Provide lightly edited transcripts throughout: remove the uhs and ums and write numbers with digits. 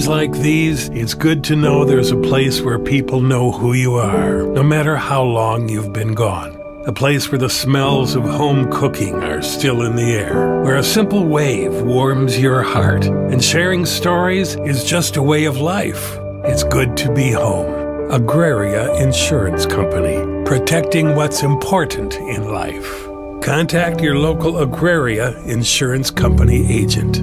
like these, it's good to know there's a place where people know who you are, no matter how long you've been gone. A place where the smells of home cooking are still in the air, where a simple wave warms your heart, and sharing stories is just a way of life. It's good to be home. Agraria Insurance Company, protecting what's important in life. Contact your local Agraria Insurance Company agent.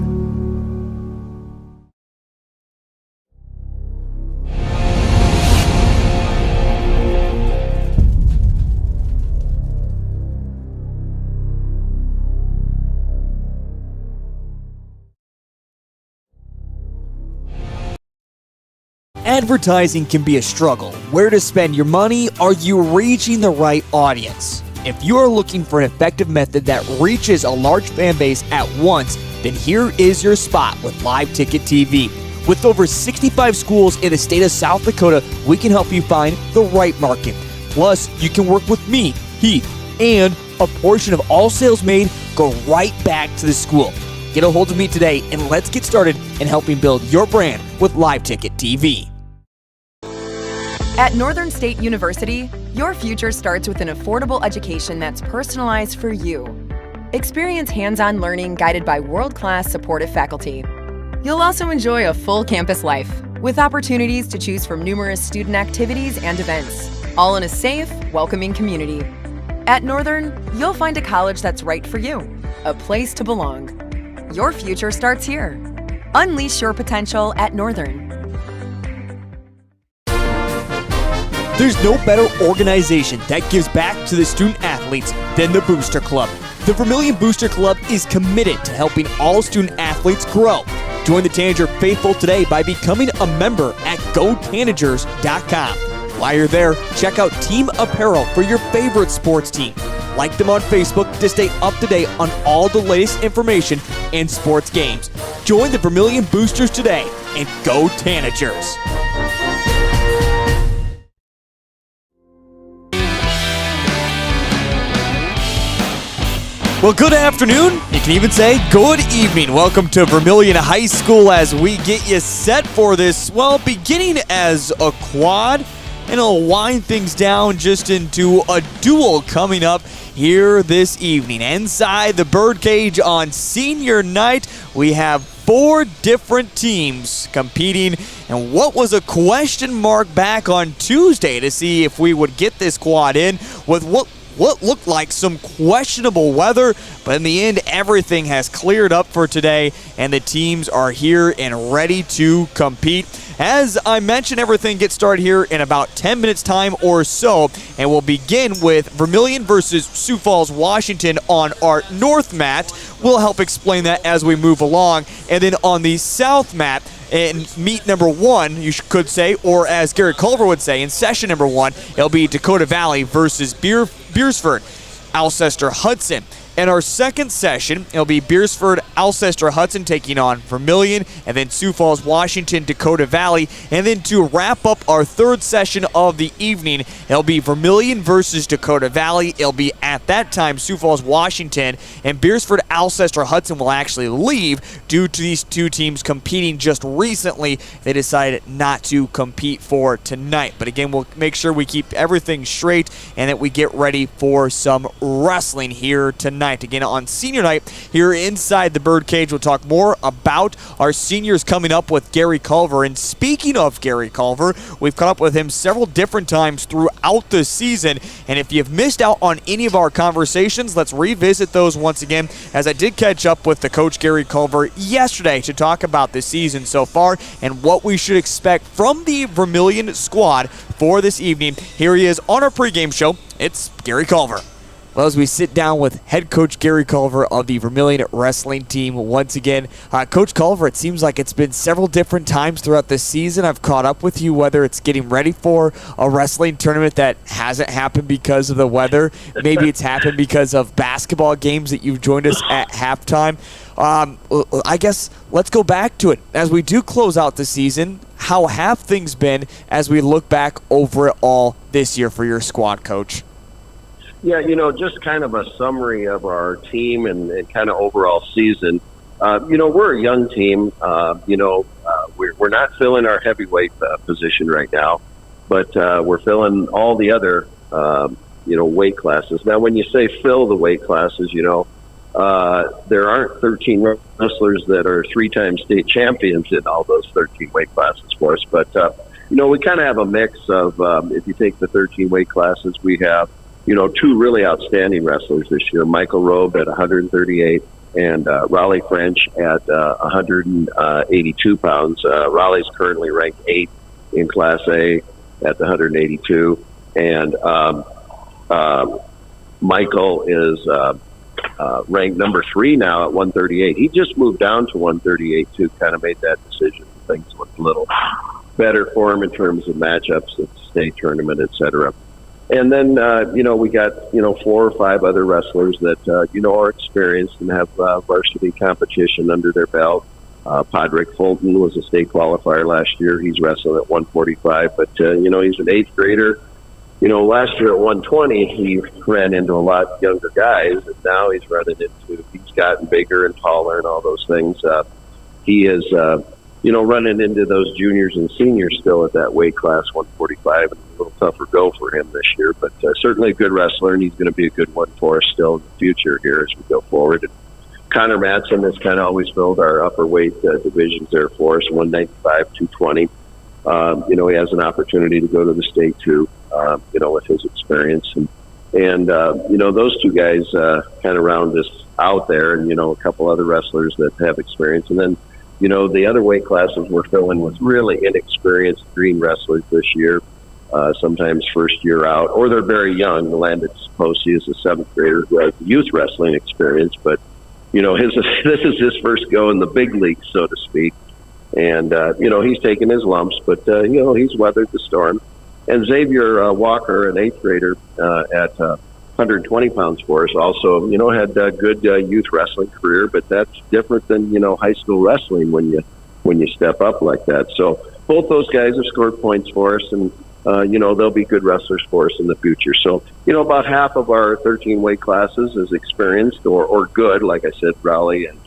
Advertising can be a struggle. Where to spend your money? Are you reaching the right audience? If you are looking for an effective method that reaches a large fan base at once, then here is your spot with Live Ticket TV. With over 65 schools in the state of South Dakota, we can help you find the right market. Plus, you can work with me, Heath, and a portion of all sales made go right back to the school. Get a hold of me today and let's get started in helping build your brand with Live Ticket TV. At Northern State University, your future starts with an affordable education that's personalized for you. Experience hands-on learning guided by world-class supportive faculty. You'll also enjoy a full campus life with opportunities to choose from numerous student activities and events, all in a safe, welcoming community. At Northern, you'll find a college that's right for you, a place to belong. Your future starts here. Unleash your potential at Northern. There's no better organization that gives back to the student athletes than the Booster Club. The Vermillion Booster Club is committed to helping all student athletes grow. Join the Tanager faithful today by becoming a member at GoTanagers.com. While you're there, check out team apparel for your favorite sports team. Like them on Facebook to stay up to date on all the latest information and sports games. Join the Vermillion Boosters today and go Tanagers! Well, good afternoon. You can even say good evening. Welcome to Vermillion High School as we get you set for this, well, beginning as a quad, and it'll wind things down just into a duel coming up here this evening. Inside the birdcage on senior night, we have 4 different teams competing, and what was a question mark back on Tuesday to see if we would get this quad in with what looked like some questionable weather, but in the end, everything has cleared up for today, and the teams are here and ready to compete. As I mentioned, everything gets started here in about 10 minutes time or so, and we'll begin with Vermillion versus Sioux Falls, Washington on our north mat. We'll help explain that as we move along, and then on the south mat, in meet number 1, you could say, or as Gary Culver would say, in session number 1, it'll be Dakota Valley versus Beresford, Alcester-Hudson. In our second session, it'll be Beresford, Alcester-Hudson taking on Vermillion, and then Sioux Falls, Washington, Dakota Valley. And then to wrap up our third session of the evening, it'll be Vermillion versus Dakota Valley. It'll be at that time Sioux Falls, Washington, and Beresford, Alcester-Hudson will actually leave due to these two teams competing just recently. They decided not to compete for tonight. But again, we'll make sure we keep everything straight and that we get ready for some wrestling here tonight. Again, on senior night here inside the birdcage, we'll talk more about our seniors coming up with Gary Culver. And speaking of Gary Culver, we've caught up with him several different times throughout the season. And if you've missed out on any of our conversations, let's revisit those once again, as I did catch up with the coach Gary Culver yesterday to talk about the season so far and what we should expect from the Vermillion squad for this evening. Here he is on our pregame show. It's Gary Culver. Well, as we sit down with head coach Gary Culver of the Vermillion wrestling team once again. Coach Culver, it seems like it's been several different times throughout the season I've caught up with you, whether it's getting ready for a wrestling tournament that hasn't happened because of the weather. Maybe it's happened because of basketball games that you've joined us at halftime. I guess let's go back to it. As we do close out the season, how have things been as we look back over it all this year for your squad, Coach? Yeah, just kind of a summary of our team and kind of overall season. We're a young team. we're not filling our heavyweight position right now, but we're filling all the other weight classes. Now, when you say fill the weight classes, there aren't 13 wrestlers that are 3-time state champions in all those 13 weight classes for us. But, we kind of have a mix of, if you take the 13 weight classes, we have, 2 really outstanding wrestlers this year, Michael Robe at 138 and Raleigh French at 182 pounds. Raleigh's currently ranked 8th in Class A at the 182. And Michael is ranked number 3 now at 138. He just moved down to 138 too, kind of made that decision. Things looked a little better for him in terms of matchups at the state tournament, etc. And then, we got, 4 or 5 other wrestlers that, are experienced and have varsity competition under their belt. Podrick Fulton was a state qualifier last year. He's wrestling at 145, but, he's an 8th grader. Last year at 120, he ran into a lot younger guys, and now he's gotten bigger and taller and all those things. He is, running into those juniors and seniors still at that weight class, 145, and a little tougher go for him this year, but certainly a good wrestler, and he's going to be a good one for us still in the future here as we go forward. And Connor Matson has kind of always filled our upper weight divisions there for us, 195, 220. He has an opportunity to go to the state too, with his experience. And those 2 guys kind of round us out there, and, a couple other wrestlers that have experience. And then, the other weight classes we're filling with really inexperienced green wrestlers this year, sometimes first year out, or they're very young. Landon Posey is a 7th grader who has youth wrestling experience, but, this is his first go in the big leagues, so to speak. And, he's taken his lumps, but, he's weathered the storm. And Xavier Walker, an 8th grader at 120 pounds for us, also, had a good youth wrestling career, but that's different than, high school wrestling when you step up like that. So both those guys have scored points for us, and, they'll be good wrestlers for us in the future. So, about half of our 13 weight classes is experienced or good, like I said, Raleigh and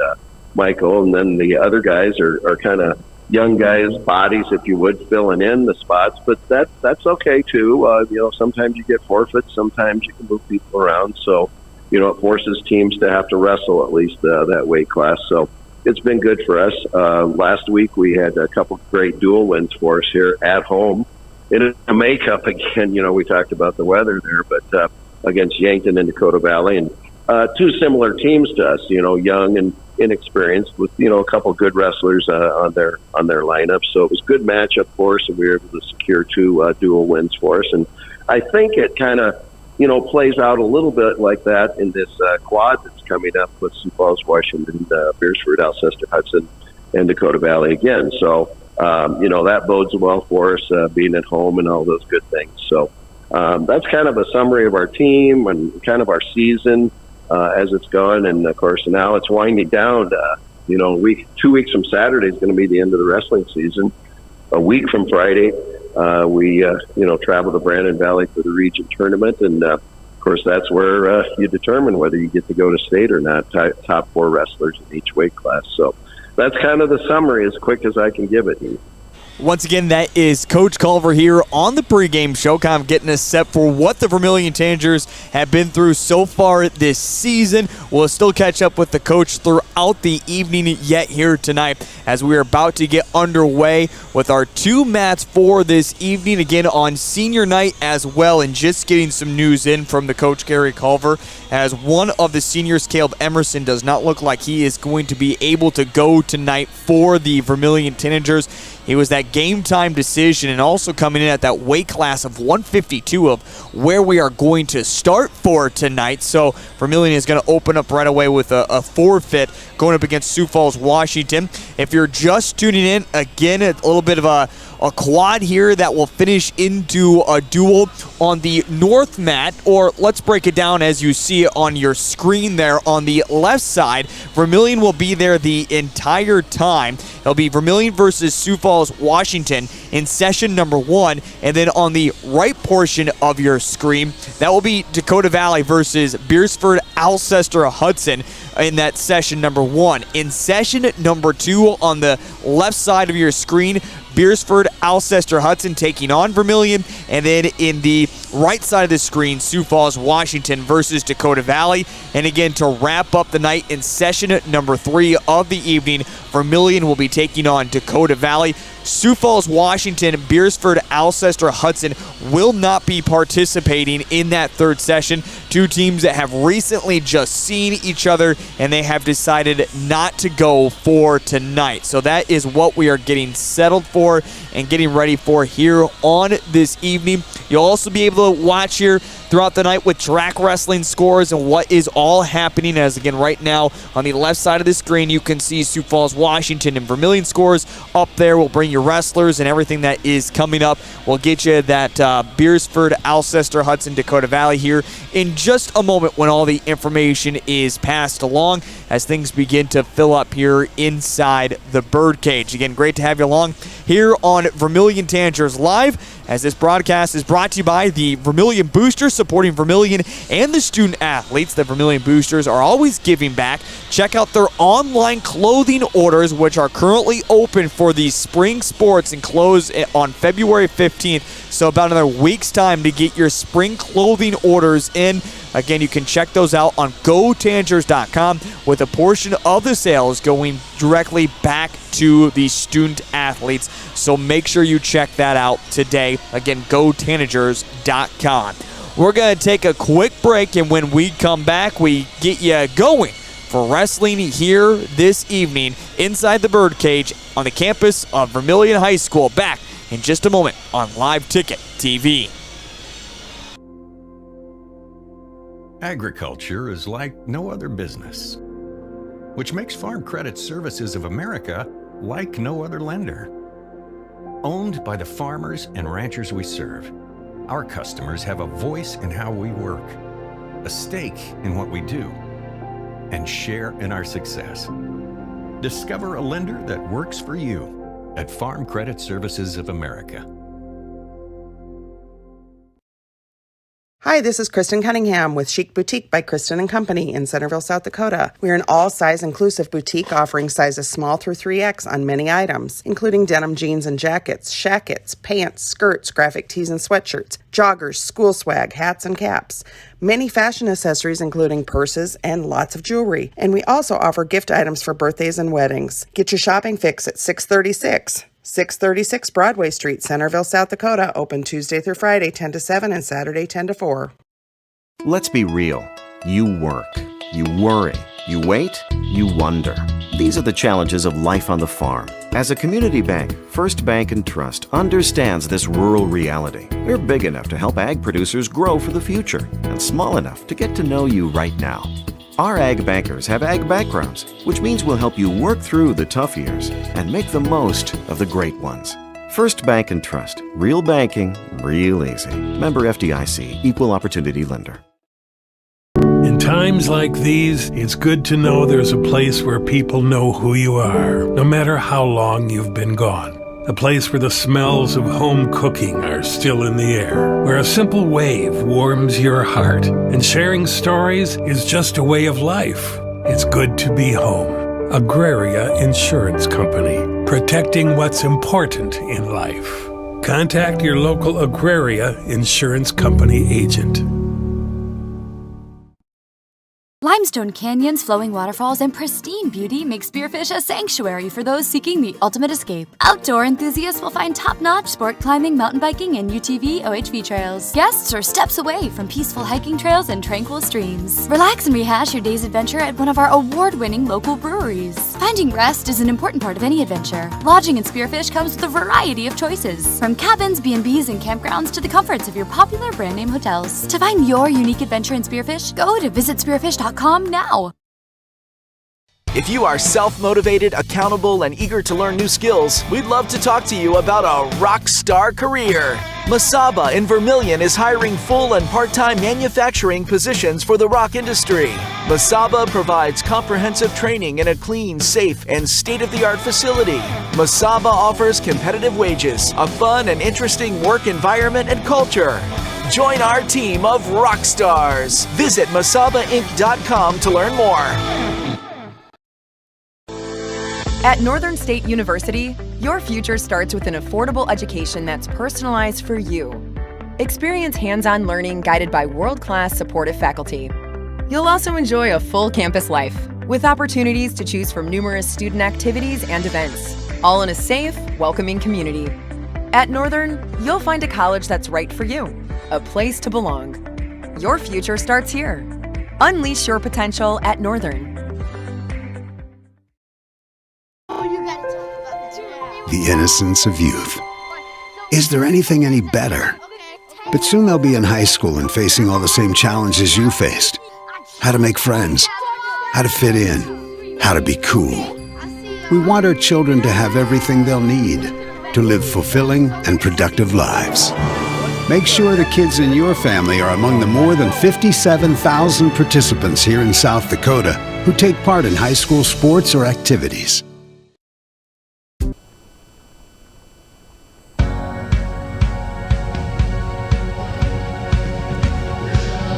Michael, and then the other guys are kind of young guys, bodies, if you would, filling in the spots, but that's okay too. Sometimes you get forfeits, sometimes you can move people around, so it forces teams to have to wrestle at least that weight class. So it's been good for us. Last week we had a couple great dual wins for us here at home in a makeup again. We talked about the weather there, but against Yankton and Dakota Valley, and 2 similar teams to us, young and inexperienced, with a couple good wrestlers on their lineup. So it was a good matchup for us, and we were able to secure 2 dual wins for us. And I think it kind of plays out a little bit like that in this quad that's coming up with Sioux Falls, Washington, Beresford, Alcester-Hudson, and Dakota Valley again. So that bodes well for us, being at home and all those good things. So that's kind of a summary of our team and kind of our season as it's gone. And of course, now it's winding down. 2 weeks from Saturday is going to be the end of the wrestling season. A week from Friday, we travel to Brandon Valley for the region tournament, and of course, that's where you determine whether you get to go to state or not. Top 4 wrestlers in each weight class. So that's kind of the summary, as quick as I can give it. Once again, that is Coach Culver here on the pregame show, kind of getting us set for what the Vermillion Tanagers have been through so far this season. We'll still catch up with the coach throughout the evening yet here tonight as we are about to get underway with our 2 mats for this evening, again on senior night as well. And just getting some news in from the coach, Gary Culver, as one of the seniors, Caleb Emerson, does not look like he is going to be able to go tonight for the Vermillion Tanagers. It was that game time decision, and also coming in at that weight class of 152 of where we are going to start for tonight. So Vermillion is going to open up right away with a forfeit going up against Sioux Falls, Washington. If you're just tuning in, again, a little bit of a a quad here that will finish into a duel on the north mat, or let's break it down as you see it on your screen there on the left side. Vermillion will be there the entire time. It'll be Vermillion versus Sioux Falls, Washington in session number 1, and then on the right portion of your screen, that will be Dakota Valley versus Beresford, Alcester-Hudson in that session number 1. In session number 2 on the left side of your screen, Beresford, Alcester-Hudson taking on Vermillion, and then in the right side of the screen, Sioux Falls, Washington versus Dakota Valley. And again, to wrap up the night in session number 3 of the evening, Vermillion will be taking on Dakota Valley. Sioux Falls, Washington, Beresford, Alcester-Hudson will not be participating in that third session. Two teams that have recently just seen each other, and they have decided not to go for tonight. So that is what we are getting settled for and getting ready for here on this evening. You'll also be able to watch here throughout the night with track wrestling scores and what is all happening. As again, right now on the left side of the screen, you can see Sioux Falls, Washington, and Vermillion scores. Up there, we'll bring you wrestlers and everything that is coming up. We'll get you that Beresford, Alcester-Hudson, Dakota Valley here in just a moment when all the information is passed along as things begin to fill up here inside the birdcage. Again, great to have you along here on Vermillion Tanagers Live, as this broadcast is brought to you by the Vermillion Boosters, supporting Vermillion and the student athletes. The Vermillion Boosters are always giving back. Check out their online clothing orders, which are currently open for the spring sports and close on February 15th. So about another week's time to get your spring clothing orders in. Again, you can check those out on GoTanagers.com, with a portion of the sales going directly back to the student athletes. So make sure you check that out today. Again, GoTanagers.com. We're going to take a quick break, and when we come back, we get you going for wrestling here this evening inside the birdcage on the campus of Vermillion High School. Back in just a moment on Live Ticket TV. Agriculture is like no other business, which makes Farm Credit Services of America like no other lender. Owned by the farmers and ranchers we serve, our customers have a voice in how we work, a stake in what we do, and share in our success. Discover a lender that works for you at Farm Credit Services of America. Hi, this is Kristen Cunningham with Chic Boutique by Kristen & Company in Centerville, South Dakota. We're an all-size inclusive boutique offering sizes small through 3X on many items, including denim jeans and jackets, shackets, pants, skirts, graphic tees and sweatshirts, joggers, school swag, hats and caps, many fashion accessories including purses and lots of jewelry. And we also offer gift items for birthdays and weddings. Get your shopping fix at 636 Broadway Street, Centerville, South Dakota. Open Tuesday through Friday, 10 to 7, and Saturday, 10 to 4. Let's be real. You work, you worry, you wait, you wonder. These are the challenges of life on the farm. As a community bank, First Bank & Trust understands this rural reality. We're big enough to help ag producers grow for the future, and small enough to get to know you right now. Our ag bankers have ag backgrounds, which means we'll help you work through the tough years and make the most of the great ones. First Bank & Trust. Real banking, real easy. Member FDIC, Equal Opportunity Lender. In times like these, it's good to know there's a place where people know who you are, no matter how long you've been gone. A place where the smells of home cooking are still in the air, where a simple wave warms your heart, and sharing stories is just a way of life. It's good to be home. Agraria Insurance Company, protecting what's important in life. Contact your local Agraria Insurance Company agent. Limestone canyons, flowing waterfalls, and pristine beauty make Spearfish a sanctuary for those seeking the ultimate escape. Outdoor enthusiasts will find top-notch sport climbing, mountain biking, and UTV OHV trails. Guests are steps away from peaceful hiking trails and tranquil streams. Relax and rehash your day's adventure at one of our award-winning local breweries. Finding rest is an important part of any adventure. Lodging in Spearfish comes with a variety of choices, from cabins, B&Bs, and campgrounds to the comforts of your popular brand-name hotels. To find your unique adventure in Spearfish, go to visitspearfish.com now. If you are self-motivated, accountable, and eager to learn new skills, we'd love to talk to you about a rock star career. Masaba in Vermillion is hiring full and part-time manufacturing positions for the rock industry. Masaba provides comprehensive training in a clean, safe, and state-of-the-art facility. Masaba offers competitive wages, a fun and interesting work environment and culture. Join our team of rock stars. Visit masabainc.com to learn more. At Northern State University, your future starts with an affordable education that's personalized for you. Experience hands-on learning guided by world-class supportive faculty. You'll also enjoy a full campus life with opportunities to choose from numerous student activities and events, all in a safe, welcoming community. At Northern, you'll find a college that's right for you, a place to belong. Your future starts here. Unleash your potential at Northern. The innocence of youth. Is there anything any better? But soon they'll be in high school and facing all the same challenges you faced. How to make friends, how to fit in, how to be cool. We want our children to have everything they'll need to live fulfilling and productive lives. Make sure the kids in your family are among the more than 57,000 participants here in South Dakota who take part in high school sports or activities.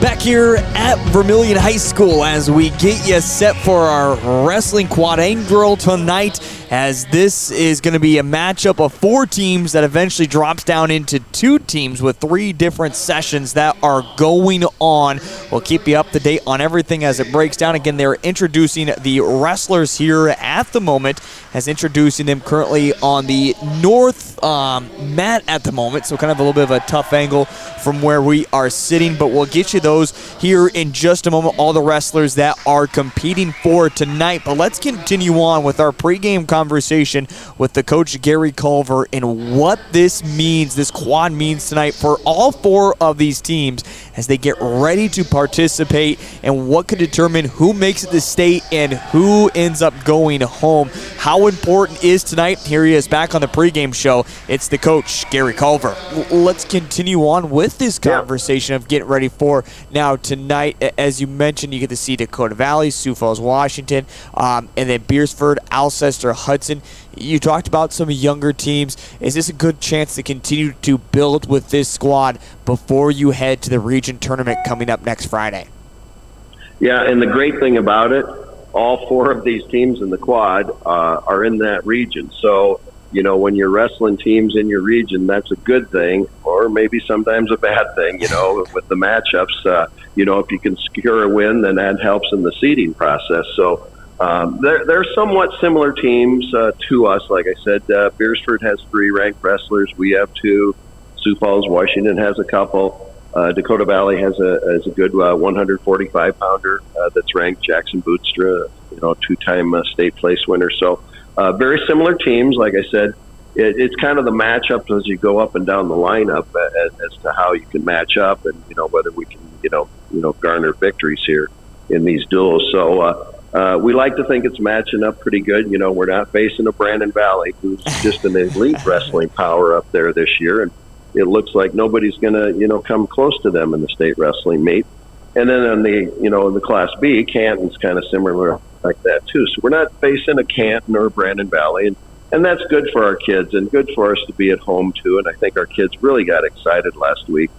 Back here at Vermillion High School as we get you set for our wrestling quadrangle tonight, as this is going to be a matchup of 4 teams that eventually drops down into 2 teams with 3 different sessions that are going on. We'll keep you up to date on everything as it breaks down. Again, they're introducing the wrestlers here at the moment, as introducing them currently on the north mat at the moment, so kind of a little bit of a tough angle from where we are sitting, but we'll get you those here in just a moment, all the wrestlers that are competing for tonight. But let's continue on with our pregame conversation with the coach, Gary Culver, and what this means, this quad means tonight for all 4 of these teams as they get ready to participate, and what could determine who makes it to state and who ends up going home. How important is tonight? Here he is back on the pregame show. It's the coach, Gary Culver. Let's continue on with this conversation of getting ready for now tonight. As you mentioned, you get to see Dakota Valley, Sioux Falls, Washington, and then Beresford, Alcester-Hudson. You talked about some younger teams. Is this a good chance to continue to build with this squad before you head to the region tournament coming up next Friday? Yeah, and the great thing about it, all 4 of these teams in the quad are in that region. So, you know, when you're wrestling teams in your region, that's a good thing, or maybe sometimes a bad thing, you know, with the matchups. You know, if you can secure a win, then that helps in the seeding process. So they're somewhat similar teams to us. Like I said, Beresford has 3 ranked wrestlers. We have 2. Sioux Falls, Washington has a couple. Dakota Valley has a good 145-pounder that's ranked. Jackson Bootstra, you know, 2-time state place winner. So very similar teams. Like I said, it's kind of the matchups as you go up and down the lineup as to how you can match up, and you know whether we can garner victories here in these duels. So we like to think it's matching up pretty good. You know, we're not facing a Brandon Valley, who's just an elite wrestling power up there this year, and it looks like nobody's going to come close to them in the state wrestling meet. And then on the in the Class B, Canton's kind of similar like that too. So we're not facing a Canton or a Brandon Valley, and that's good for our kids and good for us to be at home too. And I think our kids really got excited last week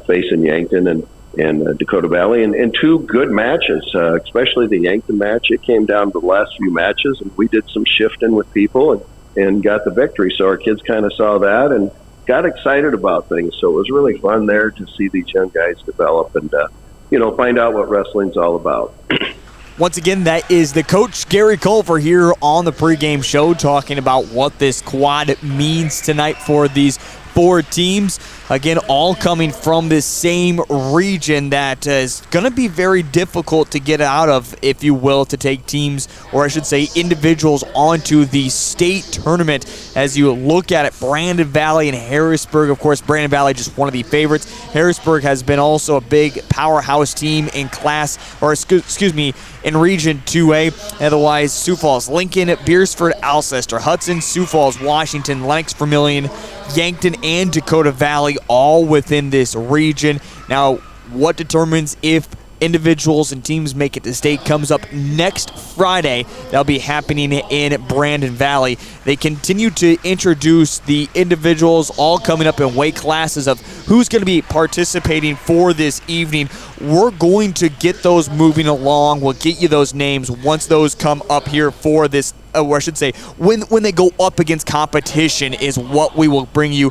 facing Yankton and Dakota Valley, and 2 good matches, especially the Yankton match. It came down to the last few matches, and we did some shifting with people and got the victory. So our kids kind of saw that and got excited about things. So it was really fun there to see these young guys develop and find out what wrestling's all about. Once again, that is the coach, Gary Culver, here on the pregame show, talking about what this quad means tonight for these 4 teams, again, all coming from this same region that is going to be very difficult to get out of, if you will, to take teams, or I should say individuals, onto the state tournament. As you look at it, Brandon Valley and Harrisburg, of course, Brandon Valley just one of the favorites. Harrisburg has been also a big powerhouse team in class, or excuse me, in Region 2A. Otherwise, Sioux Falls, Lincoln, Beresford, Alcester-Hudson, Sioux Falls, Washington, Lennox, Vermillion, Yankton, and Dakota Valley, all within this region. Now, what determines if individuals and teams make it to state comes up next Friday. That'll be happening in Brandon Valley. They continue to introduce the individuals, all coming up in weight classes of who's going to be participating for this evening. We're going to get those moving along. We'll get you those names once those come up here for this, or I should say, when they go up against competition is what we will bring you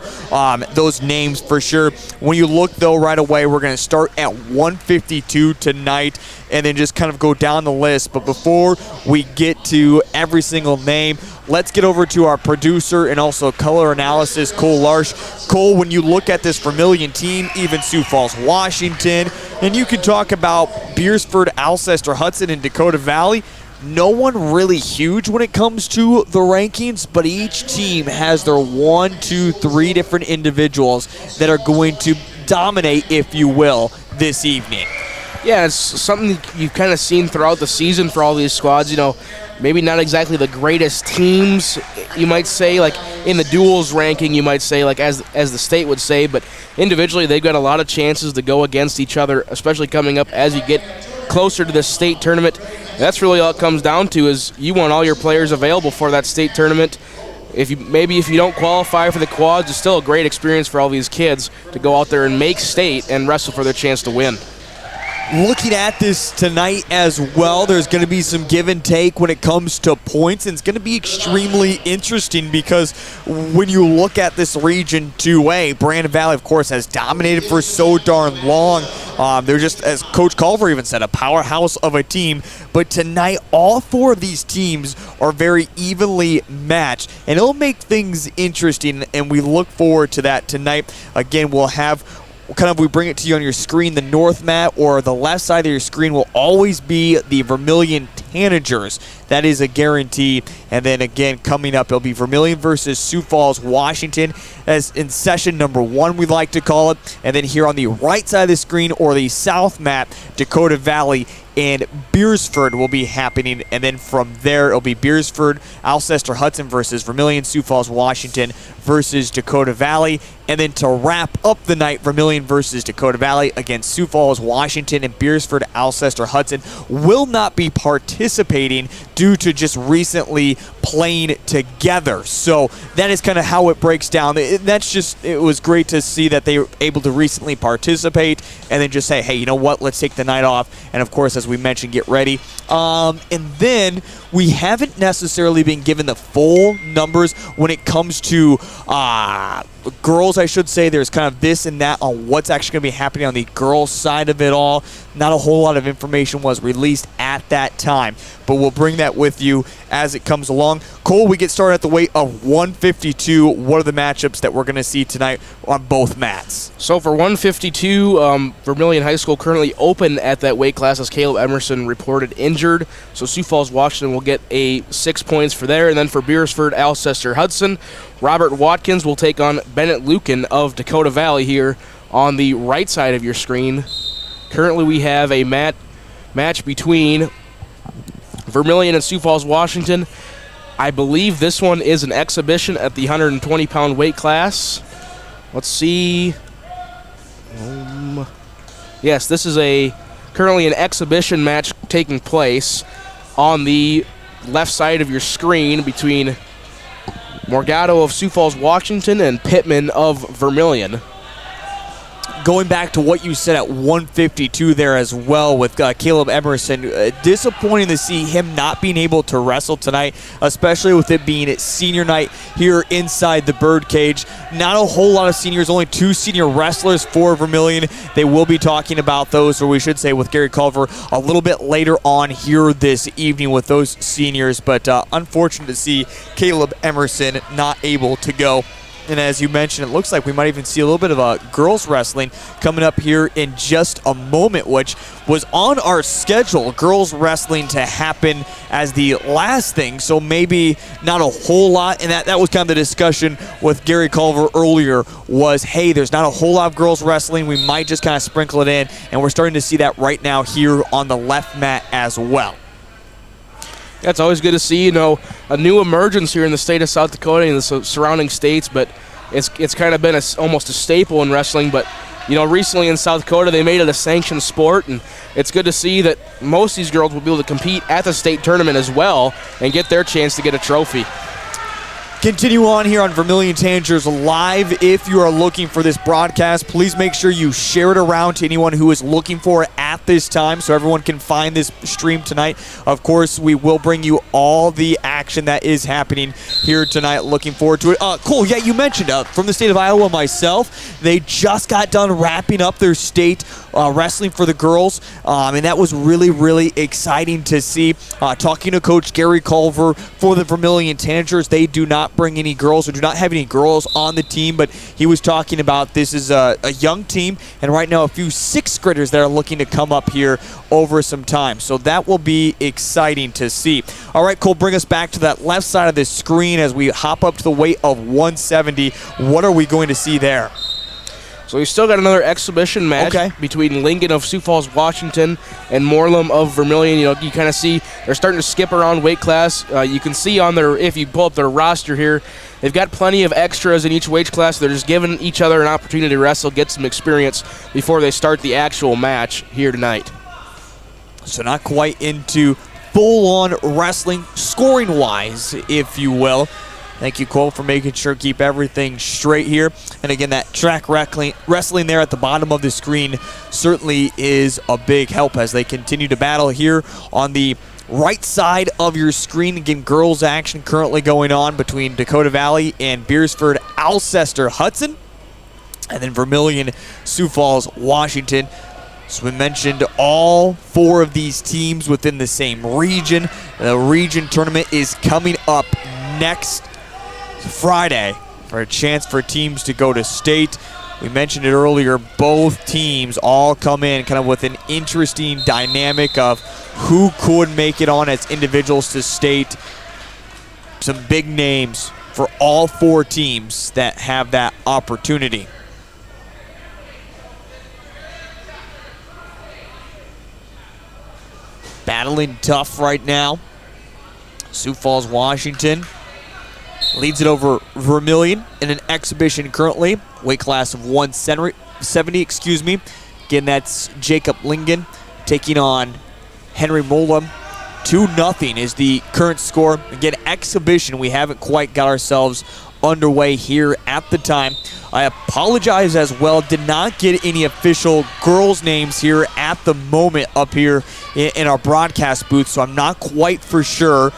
those names for sure. When you look, though, right away, we're going to start at 152 tonight and then just kind of go down the list. But before we get to every single name, let's get over to our producer and also color analysis, Cole Larsh. Cole, when you look at this Vermillion team, even Sioux Falls, Washington, and you can talk about Beresford, Alcester-Hudson, and Dakota Valley, no one really huge when it comes to the rankings, but each team has their 1, 2, 3 different individuals that are going to dominate, if you will, this evening. Yeah, it's something you've kind of seen throughout the season for all these squads. You know, maybe not exactly the greatest teams, you might say, like in the duels ranking, you might say, like as the state would say, but individually they've got a lot of chances to go against each other, especially coming up as you get closer to the state tournament. That's really all it comes down to, is you want all your players available for that state tournament. If you don't qualify for the quads, it's still a great experience for all these kids to go out there and make state and wrestle for their chance to win. Looking at this tonight as well, there's going to be some give and take when it comes to points, and it's going to be extremely interesting because when you look at this Region 2A, Brandon Valley, of course, has dominated for so darn long. They're just, as Coach Culver even said, a powerhouse of a team. But tonight, all 4 of these teams are very evenly matched, and it'll make things interesting, and we look forward to that tonight. Again, we'll have we bring it to you on your screen, the north mat or the left side of your screen will always be the Vermillion Tanagers. That is a guarantee. And then again, coming up, it'll be Vermillion versus Sioux Falls, Washington, as in session number 1, we like to call it. And then here on the right side of the screen, or the south mat, Dakota Valley and Beresford will be happening. And then from there, it'll be Beresford, Alcester-Hudson versus Vermillion, Sioux Falls, Washington versus Dakota Valley. And then to wrap up the night, Vermillion versus Dakota Valley against Sioux Falls, Washington, and Beresford, Alcester-Hudson will not be participating due to just recently playing together. So that is kind of how it breaks down. It was great to see that they were able to recently participate and then just say, hey, you know what, let's take the night off. And of course, as we mentioned, get ready. And then we haven't necessarily been given the full numbers when it comes to girls, I should say. There's kind of this and that on what's actually going to be happening on the girls' side of it all. Not a whole lot of information was released at that time, but we'll bring that with you as it comes along. Cole, we get started at the weight of 152. What are the matchups that we're going to see tonight on both mats? So for 152, Vermillion High School currently open at that weight class as Caleb Emerson reported injured. So Sioux Falls, Washington will get 6 points for there. And then for Beresford, Alcester-Hudson, Robert Watkins will take on Bennett Lucan of Dakota Valley here on the right side of your screen. Currently we have a match between Vermillion and Sioux Falls, Washington. I believe this one is an exhibition at the 120-pound weight class. Let's see. Yes, this is currently an exhibition match taking place on the left side of your screen between Morgado of Sioux Falls, Washington, and Pittman of Vermillion. Going back to what you said at 152 there as well with Caleb Emerson, disappointing to see him not being able to wrestle tonight, especially with it being senior night here inside the birdcage. Not a whole lot of seniors, only 2 senior wrestlers for Vermillion. They will be talking about those, or we should say with Gary Culver, a little bit later on here this evening with those seniors, but unfortunate to see Caleb Emerson not able to go. And as you mentioned, it looks like we might even see a little bit of girls wrestling coming up here in just a moment, which was on our schedule, girls wrestling to happen as the last thing. So maybe not a whole lot. And that was kind of the discussion with Gary Culver earlier was, hey, there's not a whole lot of girls wrestling. We might just kind of sprinkle it in. And we're starting to see that right now here on the left mat as well. That's always good to see, a new emergence here in the state of South Dakota and the surrounding states, but it's kind of been almost a staple in wrestling. But, recently in South Dakota, they made it a sanctioned sport, and it's good to see that most of these girls will be able to compete at the state tournament as well and get their chance to get a trophy. Continue on here on Vermillion Tanagers Live. If you are looking for this broadcast, please make sure you share it around to anyone who is looking for it at this time so everyone can find this stream tonight. Of course, we will bring you all the action that is happening here tonight. Looking forward to it. Cool. Yeah, you mentioned from the state of Iowa myself, they just got done wrapping up their state wrestling for the girls, and that was really, really exciting to see. Talking to Coach Gary Culver for the Vermillion Tanagers, they do not bring any girls or do not have any girls on the team, but he was talking about this is a young team, and right now a few sixth graders that are looking to come up here over some time. So that will be exciting to see. All right, Cole, bring us back to that left side of the screen as we hop up to the weight of 170. What are we going to see there? So we still got another exhibition match between Lincoln of Sioux Falls, Washington, and Moreland of Vermillion. You kind of see they're starting to skip around weight class. You can see on if you pull up their roster here, they've got plenty of extras in each weight class. They're just giving each other an opportunity to wrestle, get some experience before they start the actual match here tonight. So not quite into full-on wrestling, scoring-wise, if you will. Thank you, Cole, for making sure to keep everything straight here. And again, that track wrestling there at the bottom of the screen certainly is a big help as they continue to battle here on the right side of your screen. Again, girls action currently going on between Dakota Valley and Beresford, Alcester-Hudson, and then Vermillion, Sioux Falls, Washington. So we mentioned all four of these teams within the same region. The region tournament is coming up next Friday for a chance for teams to go to state. We mentioned it earlier, both teams all come in kind of with an interesting dynamic of who could make it on as individuals to state. Some big names for all four teams that have that opportunity. Battling tough right now. Sioux Falls, Washington leads it over Vermillion in an exhibition currently. Weight class of 170, Again, that's Jacob Lingen taking on Henry Molam. 2-0 is the current score. Again, exhibition. We haven't quite got ourselves underway here at the time. I apologize as well. Did not get any official girls' names here at the moment up here in our broadcast booth, so I'm not quite for sure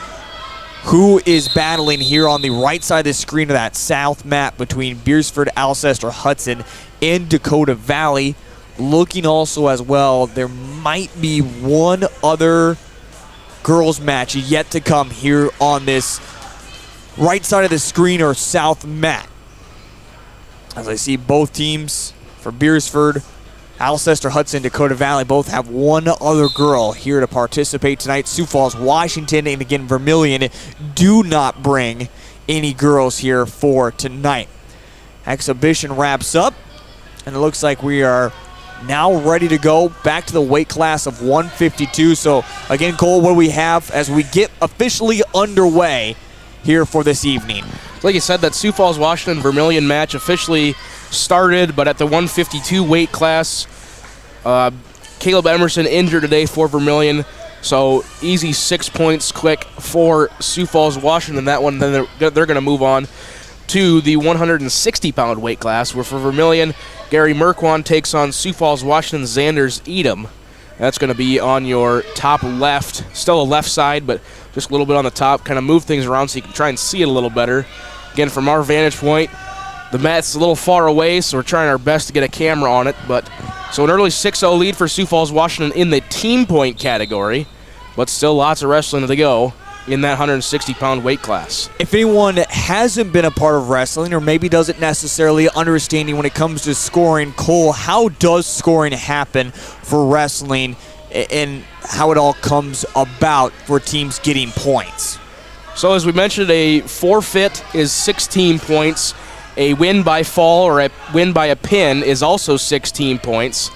who is battling here on the right side of the screen of that south map between Beresford, Alcester-Hudson, and Dakota Valley. Looking also as well, there might be one other girls match yet to come here on this right side of the screen or south mat. As I see both teams for Beresford, Alcester-Hudson, Dakota Valley both have one other girl here to participate tonight. Sioux Falls, Washington, and again Vermillion do not bring any girls here for tonight. Exhibition wraps up, and it looks like we are now ready to go back to the weight class of 152. So again, Cole, what do we have as we get officially underway here for this evening? Like you said, that Sioux Falls, Washington, Vermillion match officially started, but at the 152 weight class, Caleb Emerson injured today for Vermillion, so easy 6 points quick for Sioux Falls, Washington. That one, then they're going to move on to the 160-pound weight class, where for Vermillion, Gary Merkwan takes on Sioux Falls, Washington, Xanders Edom. That's going to be on your top left, still a left side, but just a little bit on the top, kind of move things around so you can try and see it a little better. Again, from our vantage point, the mat's a little far away, so we're trying our best to get a camera on it. But so an early 6-0 lead for Sioux Falls, Washington in the team point category, but still lots of wrestling to go. in that 160-pound weight class. If anyone hasn't been a part of wrestling or maybe doesn't necessarily understanding when it comes to scoring, Cole, how does scoring happen for wrestling and how it all comes about for teams getting points? So as we mentioned, a forfeit is 16 points. A win by fall or a win by a pin is also 16 points.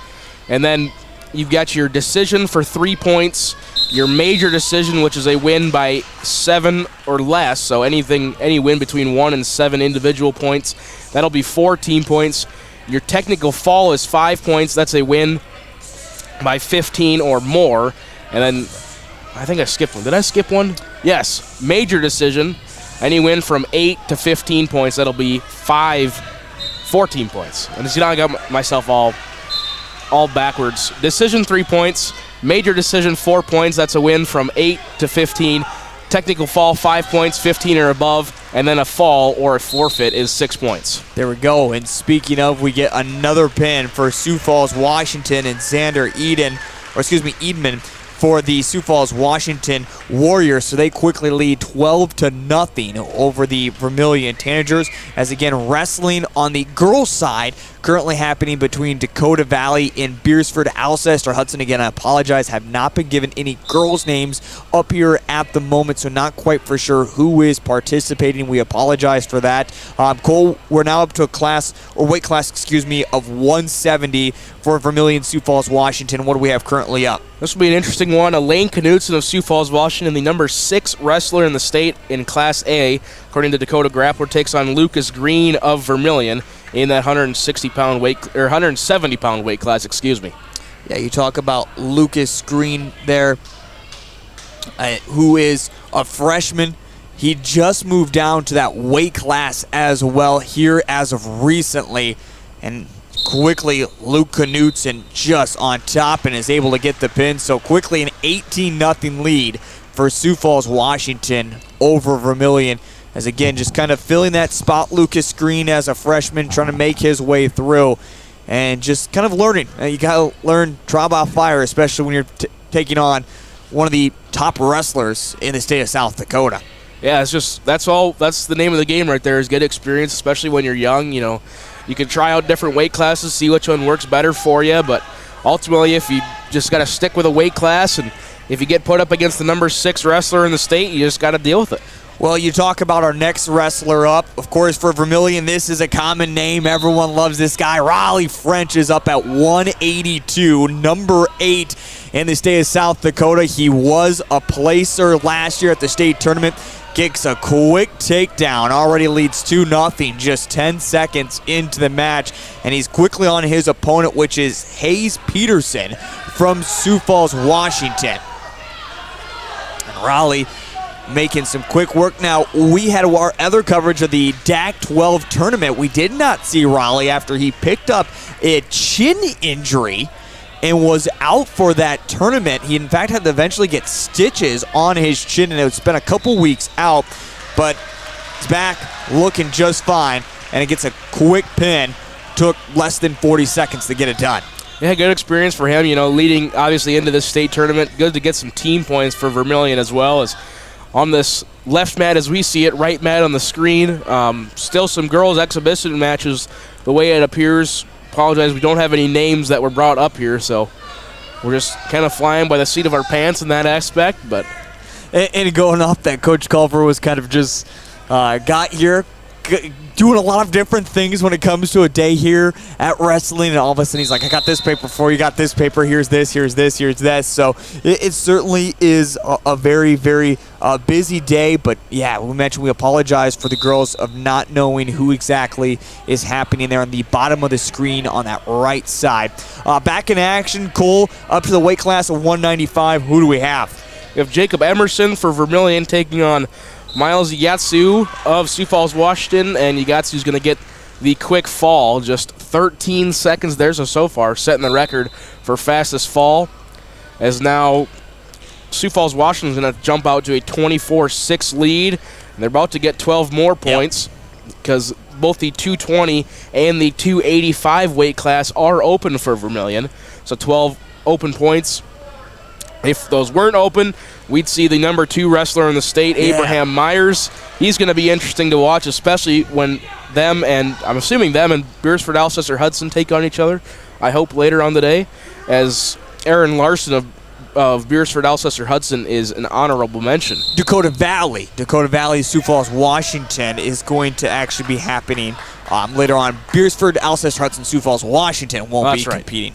And then you've got your decision for 3 points, your major decision, which is a win by 7 or less, so any win between 1 and 7 individual points, that'll be 14 points. Your technical fall is 5 points. That's a win by 15 or more. And then I think I skipped one. Did I skip one? Yes. Major decision, any win from 8 to 15 points, that'll be 14 points. And see, now I got myself all backwards. Decision 3 points, major decision 4 points, that's a win from 8 to 15. Technical fall 5 points, 15 or above, and then a fall or a forfeit is 6 points. There we go. And speaking of, we get another pin for Sioux Falls, Washington, and Xander Edman for the Sioux Falls, Washington Warriors. So they quickly lead 12-0 over the Vermillion Tanagers. As again, wrestling on the girls' side currently happening between Dakota Valley and Beresford. Alcester-Hudson, again, I apologize, have not been given any girls' names up here at the moment, so not quite for sure who is participating. We apologize for that. Cole, we're now up to weight class, of 170 for Vermillion Sioux Falls, Washington. What do we have currently up? This will be an interesting one. Elaine Knudsen of Sioux Falls, Washington, the number 6 wrestler in the state in Class A, according to Dakota Grappler, takes on Lucas Green of Vermillion in that 170-pound weight class. Yeah, you talk about Lucas Green there, who is a freshman. He just moved down to that weight class as well here as of recently, and quickly Luke Knudsen just on top and is able to get the pin. So quickly an 18-0 lead for Sioux Falls, Washington over Vermillion. As again, just kind of filling that spot, Lucas Green as a freshman, trying to make his way through and just kind of learning. You got to learn trial by fire, especially when you're taking on one of the top wrestlers in the state of South Dakota. Yeah, that's the name of the game right there, is get experience, especially when you're young. You can try out different weight classes, see which one works better for you, but ultimately if you just got to stick with a weight class, and if you get put up against the number 6 wrestler in the state, you just got to deal with it. Well, you talk about our next wrestler up. Of course, for Vermillion, this is a common name. Everyone loves this guy. Raleigh French is up at 182, number 8 in the state of South Dakota. He was a placer last year at the state tournament. Kicks a quick takedown, already leads 2-0, just 10 seconds into the match, and he's quickly on his opponent, which is Hayes Peterson from Sioux Falls, Washington. And Raleigh making some quick work. Now, we had our other coverage of the DAC 12 tournament. We did not see Raleigh after he picked up a chin injury and was out for that tournament. He, in fact, had to eventually get stitches on his chin, and it's been a couple weeks out, but he's back looking just fine, and it gets a quick pin. Took less than 40 seconds to get it done. Yeah, good experience for him, leading obviously into this state tournament. Good to get some team points for Vermillion as well as on this left mat as we see it, right mat on the screen. Still some girls' exhibition matches the way it appears. Apologize, we don't have any names that were brought up here, so we're just kind of flying by the seat of our pants in that aspect. But and going off that, Coach Culver was kind of just got here doing a lot of different things when it comes to a day here at wrestling, and all of a sudden he's like, I got this paper for you, got this paper, here's this, here's this, here's this. So it certainly is a very, very busy day, but yeah, we mentioned we apologize for the girls of not knowing who exactly is happening there on the bottom of the screen on that right side. Back in action, Cole, up to the weight class of 195. Who do we have? We have Jacob Emerson for Vermillion taking on Miles Yatsu of Sioux Falls, Washington, and Yagatsu's going to get the quick fall, just 13 seconds there, so far setting the record for fastest fall, as now Sioux Falls, Washington's going to jump out to a 24-6 lead, and they're about to get 12 more points because both the 220 and the 285 weight class are open for Vermillion, so 12 open points If those weren't open, we'd see the number 2 wrestler in the state, Abraham Myers. He's going to be interesting to watch, especially when I'm assuming them and Beresford Alcester-Hudson take on each other. I hope later on the day, as Aaron Larson of Beresford Alcester-Hudson is an honorable mention. Dakota Valley, Sioux Falls, Washington is going to actually be happening later on. Beresford Alcester-Hudson, Sioux Falls, Washington won't be competing.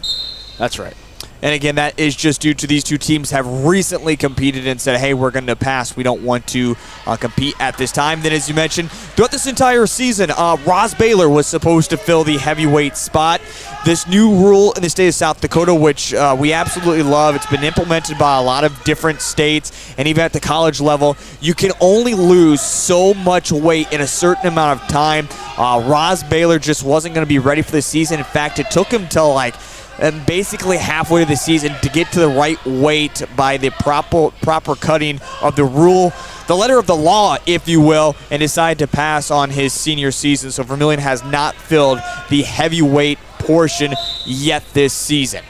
That's right. And again, that is just due to these two teams have recently competed and said, hey, we're going to pass. We don't want to compete at this time. Then, as you mentioned, throughout this entire season, Ross Baylor was supposed to fill the heavyweight spot. This new rule in the state of South Dakota, which we absolutely love, it's been implemented by a lot of different states, and even at the college level, you can only lose so much weight in a certain amount of time. Ross Baylor just wasn't going to be ready for the season. In fact, it took him till and basically halfway to the season to get to the right weight by the proper cutting of the rule, the letter of the law, if you will, and decided to pass on his senior season. So Vermillion has not filled the heavyweight portion yet this season.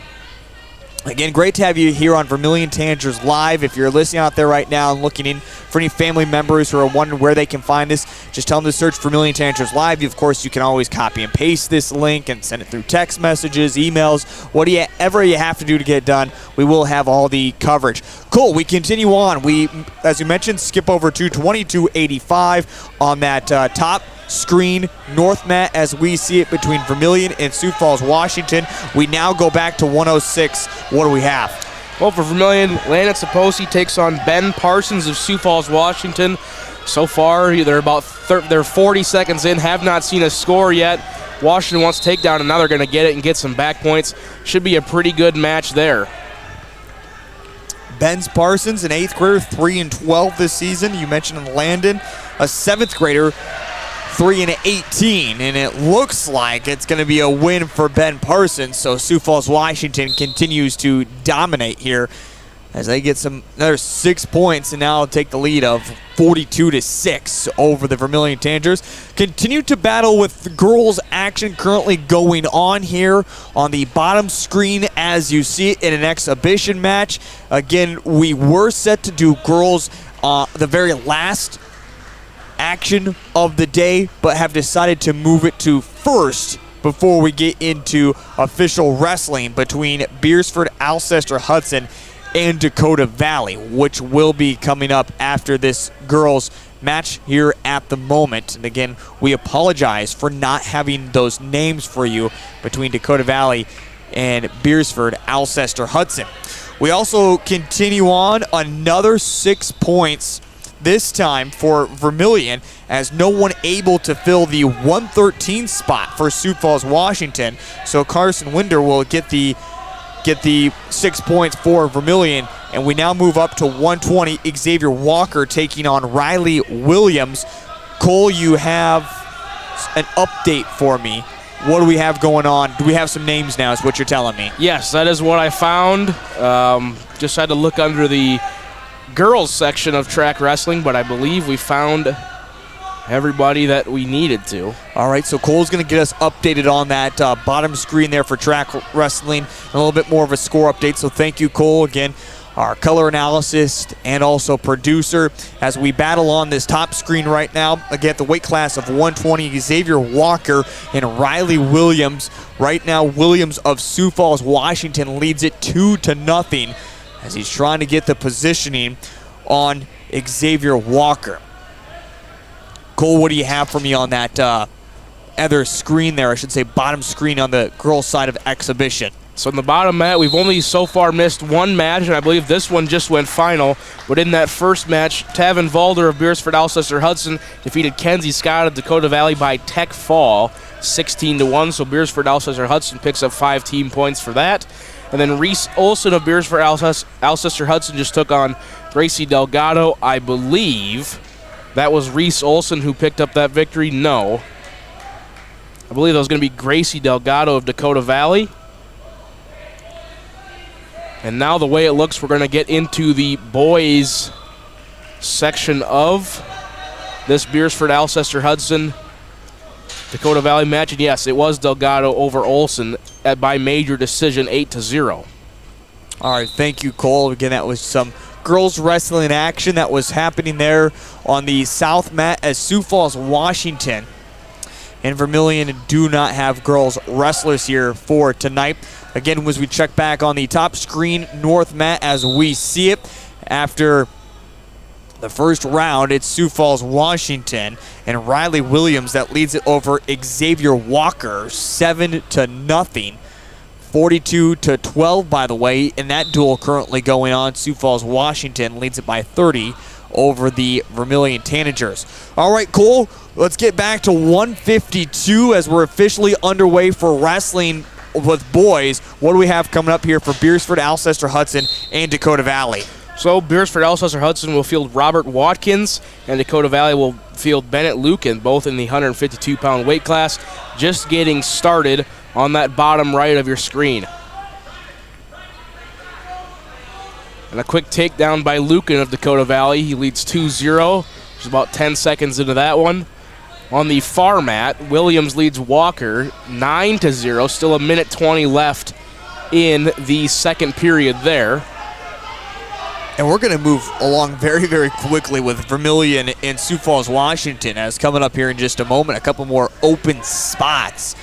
Again, great to have you here on Vermillion Tanagers Live. If you're listening out there right now and looking in for any family members who are wondering where they can find this, just tell them to search Vermillion Tanagers Live. Of course, you can always copy and paste this link and send it through text messages, emails, whatever you have to do to get it done. We will have all the coverage. Cool, we continue on. We, as you mentioned, skip over to 2285 on that top screen north mat as we see it between Vermillion and Sioux Falls, Washington. We now go back to 106. What do we have? Well, for Vermillion, Landon Saposi takes on Ben Parsons of Sioux Falls, Washington. So far, they're 40 seconds in, have not seen a score yet. Washington wants to take down, and now they're going to get it and get some back points. Should be a pretty good match there. Ben Parsons, an 8th grader, 3-12 this season. You mentioned Landon, a 7th grader, 3-18, and it looks like it's going to be a win for Ben Parsons. So Sioux Falls, Washington continues to dominate here as they get another 6 points and now take the lead of 42-6 over the Vermillion Tanagers. Continue to battle with the girls' action currently going on here on the bottom screen as you see it in an exhibition match. Again, we were set to do girls the very last action of the day, but have decided to move it to first before we get into official wrestling between Beresford, Alcester-Hudson, and Dakota Valley, which will be coming up after this girls match here at the moment. And again, we apologize for not having those names for you between Dakota Valley and Beresford, Alcester-Hudson. We also continue on another 6 points this time for Vermillion, as no one able to fill the 113 spot for Sioux Falls, Washington. So Carson Winder will get the 6 points for Vermillion, and we now move up to 120. Xavier Walker taking on Riley Williams. Cole, you have an update for me. What do we have going on? Do we have some names now is what you're telling me? Yes, that is what I found. Just had to look under the girls section of track wrestling, but I believe we found everybody that we needed to. All right, so Cole's going to get us updated on that bottom screen there for track wrestling, and a little bit more of a score update. So thank you, Cole, again, our color analyst and also producer, as we battle on this top screen right now. Again, the weight class of 120, Xavier Walker and Riley Williams. Right now, Williams of Sioux Falls, Washington leads it 2-0 as he's trying to get the positioning on Xavier Walker. Cole, what do you have for me on that other screen there? I should say bottom screen on the girls' side of exhibition. So in the bottom mat, we've only so far missed one match, and I believe this one just went final. But in that first match, Tavin Valder of Beresford Alcester-Hudson defeated Kenzie Scott of Dakota Valley by tech fall, 16-1. So Beresford Alcester-Hudson picks up 5 team points for that. And then Reese Olson of Beresford Alcester-Hudson just took on Gracie Delgado. I believe that was Reese Olson who picked up that victory. No. I believe that was going to be Gracie Delgado of Dakota Valley. And now the way it looks, we're going to get into the boys section of this Beresford Alcester-Hudson Dakota Valley match. And yes, it was Delgado over Olson by major decision, 8-0. All right, thank you, Cole. Again, that was some girls wrestling action that was happening there on the South mat as Sioux Falls, Washington and Vermillion do not have girls wrestlers here for tonight. Again, as we check back on the top screen, North mat as we see it after the first round, it's Sioux Falls, Washington, and Riley Williams that leads it over Xavier Walker, 7-0. 42-12, by the way, in that duel currently going on. Sioux Falls, Washington leads it by 30 over the Vermillion Tanagers. All right, Cole, let's get back to 152 as we're officially underway for wrestling with boys. What do we have coming up here for Beresford, Alcester-Hudson, and Dakota Valley? So Beresford, Alcester-Hudson will field Robert Watkins, and Dakota Valley will field Bennett Lucan, both in the 152-pound weight class. Just getting started on that bottom right of your screen. And a quick takedown by Lucan of Dakota Valley. He leads 2-0. Just about 10 seconds into that one. On the far mat, Williams leads Walker 9-0. Still a minute 20 left in the second period there. And we're going to move along very, very quickly with Vermillion and Sioux Falls, Washington, as coming up here in just a moment, a couple more open spots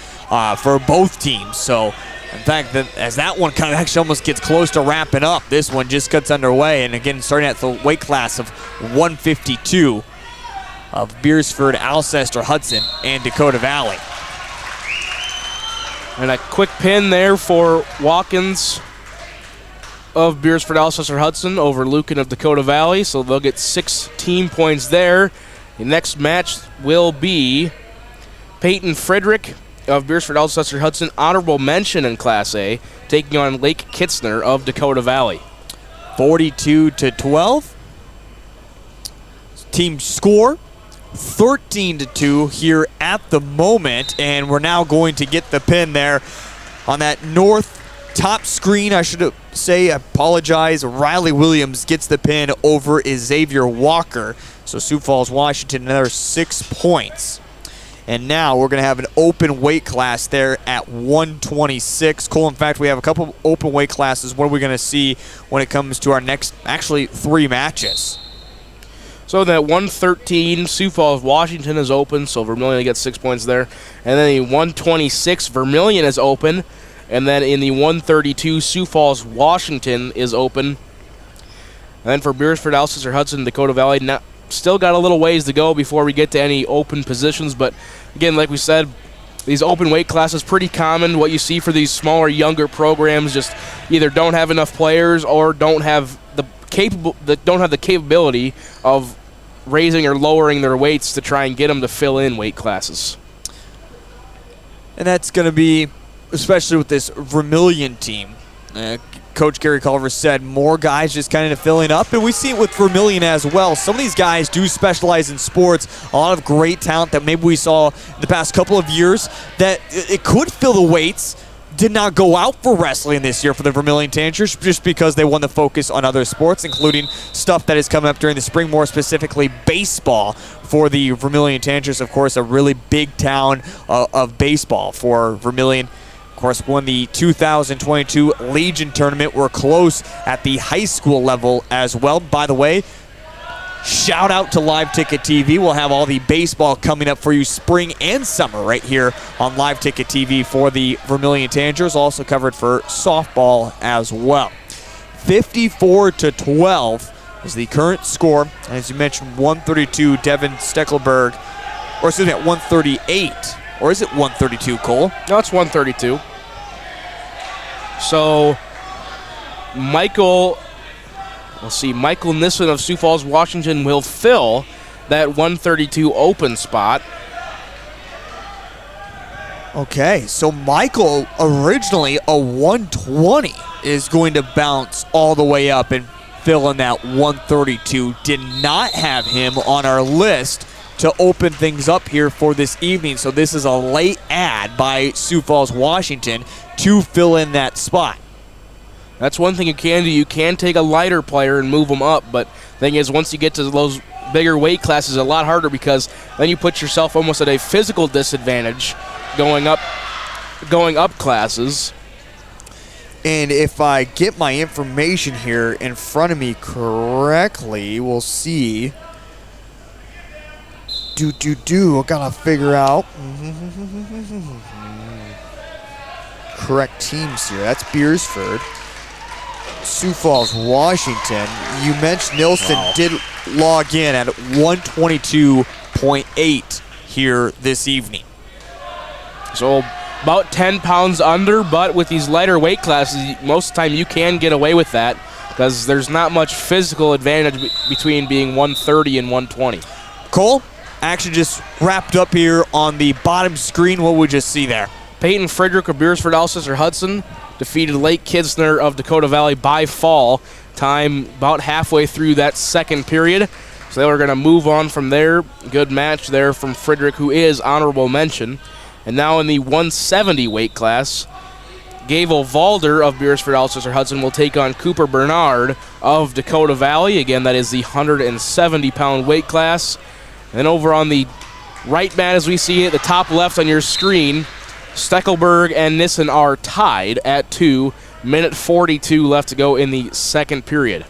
for both teams. So, in fact, as that one kind of actually almost gets close to wrapping up, this one just gets underway. And again, starting at the weight class of 152 of Beresford, Alcester-Hudson, and Dakota Valley. And a quick pin there for Watkins of Beresford, Alcester-Hudson over Lucan of Dakota Valley, so they'll get 16 points there. The next match will be Peyton Frederick of Beresford, Alcester-Hudson, honorable mention in Class A, taking on Lake Kitzner of Dakota Valley. 42-12. Team score 13-2 here at the moment, and we're now going to get the pin there on that north top screen. I should say, I apologize. Riley Williams gets the pin over Xavier Walker. So Sioux Falls, Washington, another 6 points. And now we're going to have an open weight class there at 126. Cole, in fact, we have a couple open weight classes. What are we going to see when it comes to our next, actually, 3 matches? So that 113, Sioux Falls, Washington is open, so Vermillion gets 6 points there. And then the 126, Vermillion is open. And then in the 132, Sioux Falls, Washington is open. And then for Beresford, Alcester-Hudson, Dakota Valley, still got a little ways to go before we get to any open positions. But again, like we said, these open weight classes pretty common. What you see for these smaller, younger programs just either don't have enough players or don't have the capability of raising or lowering their weights to try and get them to fill in weight classes. And that's going to be, especially with this Vermillion team. Coach Gary Culver said more guys just kind of filling up, and we see it with Vermillion as well. Some of these guys do specialize in sports. A lot of great talent that maybe we saw the past couple of years that it could fill the weights, did not go out for wrestling this year for the Vermillion Tanagers just because they want to focus on other sports, including stuff that is coming up during the spring, more specifically baseball for the Vermillion Tanagers. Of course, a really big town of baseball for Vermillion. Of course, won the 2022 Legion Tournament. We're close at the high school level as well. By the way, shout out to Live Ticket TV. We'll have all the baseball coming up for you spring and summer right here on Live Ticket TV for the Vermillion Tanagers. Also covered for softball as well. 54-12 is the current score. And as you mentioned, 132 Devin Steckleberg, or excuse me, at 138. Or is it 132, Cole? No, it's 132. So, Michael Nissen of Sioux Falls, Washington will fill that 132 open spot. Okay, so Michael, originally a 120, is going to bounce all the way up and fill in that 132. Did not have him on our list to open things up here for this evening. So this is a late ad by Sioux Falls, Washington to fill in that spot. That's one thing you can do. You can take a lighter player and move them up, but the thing is, once you get to those bigger weight classes, a lot harder because then you put yourself almost at a physical disadvantage going up classes. And if I get my information here in front of me correctly, we'll see. I gotta figure out correct teams here. That's Beresford. Sioux Falls, Washington. You mentioned Nilsson did log in at 122.8 here this evening. So about 10 pounds under, but with these lighter weight classes, most of the time you can get away with that because there's not much physical advantage between being 130 and 120. Cole, action just wrapped up here on the bottom screen. What would you see there? Peyton Frederick of Beresford Alcester-Hudson defeated Lake Kidsner of Dakota Valley by fall. Time about halfway through that second period. So they were going to move on from there. Good match there from Frederick, who is honorable mention. And now in the 170 weight class, Gable Valder of Beresford Alcester-Hudson will take on Cooper Bernard of Dakota Valley. Again, that is the 170-pound weight class. And then over on the right mat, as we see it, the top left on your screen, Steckelberg and Nissen are tied at 2. Minute 42 left to go in the second period.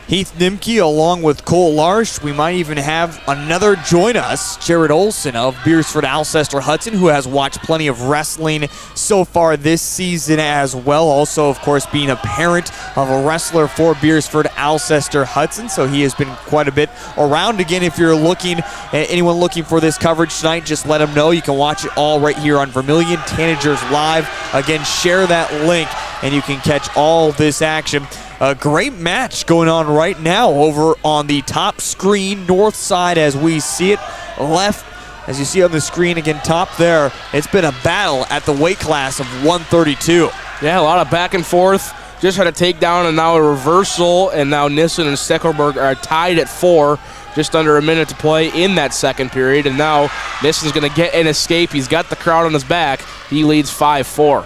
Heath Nimke along with Cole Larsch. We might even have another join us, Jared Olson of Beresford Alcester-Hudson, who has watched plenty of wrestling so far this season as well. Also, of course, being a parent of a wrestler for Beresford Alcester-Hudson, so he has been quite a bit around. Again, if you're looking, anyone looking for this coverage tonight, just let them know. You can watch it all right here on Vermillion Tanagers Live. Again, share that link and you can catch all this action. A great match going on right now over on the top screen, north side as we see it. Left, as you see on the screen, again, top there. It's been a battle at the weight class of 132. Yeah, a lot of back and forth. Just had a takedown and now a reversal, and now Nissen and Steckelberg are tied at 4. Just under a minute to play in that second period, and now Nissen's going to get an escape. He's got the crowd on his back. He leads 5-4.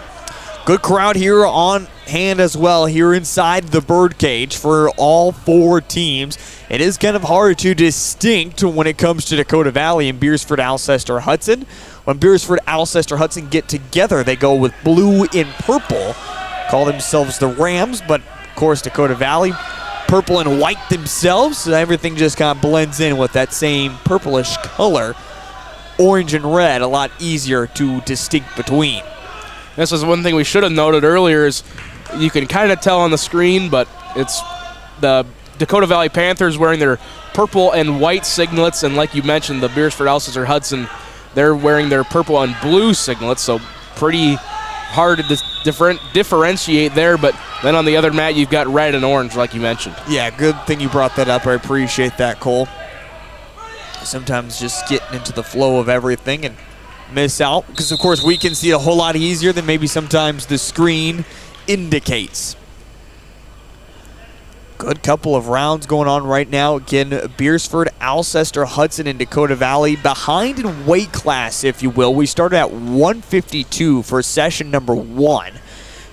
Good crowd here on hand as well here inside the birdcage for all 4 teams. It is kind of hard to distinct when it comes to Dakota Valley and Beresford Alcester-Hudson. When Beresford Alcester-Hudson get together, they go with blue and purple, call themselves the Rams, but of course Dakota Valley, purple and white themselves, so everything just kind of blends in with that same purplish color. Orange and red, a lot easier to distinct between. This is one thing we should have noted earlier is you can kind of tell on the screen, but it's the Dakota Valley Panthers wearing their purple and white singlets, and like you mentioned, the Beresford Alcester-Hudson, they're wearing their purple and blue singlets, so pretty hard to differentiate there, but then on the other mat, you've got red and orange, like you mentioned. Yeah, good thing you brought that up. I appreciate that, Cole. Sometimes just getting into the flow of everything and miss out, because of course we can see it a whole lot easier than maybe sometimes the screen indicates. Good couple of rounds going on right now. Again, Beresford, Alcester-Hudson, and Dakota Valley behind in weight class, if you will. We started at 152 for session number 1,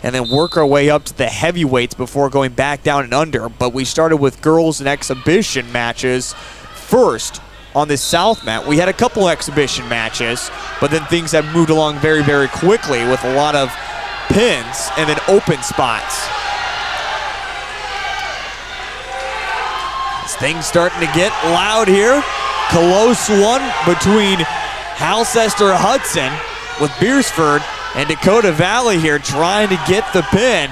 and then work our way up to the heavyweights before going back down and under. But we started with girls and exhibition matches first. On the south mat, we had a couple exhibition matches, but then things have moved along very, very quickly with a lot of pins and then open spots. This thing's starting to get loud here. Close one between Alcester-Hudson with Beresford and Dakota Valley here trying to get the pin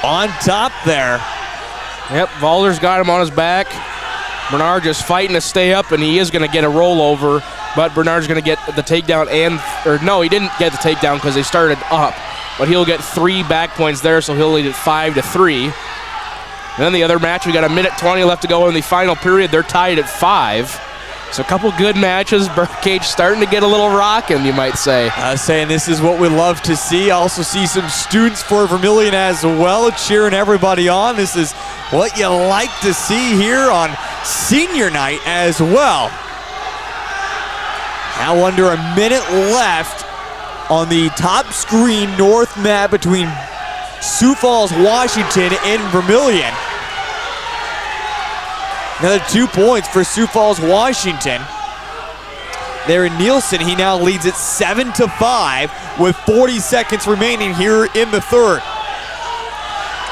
on top there. Yep, Valder's got him on his back. Bernard just fighting to stay up, and he is going to get a rollover, but Bernard's going to get the takedown no, he didn't get the takedown because they started up, but he'll get 3 back points there, so he'll lead it 5-3. And then the other match, we got 1:20 left to go in the final period. They're tied at 5. So a couple good matches. Birdcage starting to get a little rocking, you might say. Saying this is what we love to see. Also see some students for Vermillion as well, cheering everybody on. This is what you like to see here on senior night as well. Now under a minute left on the top screen north mat between Sioux Falls, Washington and Vermillion. Another 2 points for Sioux Falls, Washington. There in Nielsen, he now leads it 7-5 with 40 seconds remaining here in the third.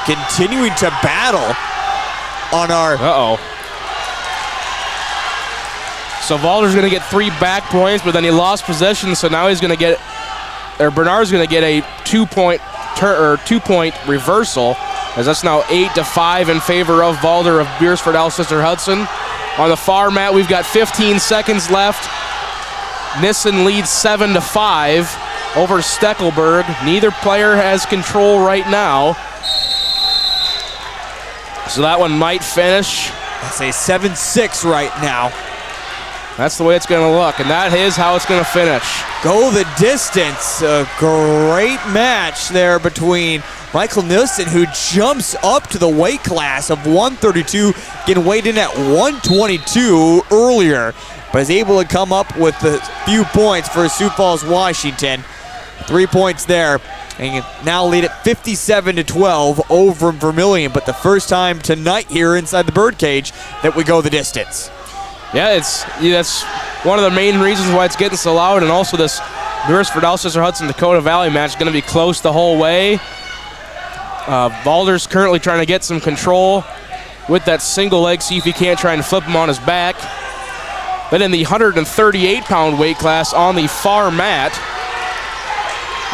continuing to battle on our... So Valder's going to get 3 back points, but then he lost possession, so now he's going to get, or Bernard's going to get a 2-point reversal, as that's now 8-5 in favor of Valder of Beresford Alcester-Hudson. On the far mat, we've got 15 seconds left. Nissen leads 7-5 over Steckelberg. Neither player has control right now. So that one might finish. I'd say 7-6 right now. That's the way it's going to look, and that is how it's going to finish. Go the distance. A great match there between Michael Nielsen, who jumps up to the weight class of 132, getting weighed in at 122 earlier, but is able to come up with a few points for Sioux Falls, Washington. 3 points there, and now lead at 57-12 over Vermillion, but the first time tonight here inside the birdcage that we go the distance. Yeah, that's one of the main reasons why it's getting so loud, and also this Beresford Alcester-Hudson Dakota Valley match is going to be close the whole way. Valder's currently trying to get some control with that single leg, see if he can't try and flip him on his back. Then in the 138-pound weight class on the far mat,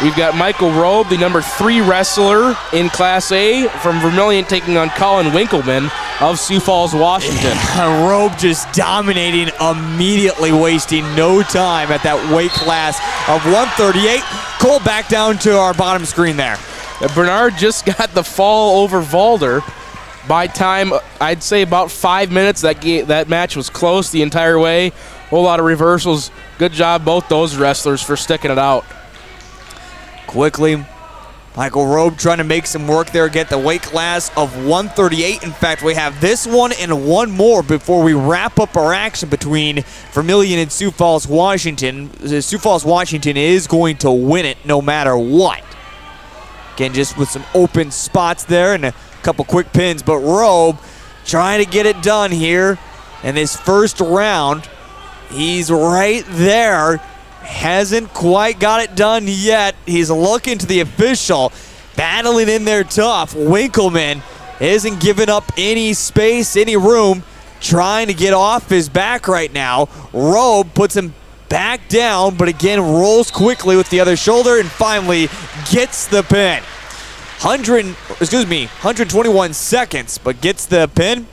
we've got Michael Robe, the number 3 wrestler in Class A from Vermillion, taking on Colin Winkleman of Sioux Falls, Washington. Robe just dominating immediately, wasting no time at that weight class of 138. Cole, back down to our bottom screen there. Bernard just got the fall over Valder. By time, I'd say about 5 minutes, that match was close the entire way. Whole lot of reversals. Good job, both those wrestlers, for sticking it out. Quickly, Michael Robe trying to make some work there, get the weight class of 138. In fact, we have this one and one more before we wrap up our action between Vermillion and Sioux Falls, Washington. Sioux Falls, Washington is going to win it no matter what. Again, just with some open spots there and a couple quick pins, but Robe trying to get it done here in this first round. He's right there. Hasn't quite got it done yet. He's looking to the official, battling in there tough. Winkleman isn't giving up any space, any room, trying to get off his back right now. Robe puts him back down, but again rolls quickly with the other shoulder and finally gets the pin. 121 seconds, but gets the pin.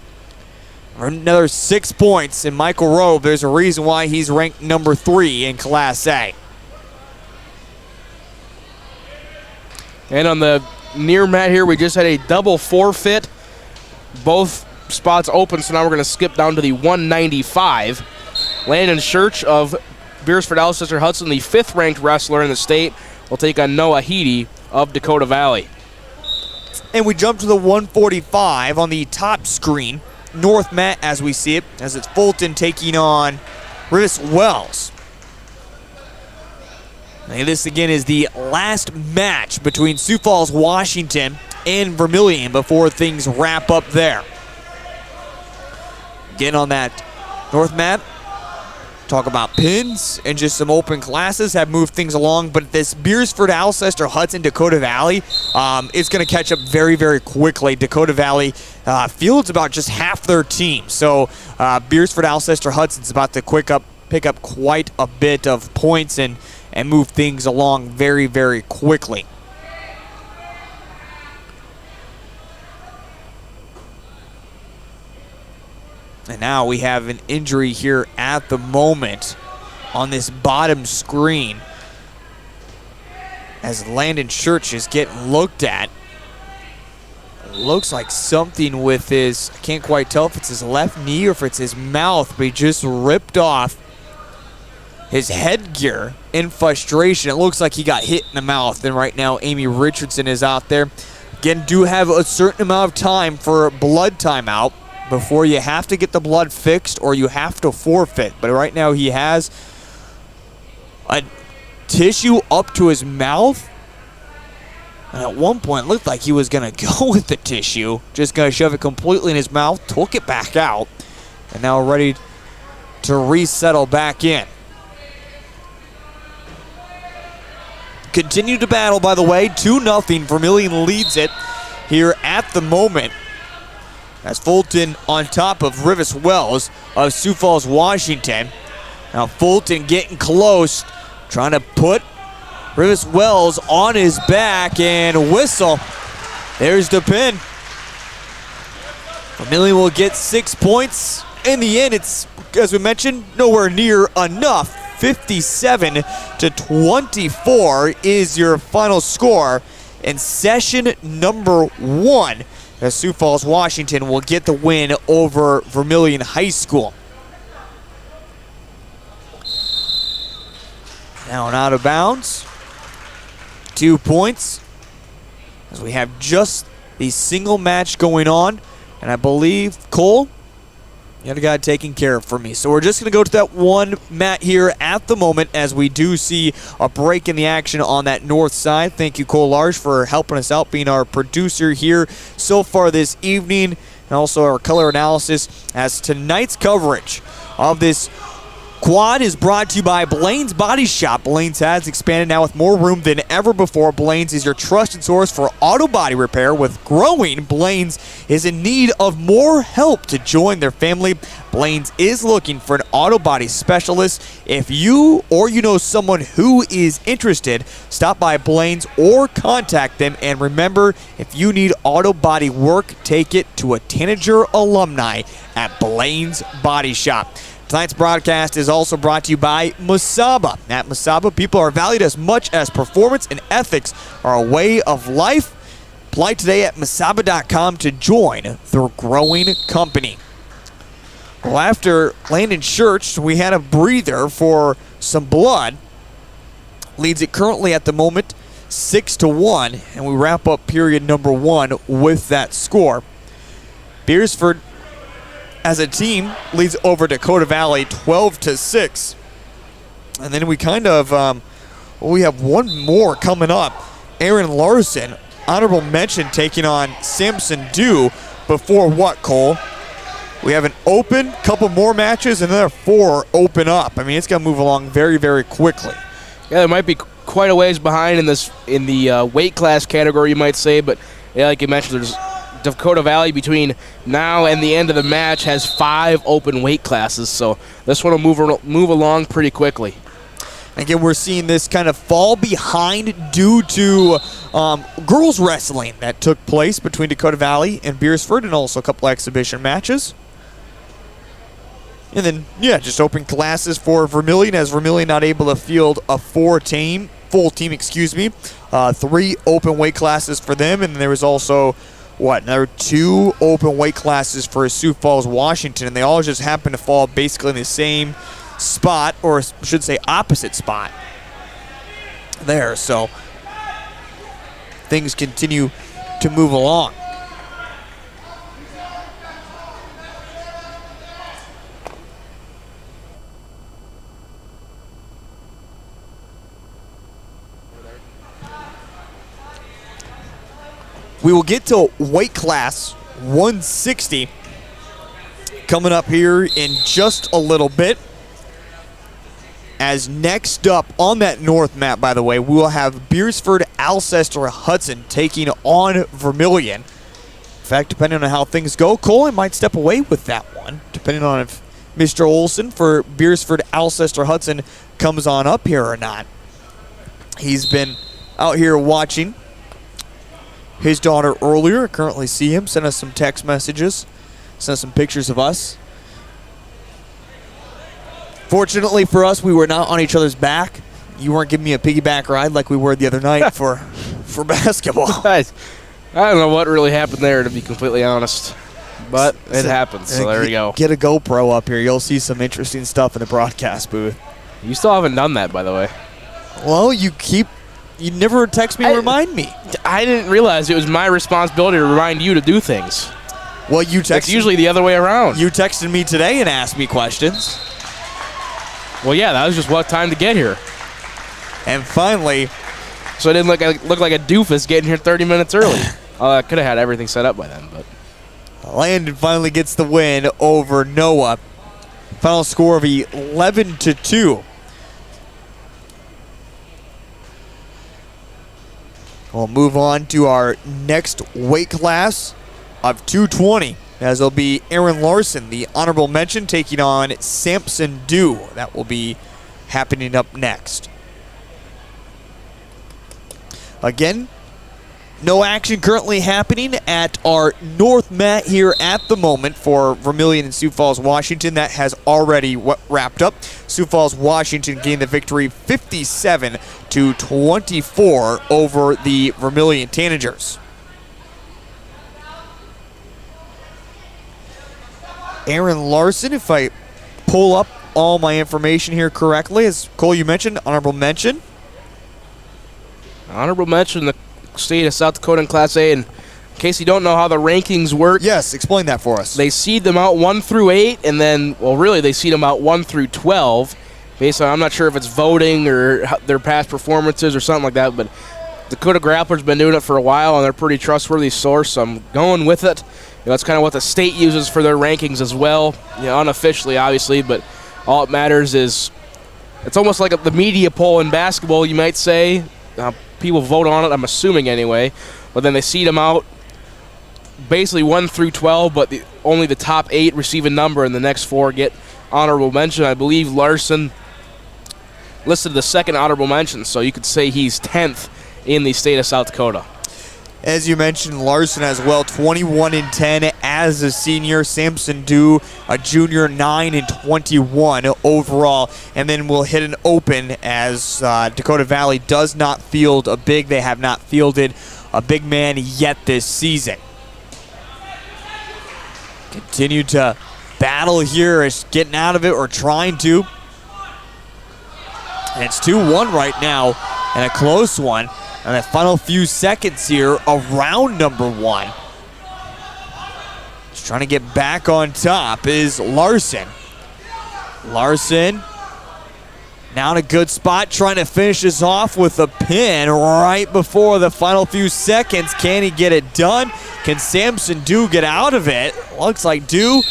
Another 6 points, and Michael Robe, there's a reason why he's ranked number 3 in Class A. And on the near mat here, we just had a double forfeit. Both spots open, so now we're going to skip down to the 195. Landon Church of Beresford Alcester-Hudson, the 5th-ranked wrestler in the state, will take on Noah Heedy of Dakota Valley. And we jump to the 145 on the top screen. North mat as we see it, as it's Fulton taking on Rivis Wells. And this again is the last match between Sioux Falls, Washington and Vermillion before things wrap up there. Again on that North mat, talk about pins and just some open classes have moved things along, but this Beresford Alcester-Hudson Dakota Valley is going to catch up very, very quickly. Dakota Valley fields about just half their team, so Beresford Alcester-Hudson's about to pick up quite a bit of points and move things along very, very quickly. And now we have an injury here at the moment on this bottom screen as Landon Church is getting looked at. It looks like something with his, I can't quite tell if it's his left knee or if it's his mouth, but he just ripped off his headgear in frustration. It looks like he got hit in the mouth, and right now Amy Richardson is out there. Again, do have a certain amount of time for blood timeout before you have to get the blood fixed or you have to forfeit. But right now he has a tissue up to his mouth. And at one point it looked like he was going to go with the tissue, just going to shove it completely in his mouth, took it back out, and now ready to resettle back in. Continue to battle, by the way, 2-0. Vermillion leads it here at the moment. As Fulton on top of Rivas Wells of Sioux Falls, Washington. Now Fulton getting close, trying to put Rivas Wells on his back and whistle. There's the pin. Vermillion will get 6 points. In the end, it's, as we mentioned, nowhere near enough. 57-24 is your final score in session number 1. As Sioux Falls, Washington will get the win over Vermillion High School. Now and out of bounds. 2 points. As we have just the single match going on. And I believe, Cole, you had a guy taking care of for me. So we're just going to go to that one mat here at the moment as we do see a break in the action on that north side. Thank you, Cole Large, for helping us out, being our producer here so far this evening, and also our color analysis, as tonight's coverage of this quad is brought to you by Blaine's Body Shop. Blaine's has expanded now with more room than ever before. Blaine's is your trusted source for auto body repair. With growing, Blaine's is in need of more help to join their family. Blaine's is looking for an auto body specialist. If you or you know someone who is interested, stop by Blaine's or contact them. And remember, if you need auto body work, take it to a Tanager alumni at Blaine's Body Shop. Tonight's broadcast is also brought to you by Masaba. At Masaba, people are valued as much as performance and ethics are a way of life. Apply today at masaba.com to join the growing company. Well, after Landon Church, we had a breather for some blood. Leads it currently at the moment 6-1, and we wrap up period number 1 with that score. Beresford, as a team, leads over Dakota Valley 12-6. And then we kind of, we have one more coming up. Aaron Larson, honorable mention, taking on Samson Dew before what, Cole? We have an open, couple more matches, and another 4 open up. I mean, it's going to move along very, very quickly. Yeah, there might be quite a ways behind in the weight class category, you might say, but yeah, like you mentioned, there's Dakota Valley between now and the end of the match has 5 open weight classes, so this one will move along pretty quickly. Again, we're seeing this kind of fall behind due to girls wrestling that took place between Dakota Valley and Beresford, and also a couple exhibition matches. And then, yeah, just open classes for Vermillion, as Vermillion not able to field a full team, 3 open weight classes for them, and there was also another 2 open weight classes for Sioux Falls, Washington, and they all just happen to fall basically in the same spot, or I should say opposite spot there. So things continue to move along. We will get to weight class 160 coming up here in just a little bit. As next up on that north map, by the way, we will have Beresford Alcester-Hudson taking on Vermillion. In fact, depending on how things go, Cole might step away with that one, depending on if Mr. Olson for Beresford Alcester-Hudson comes on up here or not. He's been out here watching his daughter earlier. I currently see him. Sent us some text messages. Sent us some pictures of us. Fortunately for us, we were not on each other's back. You weren't giving me a piggyback ride like we were the other night for basketball. I don't know what really happened there, to be completely honest. But it happens, so there we go. Get a GoPro up here. You'll see some interesting stuff in the broadcast booth. You still haven't done that, by the way. Well, you never text me and remind me. I didn't realize it was my responsibility to remind you to do things. Well, you texted. It's usually the other way around. You texted me today and asked me questions. Well, yeah, that was just what time to get here. And finally, so I didn't look like a doofus getting here 30 minutes early. I could have had everything set up by then, but Landon finally gets the win over Noah. Final score of 11-2. We'll move on to our next weight class of 220, as it'll be Aaron Larson, the honorable mention, taking on Samson Dew. That will be happening up next. Again, no action currently happening at our north mat here at the moment for Vermillion and Sioux Falls, Washington. That has already wrapped up. Sioux Falls, Washington gained the victory 57-24 over the Vermillion Tanagers. Aaron Larson, if I pull up all my information here correctly, as Cole, you mentioned, honorable mention. Honorable mention, the state of South Dakota in Class A. And in case you don't know how the rankings work, yes, explain that for us. They seed them out 1 through 8, and then, well, really, they seed them out 1 through 12, based on, I'm not sure if it's voting or their past performances or something like that, but Dakota Grappler's been doing it for a while, and they're a pretty trustworthy source, so I'm going with it. That's kind of what the state uses for their rankings as well, unofficially, obviously, but all it matters is it's almost like the media poll in basketball, you might say. People vote on it, I'm assuming anyway, but then they seed them out basically 1 through 12, but only the top 8 receive a number, and the next 4 get honorable mention. I believe Larson listed the second honorable mention, so you could say he's 10th in the state of South Dakota. As you mentioned, Larson as well, 21-10 as a senior. Samson Dew, a junior, 9-21 overall. And then we'll hit an open as Dakota Valley does not field a big. They have not fielded a big man yet this season. Continue to battle here, is getting out of it or trying to. And it's 2-1 right now, and a close one. And the final few seconds here around number 1. Just trying to get back on top is Larson. Larson now in a good spot, trying to finish this off with a pin right before the final few seconds. Can he get it done? Can Samson Dew get out of it? Looks like Dew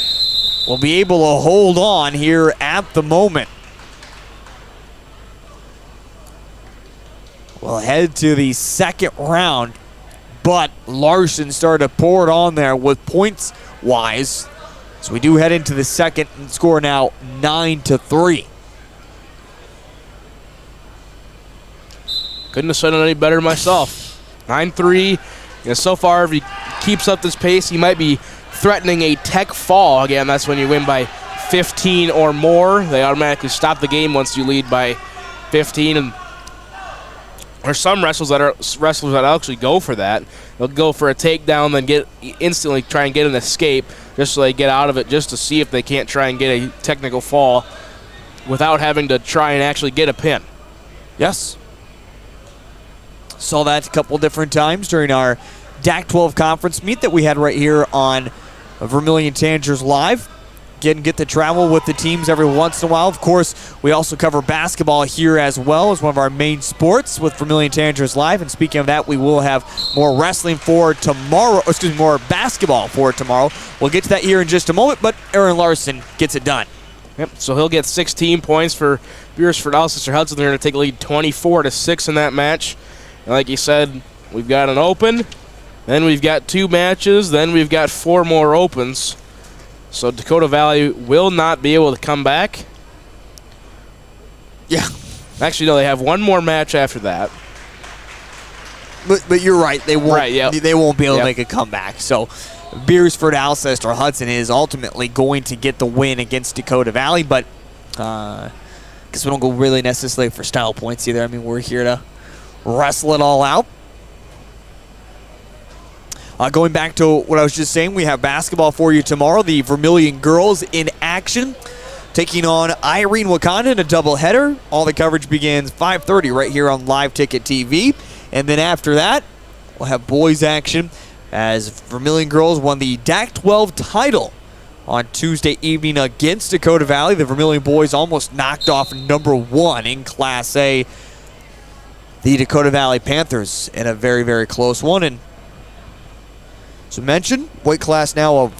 will be able to hold on here at the moment. We'll head to the second round, but Larson started to pour it on there with points-wise. So we do head into the second and score now 9-3. Couldn't have said it any better myself. 9-3. So far, if he keeps up this pace, he might be threatening a tech fall. Again, that's when you win by 15 or more. They automatically stop the game once you lead by 15, and there's some wrestlers that actually go for that. They'll go for a takedown, then instantly try and get an escape, just so they get out of it, just to see if they can't try and get a technical fall without having to try and actually get a pin. Yes. Saw that a couple different times during our DAC 12 conference meet that we had right here on Vermillion Tanagers Live. Get to travel with the teams every once in a while. Of course, we also cover basketball here as well as one of our main sports with Vermillion Tanagers Live. And speaking of that, we will have more wrestling for tomorrow, more basketball for tomorrow. We'll get to that here in just a moment, but Aaron Larson gets it done. Yep, so he'll get 16 points for Beresford Alcester-Hudson. They're going to take a lead 24-6 in that match. And like you said, we've got an open, then we've got 2 matches, then we've got 4 more opens. So Dakota Valley will not be able to come back. Yeah. Actually, no, they have 1 more match after that. But you're right. They won't. Right, yep. They won't be able to make a comeback. So Beresford Alcester-Hudson is ultimately going to get the win against Dakota Valley. But I guess we don't go really necessarily for style points either. I mean, we're here to wrestle it all out. Going back to what I was just saying, we have basketball for you tomorrow. The Vermillion girls in action, taking on Irene Wakanda in a doubleheader. All the coverage begins 5:30 right here on Live Ticket TV. And then after that, we'll have boys action as Vermillion girls won the DAC 12 title on Tuesday evening against Dakota Valley. The Vermillion boys almost knocked off number 1 in Class A, the Dakota Valley Panthers, in a very, very close one. And so mentioned, weight class now of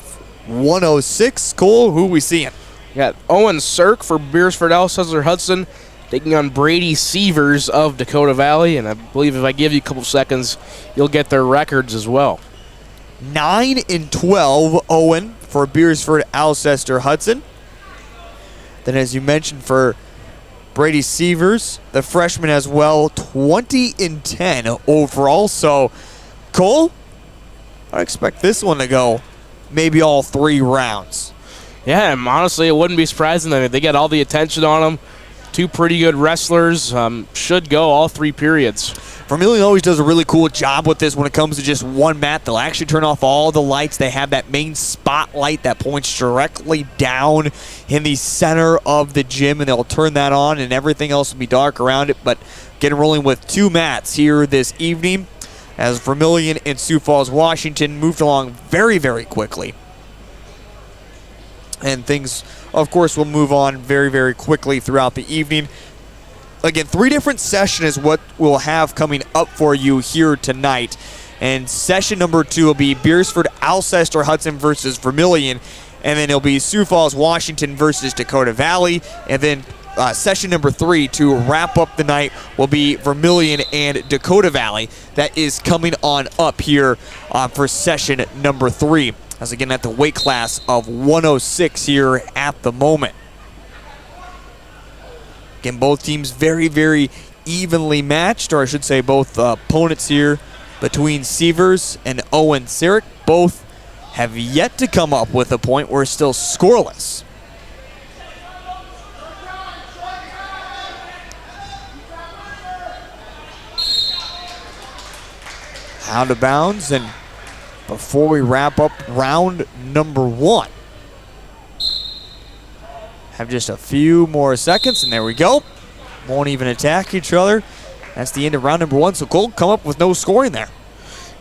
106. Cole, who are we seeing? We got Owen Sirk for Beresford Alcester-Hudson, taking on Brady Sievers of Dakota Valley, and I believe if I give you a couple seconds, you'll get their records as well. 9-12 Owen for Beresford Alcester-Hudson. Then, as you mentioned, for Brady Sievers, the freshman as well, 20-10 overall. So, Cole, I expect this one to go maybe all 3 rounds. Yeah, and honestly, it wouldn't be surprising. I mean, they got all the attention on them. 2 pretty good wrestlers. Should go all 3 periods. Vermillion always does a really cool job with this when it comes to just one mat. They'll actually turn off all the lights. They have that main spotlight that points directly down in the center of the gym, and they'll turn that on, and everything else will be dark around it. But getting rolling with 2 mats here this evening as Vermillion and Sioux Falls, Washington moved along very, very quickly. And things, of course, will move on very, very quickly throughout the evening. Again, 3 different sessions is what we'll have coming up for you here tonight. And session number 2 will be Beresford Alcester-Hudson versus Vermillion. And then it'll be Sioux Falls, Washington versus Dakota Valley. And then session number 3 to wrap up the night will be Vermillion and Dakota Valley. That is coming on up here for session number 3. As again at the weight class of 106 here at the moment. Again, both teams very, very evenly matched, or I should say both opponents here between Sievers and Owen Sirik. Both have yet to come up with a point. We're still scoreless. Out of bounds, and before we wrap up round number 1. Have just a few more seconds, and there we go. Won't even attack each other. That's the end of round number 1. So Cole come up with no scoring there.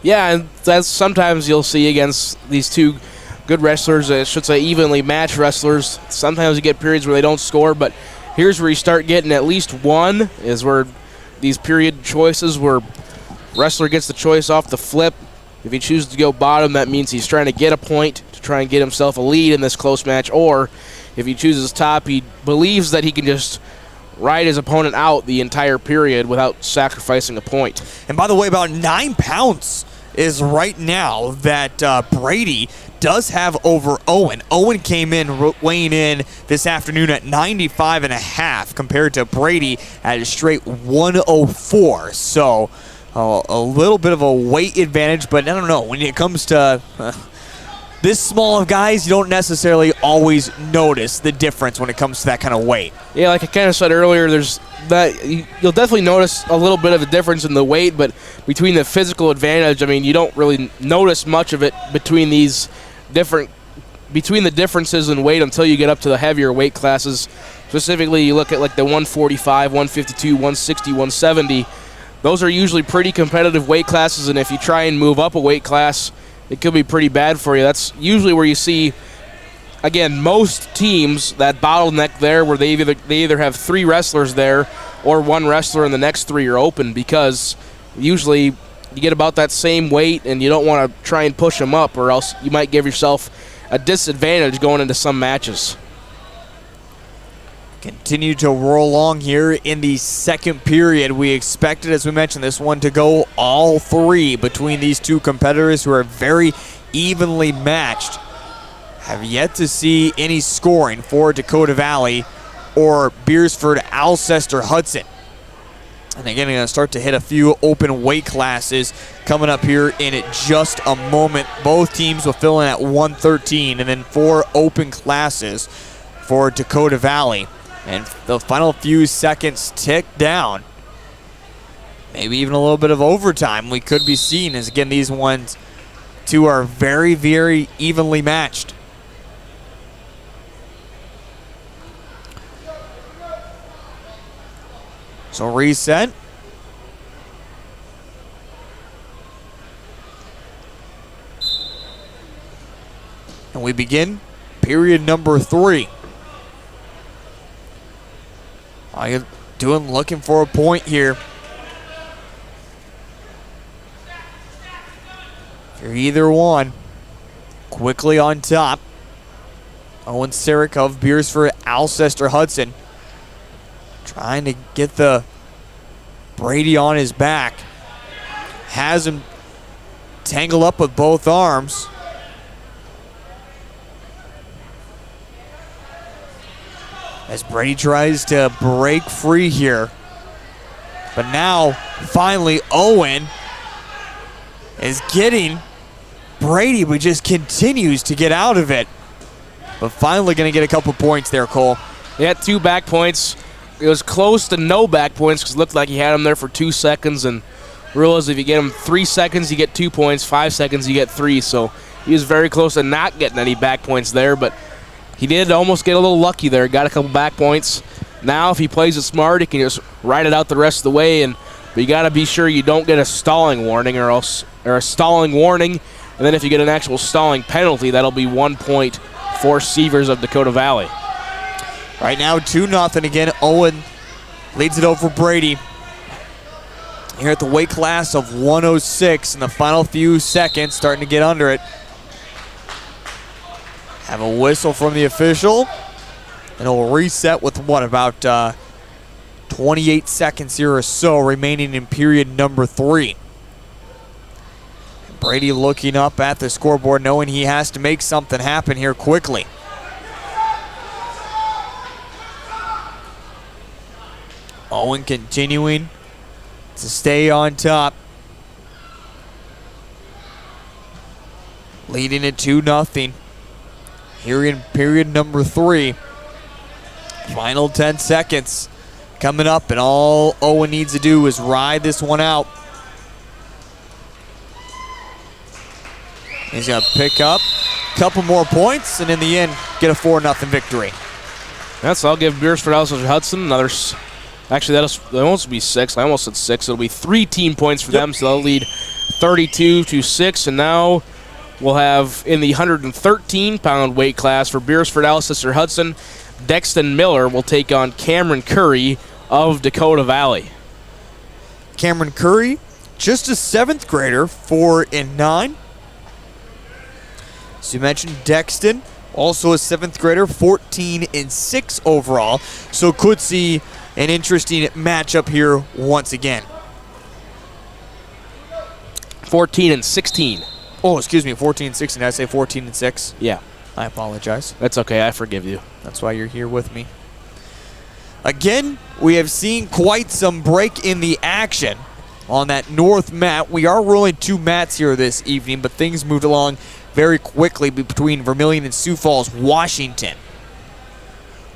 Yeah, and that's sometimes you'll see against these 2 good wrestlers, I should say evenly matched wrestlers. Sometimes you get periods where they don't score, but here's where you start getting at least 1, is where these period choices where wrestler gets the choice off the flip. If he chooses to go bottom, that means he's trying to get a point to try and get himself a lead in this close match, or if he chooses top, he believes that he can just ride his opponent out the entire period without sacrificing a point. And by the way, about 9 pounds is right now that Brady does have over Owen. Owen came in weighing in this afternoon at 95.5 compared to Brady at a straight 104. So a little bit of a weight advantage, but I don't know. When it comes to this small of guys, you don't necessarily always notice the difference when it comes to that kind of weight. Yeah, like I kind of said earlier, there's that you'll definitely notice a little bit of a difference in the weight, but between the physical advantage, I mean, you don't really notice much of it between the differences in weight until you get up to the heavier weight classes. Specifically, you look at like the 145, 152, 160, 170. Those are usually pretty competitive weight classes, and if you try and move up a weight class, it could be pretty bad for you. That's usually where you see, again, most teams that bottleneck there, where they either have 3 wrestlers there or 1 wrestler and the next 3 are open, because usually you get about that same weight and you don't want to try and push them up, or else you might give yourself a disadvantage going into some matches. Continue to roll along here in the second period. We expected, as we mentioned, this one to go all 3 between these 2 competitors who are very evenly matched. Have yet to see any scoring for Dakota Valley or Beresford Alcester-Hudson. And again, I'm going to start to hit a few open weight classes coming up here in just a moment. Both teams will fill in at 113, and then 4 open classes for Dakota Valley. And the final few seconds tick down. Maybe even a little bit of overtime we could be seeing, as again, these ones 2 are very, very evenly matched. So reset. And we begin period number 3. All you're doing, looking for a point here. If you're either one, quickly on top. Owen Sirik of Beresford Alcester-Hudson. Trying to get the Brady on his back. Has him tangled up with both arms. As Brady tries to break free here. But now, finally, Owen is getting Brady, but just continues to get out of it. But finally going to get a couple points there, Cole. He had 2 back points. It was close to no back points because it looked like he had him there for 2 seconds. And realized if you get him 3 seconds, you get 2 points. 5 seconds, you get 3. So he was very close to not getting any back points there. But he did almost get a little lucky there. Got a couple back points. Now, if he plays it smart, he can just ride it out the rest of the way. But you got to be sure you don't get a stalling warning or a stalling warning. And then if you get an actual stalling penalty, that'll be 1 point for Seavers of Dakota Valley. Right now, 2-0 again. Owen leads it over Brady. Here at the weight class of 106 in the final few seconds, starting to get under it. Have a whistle from the official. And it'll reset with about 28 seconds here or so remaining in period number 3. Brady looking up at the scoreboard, knowing he has to make something happen here quickly. Owen continuing to stay on top. Leading it 2-0. Here in period number 3. Final 10 seconds coming up, and all Owen needs to do is ride this one out. He's going to pick up a couple more points, and in the end, get a 4-0 victory. So I'll give Beresford Alcester-Hudson another. Actually, that'll almost be 6. I almost said 6. It'll be 3 team points for them, so they'll lead 32-6. And now we'll have in the 113-pound weight class for Beresford Alcester-Hudson, Dexton Miller will take on Cameron Curry of Dakota Valley. Cameron Curry, just a 7th grader, 4-9. So you mentioned Dexton, also a 7th grader, 14-6 overall. So could see an interesting matchup here once again. 14-16. Oh, excuse me, 14-16. Did I say 14-6? Yeah. I apologize. That's okay. I forgive you. That's why you're here with me. Again, we have seen quite some break in the action on that north mat. We are rolling 2 mats here this evening, but things moved along very quickly between Vermillion and Sioux Falls, Washington.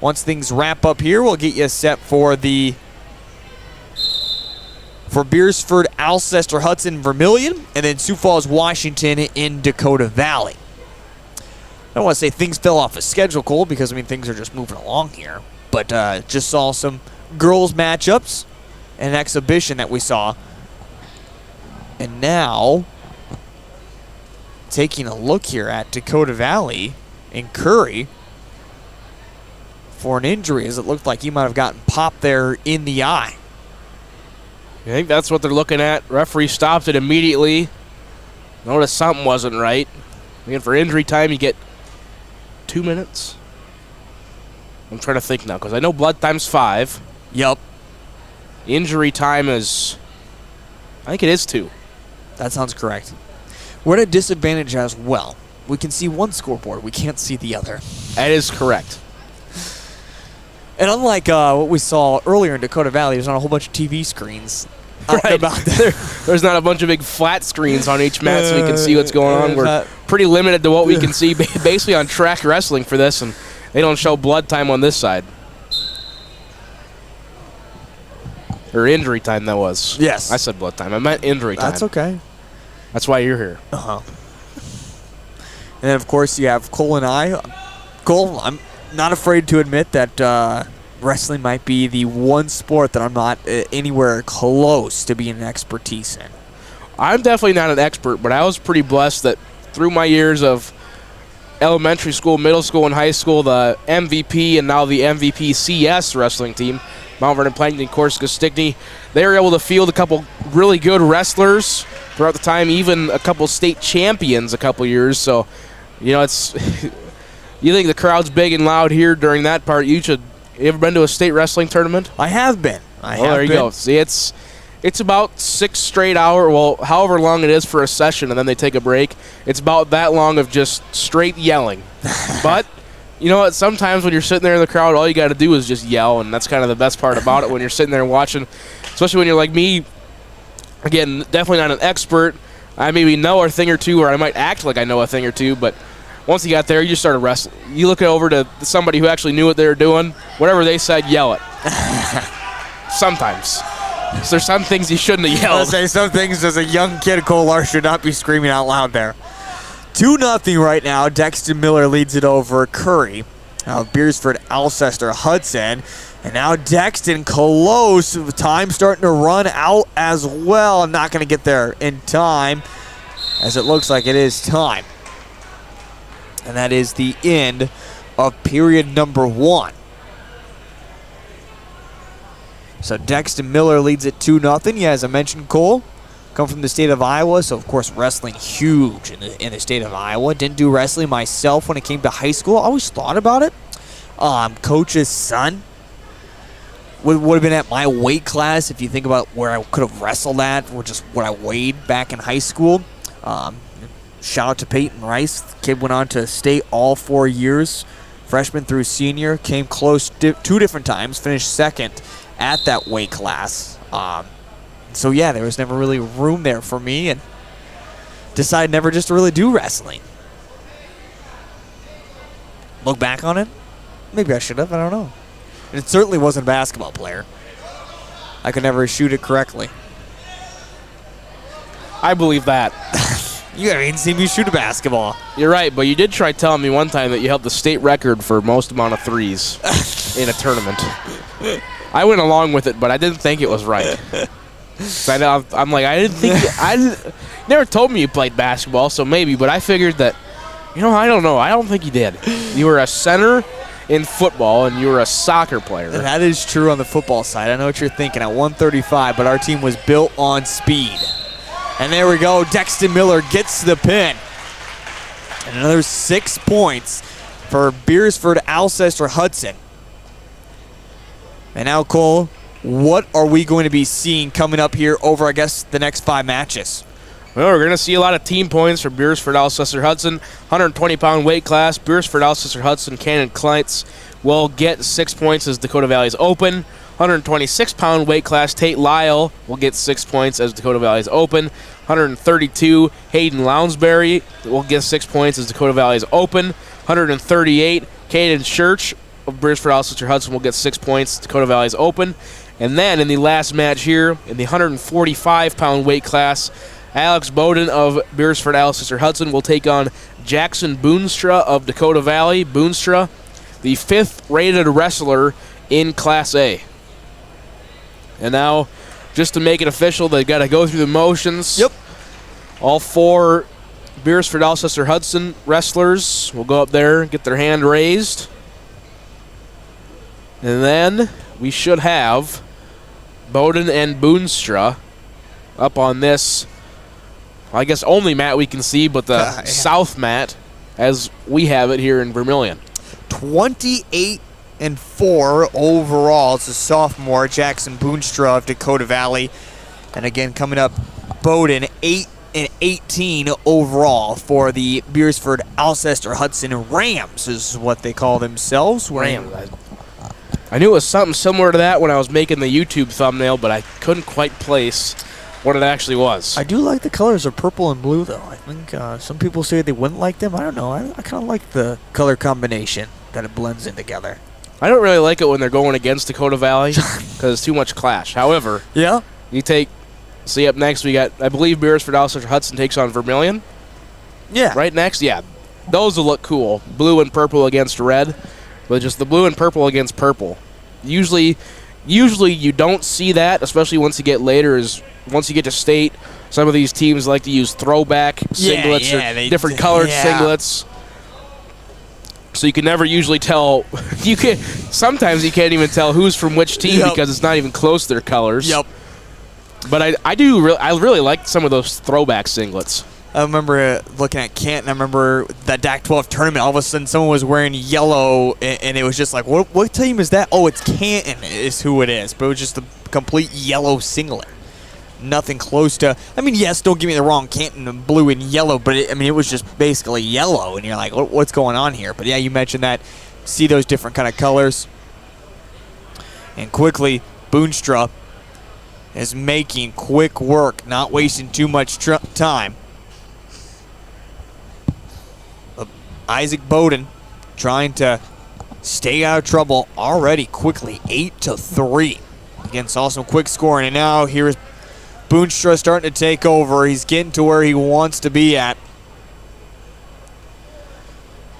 Once things wrap up here, we'll get you set for Beresford, Alcester-Hudson, Vermillion, and then Sioux Falls, Washington in Dakota Valley. I don't want to say things fell off a schedule, Cole, because, things are just moving along here. But just saw some girls' matchups, an exhibition that we saw. And now, taking a look here at Dakota Valley and Curry for an injury, as it looked like he might have gotten popped there in the eye. I think that's what they're looking at. Referee stopped it immediately. Noticed something wasn't right. Again, for injury time, you get 2 minutes. I'm trying to think now, because I know blood time's 5. Yep. Injury time is, I think it is 2. That sounds correct. We're at a disadvantage as well. We can see one scoreboard. We can't see the other. That is correct. And unlike what we saw earlier in Dakota Valley, there's not a whole bunch of TV screens. Right. About There's not a bunch of big flat screens on each mat so we can see what's going on. We're pretty limited to what we can see basically on track wrestling for this, and they don't show blood time on this side. Or injury time, that was. Yes. I said blood time. I meant injury time. That's okay. That's why you're here. Uh-huh. And then, of course, you have Cole and I. Cole, I'm not afraid to admit that wrestling might be the one sport that I'm not anywhere close to being an expertise in. I'm definitely not an expert, but I was pretty blessed that through my years of elementary school, middle school, and high school, the MVP and now the MVP CS wrestling team, Mount Vernon, Plankton, Corsica, Stickney, they were able to field a couple really good wrestlers throughout the time, even a couple state champions a couple years. So, it's you think the crowd's big and loud here during that part, you should You ever been to a state wrestling tournament? I have been. There you go. See, it's about 6 straight hours, well, however long it is for a session, and then they take a break. It's about that long of just straight yelling. But you know what? Sometimes when you're sitting there in the crowd, all you got to do is just yell, and that's kind of the best part about it when you're sitting there watching, especially when you're like me. Again, definitely not an expert. I maybe know a thing or two, or I might act like I know a thing or two, but once you got there, you just started wrestling. You look over to somebody who actually knew what they were doing. Whatever they said, yell it. Sometimes. So there's some things you shouldn't have yelled. I'll say some things as a young kid, Cole Lars should not be screaming out loud there. 2-0 right now. Dexter Miller leads it over Curry. Now Beresford, Alcester-Hudson. And now Dexton close. Time starting to run out as well. I'm not going to get there in time, as it looks like it is time. And that is the end of period number 1. So Dexton Miller leads it 2-0. Yeah, as I mentioned, Cole, come from the state of Iowa, so of course wrestling huge in the state of Iowa. Didn't do wrestling myself when it came to high school. Always thought about it. Coach's son would have been at my weight class if you think about where I could have wrestled at, or just what I weighed back in high school. Shout out to Peyton Rice. The kid went on to state all 4 years, freshman through senior. Came close 2 different times, finished second at that weight class. So yeah, there was never really room there for me, and decided never just to really do wrestling. Look back on it, maybe I should have, I don't know. And it certainly wasn't a basketball player. I could never shoot it correctly. I believe that. You haven't even seen me shoot a basketball. You're right, but you did try telling me one time that you held the state record for most amount of threes in a tournament. I went along with it, but I didn't think it was right. I'm like, I didn't think never told me you played basketball, so maybe, but I figured that, I don't know. I don't think you did. You were a center in football, and you were a soccer player. And that is true on the football side. I know what you're thinking at 135, but our team was built on speed. And there we go. Dexton Miller gets the pin. And another 6 points for Beresford Alcester-Hudson. And now, Cole, what are we going to be seeing coming up here over, I guess, the next 5 matches? Well, we're going to see a lot of team points for Beresford Alcester-Hudson. 120-pound weight class. Beresford Alcester-Hudson, Cannon Kleitz will get 6 points as Dakota Valley's open. 126-pound weight class, Tate Lyle will get 6 points as Dakota Valley's open. 132, Hayden Lounsbury will get 6 points as Dakota Valley's open. 138, Caden Church of Beresford Alcester-Hudson will get 6 points, Dakota Valley's open. And then in the last match here, in the 145-pound weight class, Alex Bowden of Beresford Alcester-Hudson will take on Jackson Boonstra of Dakota Valley. Boonstra, the 5th-rated wrestler in Class A. And now, just to make it official, they've got to go through the motions. Yep. All 4 Beresford Alcester-Hudson wrestlers will go up there and get their hand raised. And then we should have Bowden and Boonstra up on this, I guess, only mat we can see, but the south mat as we have it here in Vermillion. 28-4 overall. It's a sophomore, Jackson Boonstra of Dakota Valley. And again, coming up, Bowden, 8-18 overall for the Beresford Alcester-Hudson Rams is what they call themselves. Rams. I knew it was something similar to that when I was making the YouTube thumbnail, but I couldn't quite place what it actually was. I do like the colors of purple and blue, though. I think some people say they wouldn't like them. I don't know. I kind of like the color combination that it blends in together. I don't really like it when they're going against Dakota Valley because it's too much clash. However, yeah, you take, see up next we got, I believe Beresford Alcester-Hudson takes on Vermillion. Yeah. Right next, yeah. Those will look cool. Blue and purple against red, but just the blue and purple against purple. Usually you don't see that, especially once you get later, is once you get to state, some of these teams like to use throwback singlets or different colored singlets. So you can never usually tell. Sometimes you can't even tell who's from which team because it's not even close to their colors. Yep. But I really like some of those throwback singlets. I remember looking at Canton. I remember that DAC-12 tournament. All of a sudden, someone was wearing yellow, and it was just like, what team is that? Oh, it's Canton is who it is. But it was just a complete yellow singlet. Nothing close to, I mean, yes, don't get me the wrong, Canton blue and yellow, but it was just basically yellow, and you're like, what's going on here? But yeah, you mentioned that. See those different kind of colors. And quickly, Boonstra is making quick work, not wasting too much time. Isaac Bowden trying to stay out of trouble already quickly, 8-3. Again, saw some quick scoring, and now here's Boonstra starting to take over. He's getting to where he wants to be at.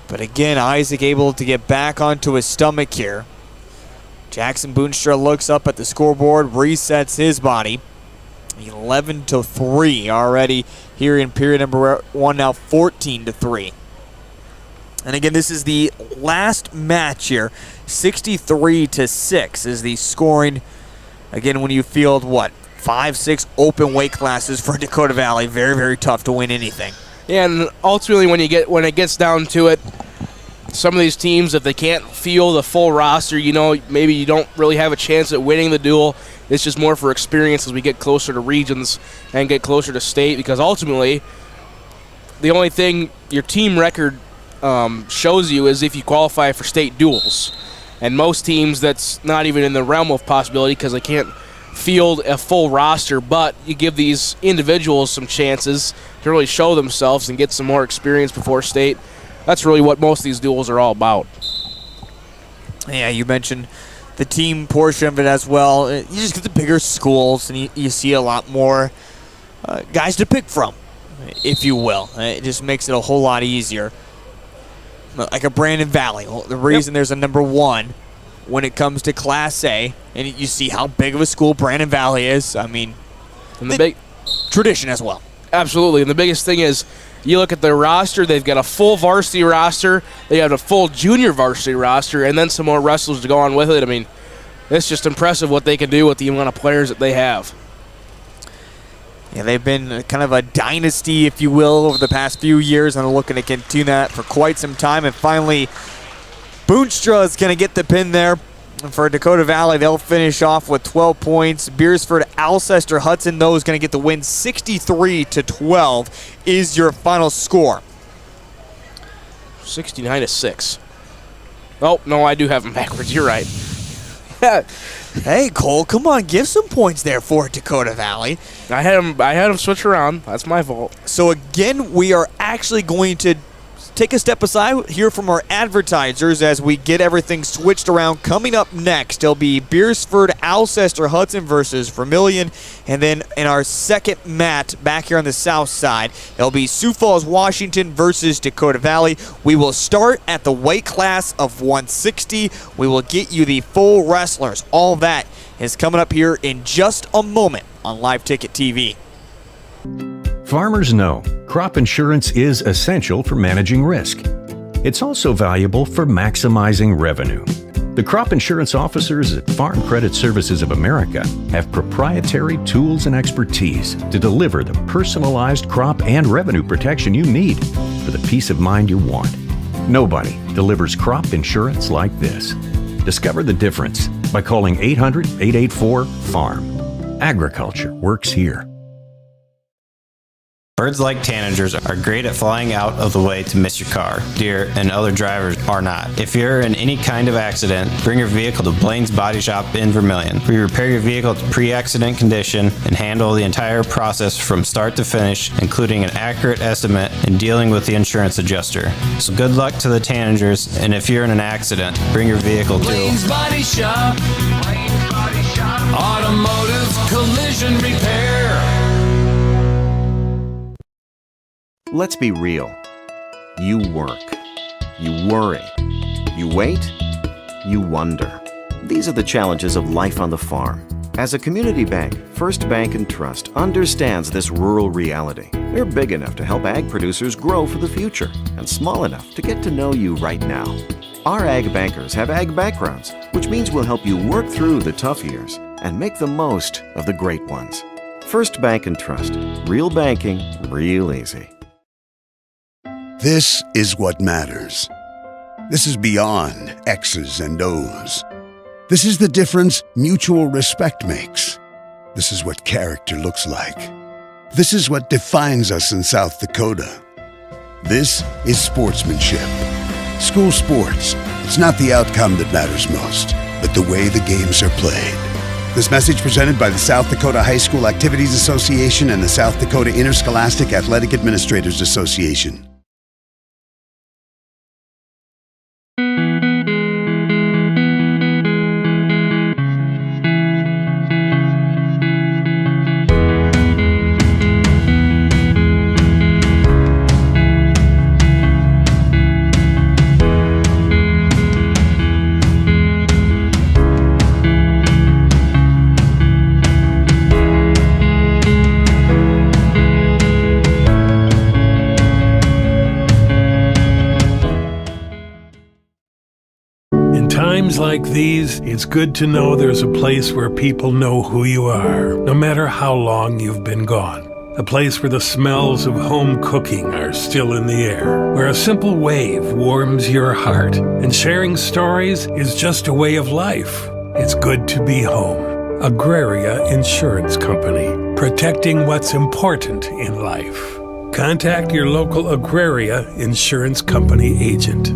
But again, Isaac able to get back onto his stomach here. Jackson Boonstra looks up at the scoreboard, resets his body. 11-3 already here in period number 1, now 14-3. And again, this is the last match here. 63-6 is the scoring. Again, when you field, 5-6 open weight classes for Dakota Valley. Very, very tough to win anything. Yeah, and ultimately when it gets down to it, some of these teams, if they can't field the full roster, maybe you don't really have a chance at winning the duel. It's just more for experience as we get closer to regions and get closer to state, because ultimately the only thing your team record shows you is if you qualify for state duels. And most teams, that's not even in the realm of possibility because they can't field a full roster, but you give these individuals some chances to really show themselves and get some more experience before state. That's really what most of these duels are all about. Yeah, you mentioned the team portion of it as well. You just get the bigger schools, and you see a lot more guys to pick from, if you will. It just makes it a whole lot easier. Like a Brandon Valley. Well, the reason there's a number 1 when it comes to Class A, and you see how big of a school Brandon Valley is. I mean, and the big tradition as well. Absolutely, and the biggest thing is you look at their roster, they've got a full varsity roster, they have a full junior varsity roster, and then some more wrestlers to go on with it. I mean, it's just impressive what they can do with the amount of players that they have. Yeah, they've been kind of a dynasty, if you will, over the past few years, and are looking to continue that for quite some time. And finally, Boonstra is going to get the pin there. And for Dakota Valley, they'll finish off with 12 points. Beresford, Alcester-Hudson, those going to get the win. 63-12 is your final score. 69-6. Oh, no, I do have them backwards. You're right. Hey, Cole, come on, give some points there for Dakota Valley. I had them switch around. That's my fault. So again, we are actually going to take a step aside, hear from our advertisers as we get everything switched around. Coming up next, it'll be Beresford, Alcester-Hudson versus Vermillion. And then in our second mat back here on the south side, it'll be Sioux Falls, Washington versus Dakota Valley. We will start at the weight class of 160. We will get you the full wrestlers. All that is coming up here in just a moment on Live Ticket TV. Farmers know crop insurance is essential for managing risk. It's also valuable for maximizing revenue. The crop insurance officers at Farm Credit Services of America have proprietary tools and expertise to deliver the personalized crop and revenue protection you need for the peace of mind you want. Nobody delivers crop insurance like this. Discover the difference by calling 800-884-FARM. Agriculture works here. Birds like tanagers are great at flying out of the way to miss your car. Deer and other drivers are not. If you're in any kind of accident, bring your vehicle to Blaine's Body Shop in Vermillion. We repair your vehicle to pre-accident condition and handle the entire process from start to finish, including an accurate estimate and dealing with the insurance adjuster. So good luck to the tanagers, and if you're in an accident, bring your vehicle to Blaine's Body Shop. Blaine's Body Shop. Automotive collision repair. Let's be real. You work. You worry. You wait. You wonder. These are the challenges of life on the farm. As a community bank, First Bank and Trust understands this rural reality. They're big enough to help ag producers grow for the future and small enough to get to know you right now. Our ag bankers have ag backgrounds, which means we'll help you work through the tough years and make the most of the great ones. First Bank and Trust. Real banking, real easy. This is what matters. This is beyond X's and O's. This is the difference mutual respect makes. This is what character looks like. This is what defines us in South Dakota. This is sportsmanship. School sports, it's not the outcome that matters most, but the way the games are played. This message presented by the South Dakota High School Activities Association and the South Dakota Interscholastic Athletic Administrators Association. Times like these, it's good to know there's a place where people know who you are, no matter how long you've been gone. A place where the smells of home cooking are still in the air, where a simple wave warms your heart, and sharing stories is just a way of life. It's good to be home. Agraria Insurance Company, protecting what's important in life. Contact your local Agraria Insurance Company agent.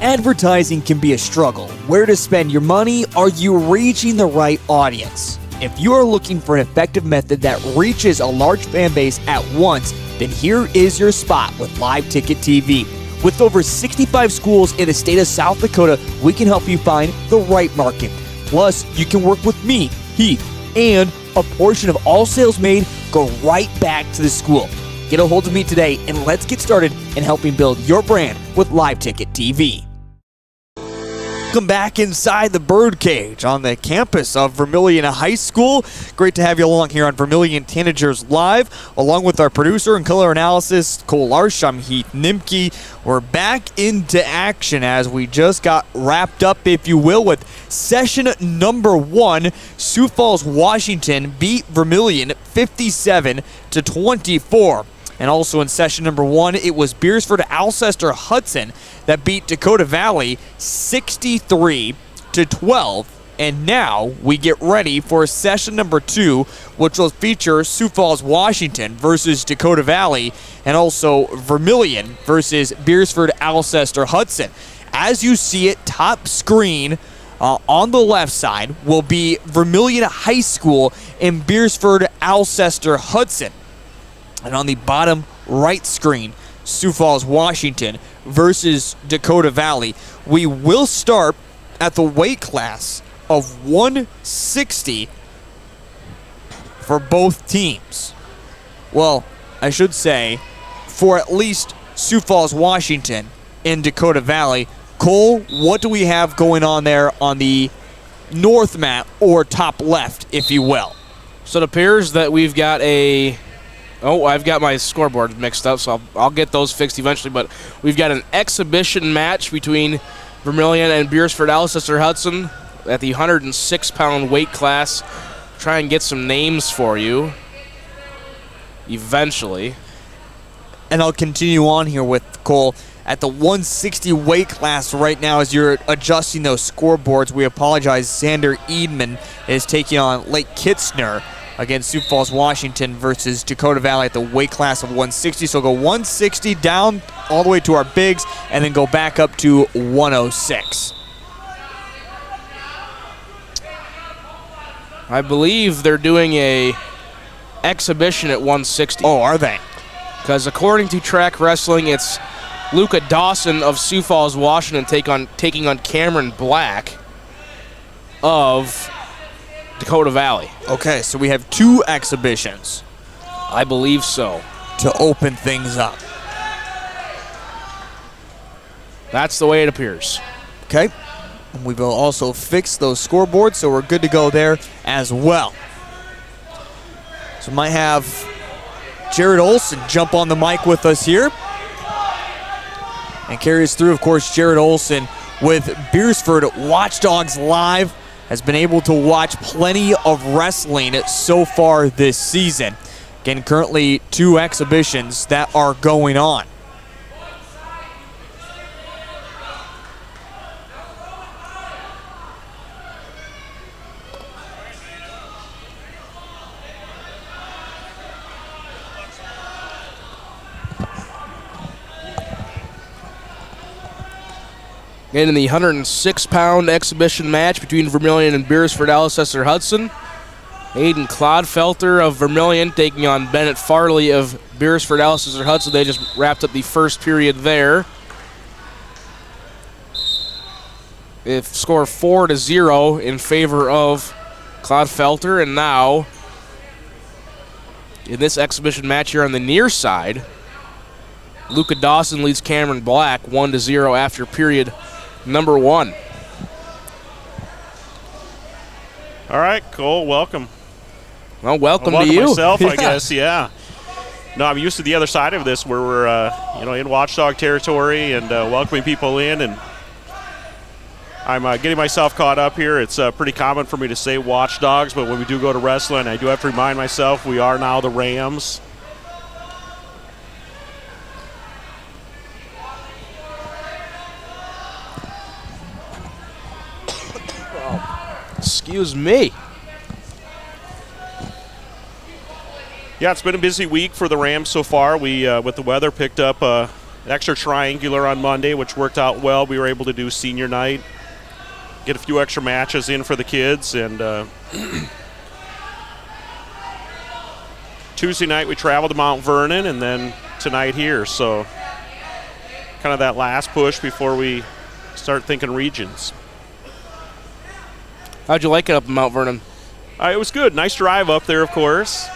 Advertising can be a struggle. Where to spend your money? Are you reaching the right audience? If you are looking for an effective method that reaches a large fan base at once, then here is your spot with Live Ticket TV. With over 65 schools in the state of South Dakota, we can help you find the right market. Plus, you can work with me, Heath, and a portion of all sales made go right back to the school. Get a hold of me today and let's get started in helping build your brand with Live Ticket TV. Welcome back inside the birdcage on the campus of Vermillion High School. Great to have you along here on Vermillion Tanagers Live, along with our producer and color analysis, Cole Larsh. I'm Heath Nimke. We're back into action as we just got wrapped up, if you will, with session number 1. Sioux Falls, Washington beat Vermillion 57-24. And also in session number 1, it was Beresford Alcester-Hudson that beat Dakota Valley 63-12. And now we get ready for session number 2, which will feature Sioux Falls, Washington versus Dakota Valley, and also Vermillion versus Beresford Alcester-Hudson. As you see it, top screen on the left side will be Vermillion High School and Beresford Alcester-Hudson. And on the bottom right screen, Sioux Falls, Washington versus Dakota Valley. We will start at the weight class of 160 for both teams. Well, I should say for at least Sioux Falls, Washington and Dakota Valley. Cole, what do we have going on there on the north mat or top left, if you will? So it appears that we've got a... Oh, I've got my scoreboard mixed up, so I'll get those fixed eventually. But we've got an exhibition match between Vermillion and Beresford Alcester-Hudson at the 106-pound weight class. Try and get some names for you eventually. And I'll continue on here with Cole. At the 160 weight class right now, as you're adjusting those scoreboards, we apologize. Xander Eadman is taking on Lake Kitsner against Sioux Falls, Washington versus Dakota Valley at the weight class of 160. So go 160 down all the way to our bigs and then go back up to 106. I believe they're doing a exhibition at 160. Oh, are they? Because according to Track Wrestling, it's Luca Dawson of Sioux Falls, Washington taking on Cameron Black of Dakota Valley. Okay, so we have 2 exhibitions. I believe so. To open things up. That's the way it appears. Okay. And we will also fix those scoreboards, so we're good to go there as well. So might have Jared Olson jump on the mic with us here. And carry us through, of course, Jared Olson with Beresford Watchdogs Live. Has been able to watch plenty of wrestling so far this season. Again, currently 2 exhibitions that are going on. In the 106-pound exhibition match between Vermillion and Beresford Alcester-Hudson, Aiden Clodfelter of Vermillion taking on Bennett Farley of Beresford Alcester-Hudson. They just wrapped up the first period there. It score 4-0 in favor of Clodfelter, and now in this exhibition match here on the near side, Luca Dawson leads Cameron Black 1-0 after period number 1. All right, Cole, welcome. Well, welcome to you. Myself, I guess, yeah. No, I'm used to the other side of this where we're, in watchdog territory and welcoming people in, and I'm getting myself caught up here. It's pretty common for me to say watchdogs, but when we do go to wrestling, I do have to remind myself we are now the Rams. Excuse me. Yeah, it's been a busy week for the Rams so far. We, with the weather, picked up an extra triangular on Monday, which worked out well. We were able to do senior night, get a few extra matches in for the kids, and Tuesday night we traveled to Mount Vernon, and then tonight here. So kind of that last push before we start thinking regions. How'd you like it up in Mount Vernon? It was good. Nice drive up there, of course.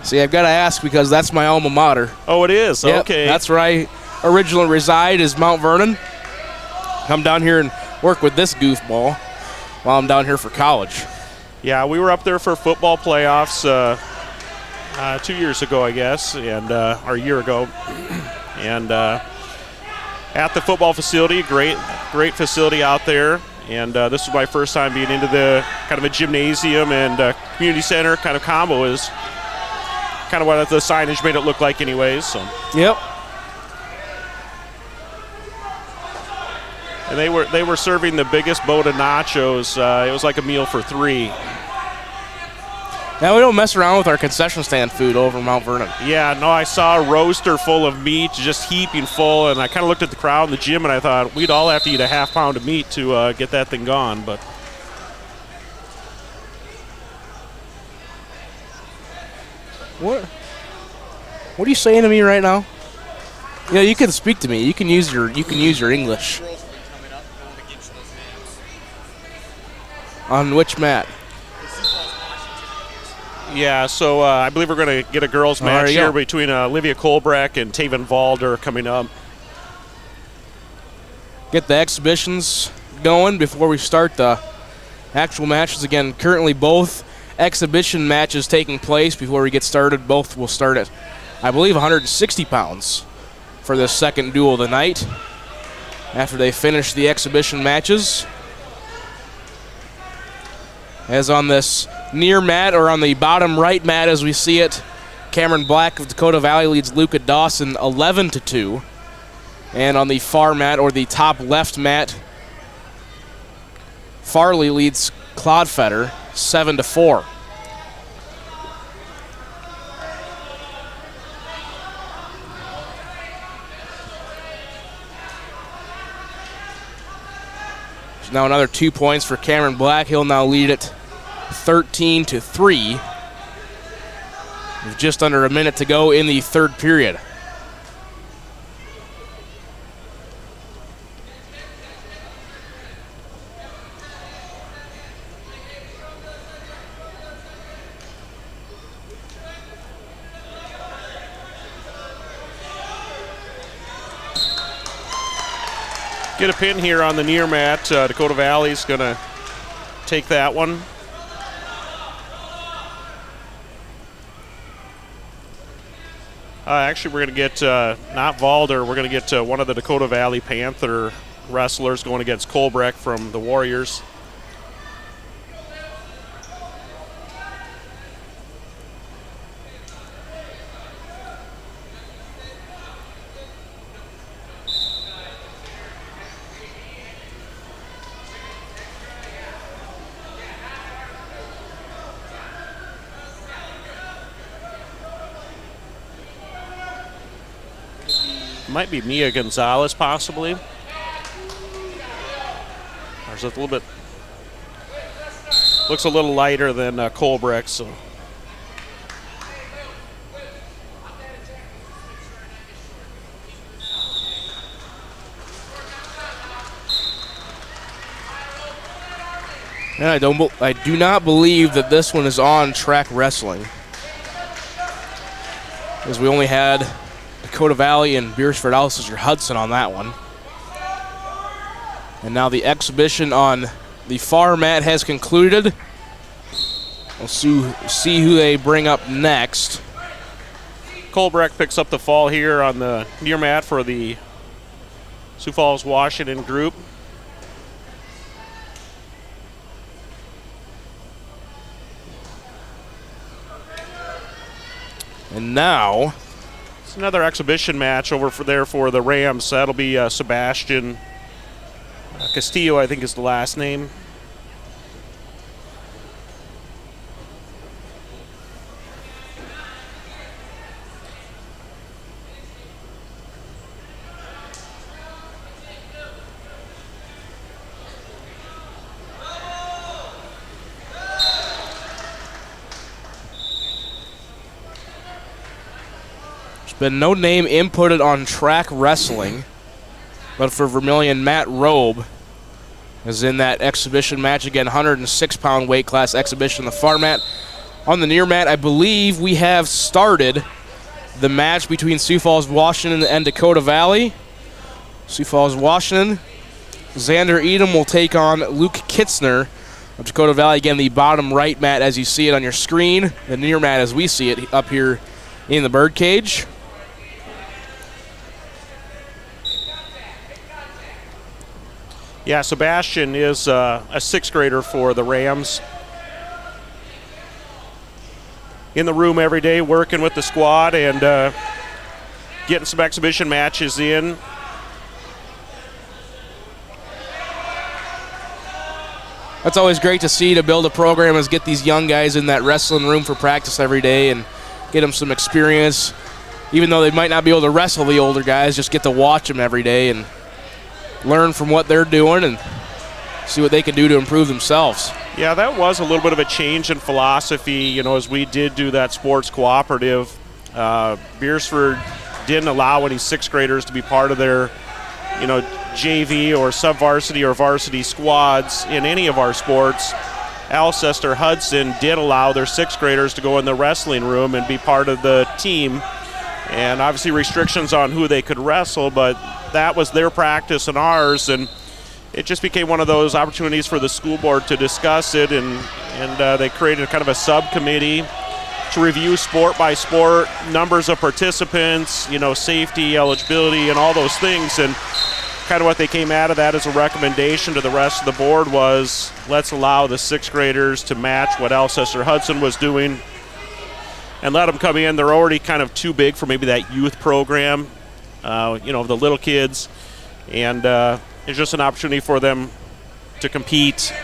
See, I've got to ask because that's my alma mater. Oh, it is? Yep, okay. That's where I originally reside, is Mount Vernon. Come down here and work with this goofball while I'm down here for college. Yeah, we were up there for football playoffs 2 years ago, I guess, and or a year ago. And at the football facility, great facility out there. And this was my first time being into the kind of a gymnasium and community center kind of combo is kind of what the signage made it look like anyways. So. Yep. And they were serving the biggest boat of nachos. It was like a meal for 3. Now, we don't mess around with our concession stand food over Mount Vernon. Yeah, no, I saw a roaster full of meat, just heaping full, and I kind of looked at the crowd in the gym, and I thought we'd all have to eat a half pound of meat to get that thing gone. But what are you saying to me right now? Yeah, you can speak to me. You can use your English. On which mat? yeah, so I believe we're going to get a girls' match here between Olivia Colbreck and Taven Valder coming up. Get the exhibitions going before we start the actual matches. Again, currently both exhibition matches taking place before we get started. Both will start at, I believe, 160 pounds for the second duel of the night after they finish the exhibition matches. As on this near mat, or on the bottom right mat as we see it, Cameron Black of Dakota Valley leads Luca Dawson 11-2. And on the far mat, or the top left mat, Farley leads Clodfelter 7-4. Now another 2 points for Cameron Black. He'll now lead it 13-3. With just under a minute to go in the third period. Get a pin here on the near mat. Dakota Valley's going to take that one. Actually, we're going to get not Valder. We're going to get one of the Dakota Valley Panther wrestlers going against Colbrecht from the Warriors. Might be Mia Gonzalez, possibly. Or is it a little bit... Looks a little lighter than Colbrecht, so... And I do not believe that this one is on track wrestling, because we only had Dakota Valley and Beresford Alcester-Hudson on that one. And now the exhibition on the far mat has concluded. We'll see who they bring up next. Colbrecht picks up the fall here on the near mat for the Sioux Falls, Washington group. And now it's another exhibition match over for the Rams. That'll be Sebastian Castillo, I think is the last name. Been no name inputted on track wrestling, but for Vermillion, Matt Robe is in that exhibition match again, 106-pound weight class exhibition on the far mat. On the near mat, I believe we have started the match between Sioux Falls, Washington and Dakota Valley. Sioux Falls, Washington, Xander Edom will take on Luke Kitzner of Dakota Valley. Again, the bottom right mat as you see it on your screen, the near mat as we see it up here in the birdcage. Yeah, Sebastian is a sixth grader for the Rams. In the room every day working with the squad and getting some exhibition matches in. That's always great to see, to build a program, is get these young guys in that wrestling room for practice every day and get them some experience. Even though they might not be able to wrestle the older guys, just get to watch them every day and learn from what they're doing and see what they can do to improve themselves. Yeah, that was a little bit of a change in philosophy, you know, as we did do that sports cooperative. Beresford didn't allow any sixth graders to be part of their, you know, JV or sub-varsity or varsity squads in any of our sports. Alcester-Hudson did allow their sixth graders to go in the wrestling room and be part of the team. And obviously restrictions on who they could wrestle, but that was their practice and ours, and it just became one of those opportunities for the school board to discuss it, and they created kind of a subcommittee to review sport by sport, numbers of participants, you know, safety, eligibility, and all those things. And kind of what they came out of that as a recommendation to the rest of the board was, let's allow the sixth graders to match what Alcester-Hudson was doing and let them come in. They're already kind of too big for maybe that youth program, you know, the little kids. And it's just an opportunity for them to compete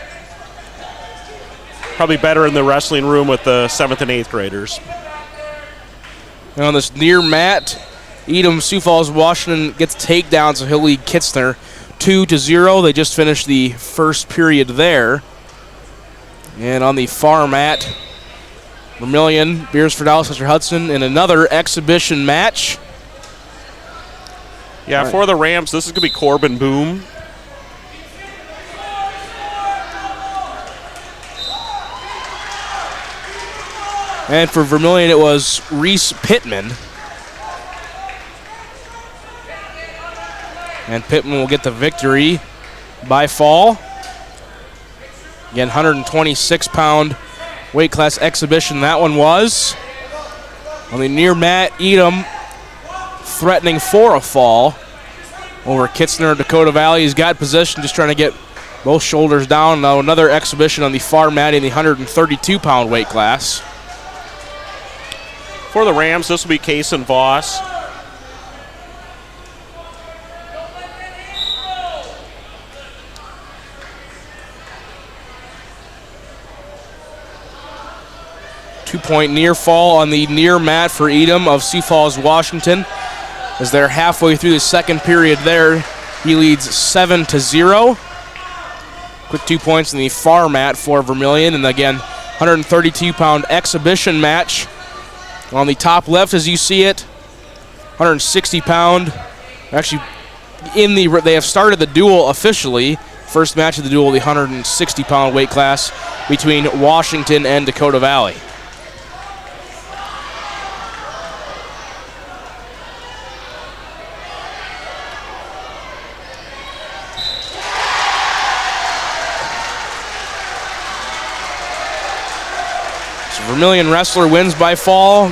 probably better in the wrestling room with the 7th and 8th graders. And on this near mat, Edom, Sioux Falls, Washington gets takedowns, so he'll lead Kitzner 2-0. They just finished the first period there. And on the far mat, Vermillion, Beresford, Alcester-Hudson in another exhibition match. Yeah, for the Rams, this is going to be Corbin Boom. And for Vermillion, it was Reese Pittman. And Pittman will get the victory by fall. Again, 126-pound weight class exhibition that one was. On the near mat, Edom threatening for a fall over Kitchener, Dakota Valley. He's got possession, just trying to get both shoulders down. Now another exhibition on the far mat in the 132-pound weight class. For the Rams, this will be Kason Voss. Two-point near fall on the near mat for Edom of Sioux Falls, Washington. As they're halfway through the second period there, he leads 7-0. Quick 2 points in the far mat for Vermillion. And again, 132-pound exhibition match. On the top left, as you see it, 160-pound. Actually, they have started the duel officially. First match of the duel, the 160-pound weight class between Washington and Dakota Valley. Vermillion wrestler wins by fall,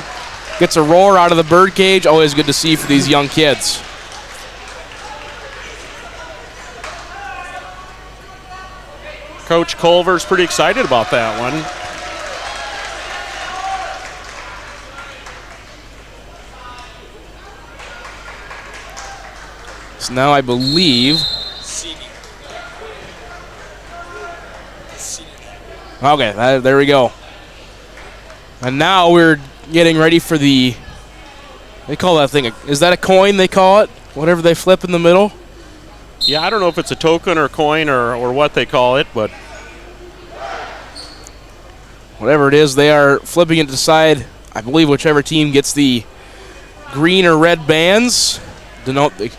gets a roar out of the birdcage. Always good to see for these young kids. Coach Culver's pretty excited about that one. So now I believe. Okay, there we go. And now we're getting ready for they call that thing, is that a coin they call it? Whatever they flip in the middle? Yeah, I don't know if it's a token or a coin or what they call it, but whatever it is, they are flipping it to decide, I believe, whichever team gets the green or red bands. Denote the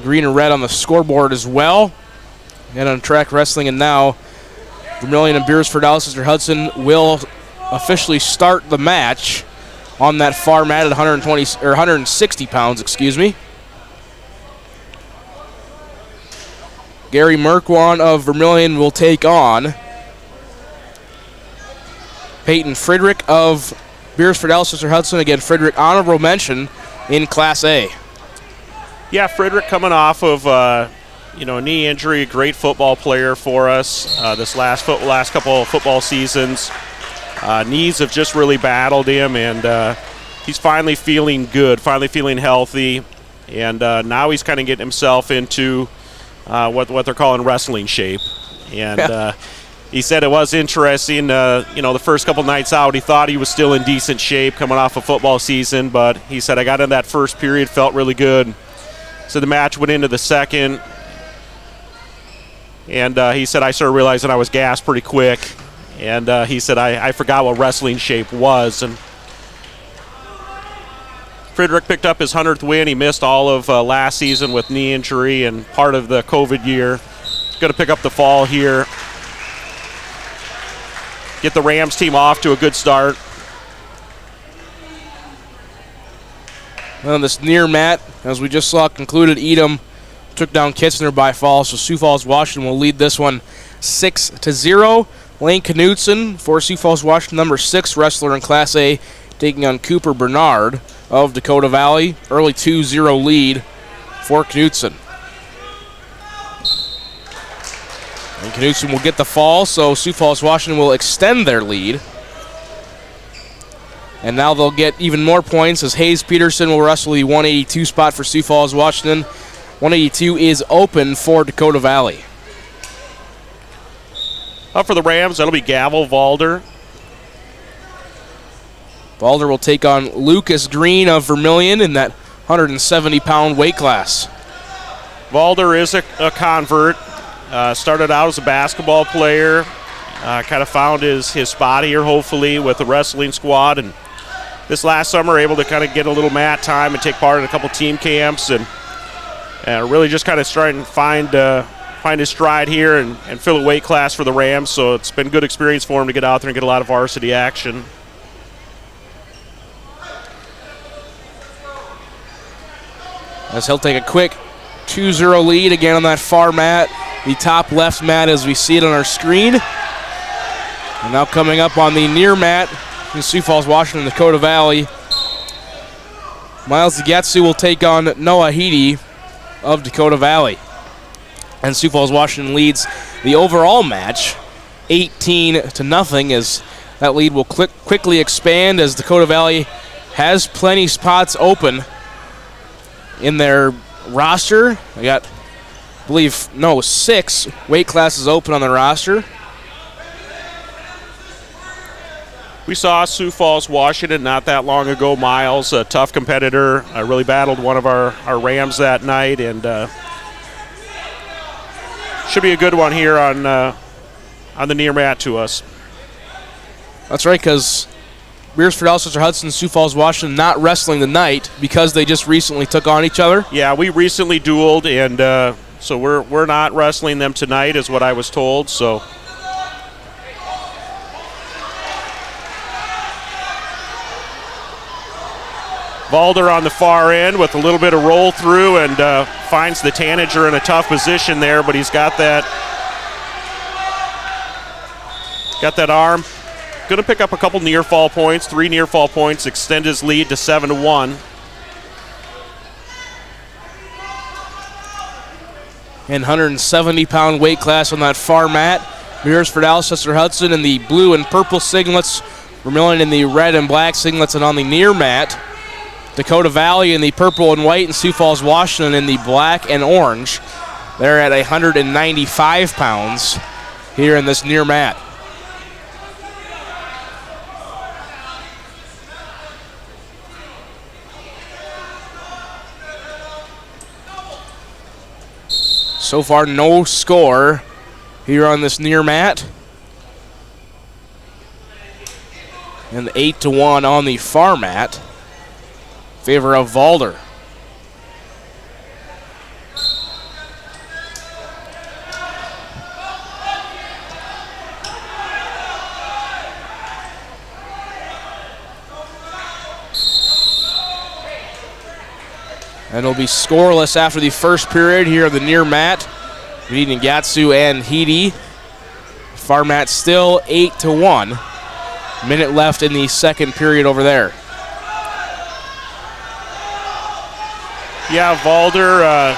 green or red on the scoreboard as well. And on track wrestling, and now Vermillion and Beresford Alcester-Hudson will officially start the match on that far mat at 160 pounds, excuse me. Gary Merkwan of Vermillion will take on Peyton Friedrich of Beresford Alcester-Hudson. Again, Friedrich, honorable mention in Class A. Yeah, Friedrich coming off of a knee injury, a great football player for us this last couple of football seasons. Knees have just really battled him, and he's finally feeling good, finally feeling healthy, and now he's kind of getting himself into what they're calling wrestling shape. And he said it was interesting. The first couple nights out, he thought he was still in decent shape coming off a football season, but he said, I got in that first period, felt really good. So the match went into the second, and he said, I started realizing I was gassed pretty quick. And he said, I forgot what wrestling shape was. And Friedrich picked up his 100th win. He missed all of last season with knee injury and part of the COVID year. Going to pick up the fall here. Get the Rams team off to a good start. On this near mat, as we just saw concluded, Edom took down Kitchener by fall, so Sioux Falls, Washington will lead this one 6-0. Lane Knudsen for Sioux Falls, Washington, number 6 wrestler in Class A, taking on Cooper Bernard of Dakota Valley. Early 2-0 lead for Knudsen. And Knudsen will get the fall, so Sioux Falls, Washington will extend their lead. And now they'll get even more points as Hayes Peterson will wrestle the 182 spot for Sioux Falls, Washington. 182 is open for Dakota Valley. Up for the Rams, that'll be Gavel Valder. Valder will take on Lucas Green of Vermillion in that 170-pound weight class. Valder is a convert. Started out as a basketball player. Kind of found his spot here, hopefully, with the wrestling squad. And this last summer, able to kind of get a little mat time and take part in a couple team camps. And really just kind of starting to find his stride here and fill a weight class for the Rams. So it's been good experience for him to get out there and get a lot of varsity action. As he'll take a quick 2-0 lead again on that far mat, the top left mat as we see it on our screen. And now coming up on the near mat in Sioux Falls, Washington, Dakota Valley. Miles Gatsu will take on Noah Heedy of Dakota Valley. And Sioux Falls, Washington leads the overall match 18-0, as that lead will quickly expand as Dakota Valley has plenty spots open in their roster. They got, I believe, 6 weight classes open on the roster. We saw Sioux Falls, Washington not that long ago. Miles, a tough competitor, really battled one of our Rams that night, and should be a good one here on the near mat to us. That's right, because Beresford, Alcester-Hudson, Sioux Falls, Washington not wrestling tonight because they just recently took on each other. Yeah, we recently dueled, and so we're not wrestling them tonight, is what I was told. So. Valder on the far end with a little bit of roll through and finds the Tanager in a tough position there, but he's got that arm. Going to pick up a couple near fall points, 3 near fall points, extend his lead to 7-1. And 170-pound weight class on that far mat. Beresford, Alcester-Hudson in the blue and purple singlets. Vermillion in the red and black singlets, and on the near mat, Dakota Valley in the purple and white, and Sioux Falls, Washington in the black and orange. They're at 195 pounds here in this near mat. So far, no score here on this near mat. And 8-1 on the far mat. Favor of Valder. And it'll be scoreless after the first period here on the near mat. Beating Gatsu and Heedy. Far mat still 8-1. Minute left in the second period over there. Yeah, Valder,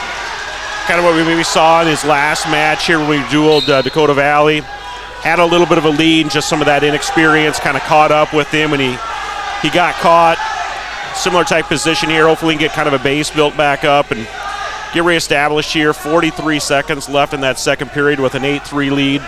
kind of what we maybe saw in his last match here when we dueled Dakota Valley. Had a little bit of a lead, just some of that inexperience kind of caught up with him, and he got caught. Similar type position here. Hopefully he can get kind of a base built back up and get reestablished here. 43 seconds left in that second period with an 8-3 lead.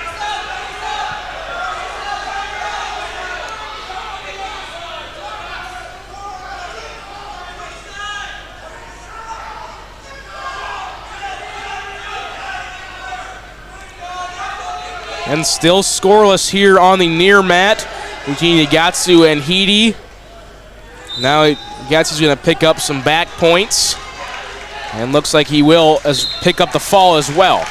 And still scoreless here on the near mat between Gatsu and Heedy. Now Gatsu's going to pick up some back points. And looks like he will pick up the fall as well.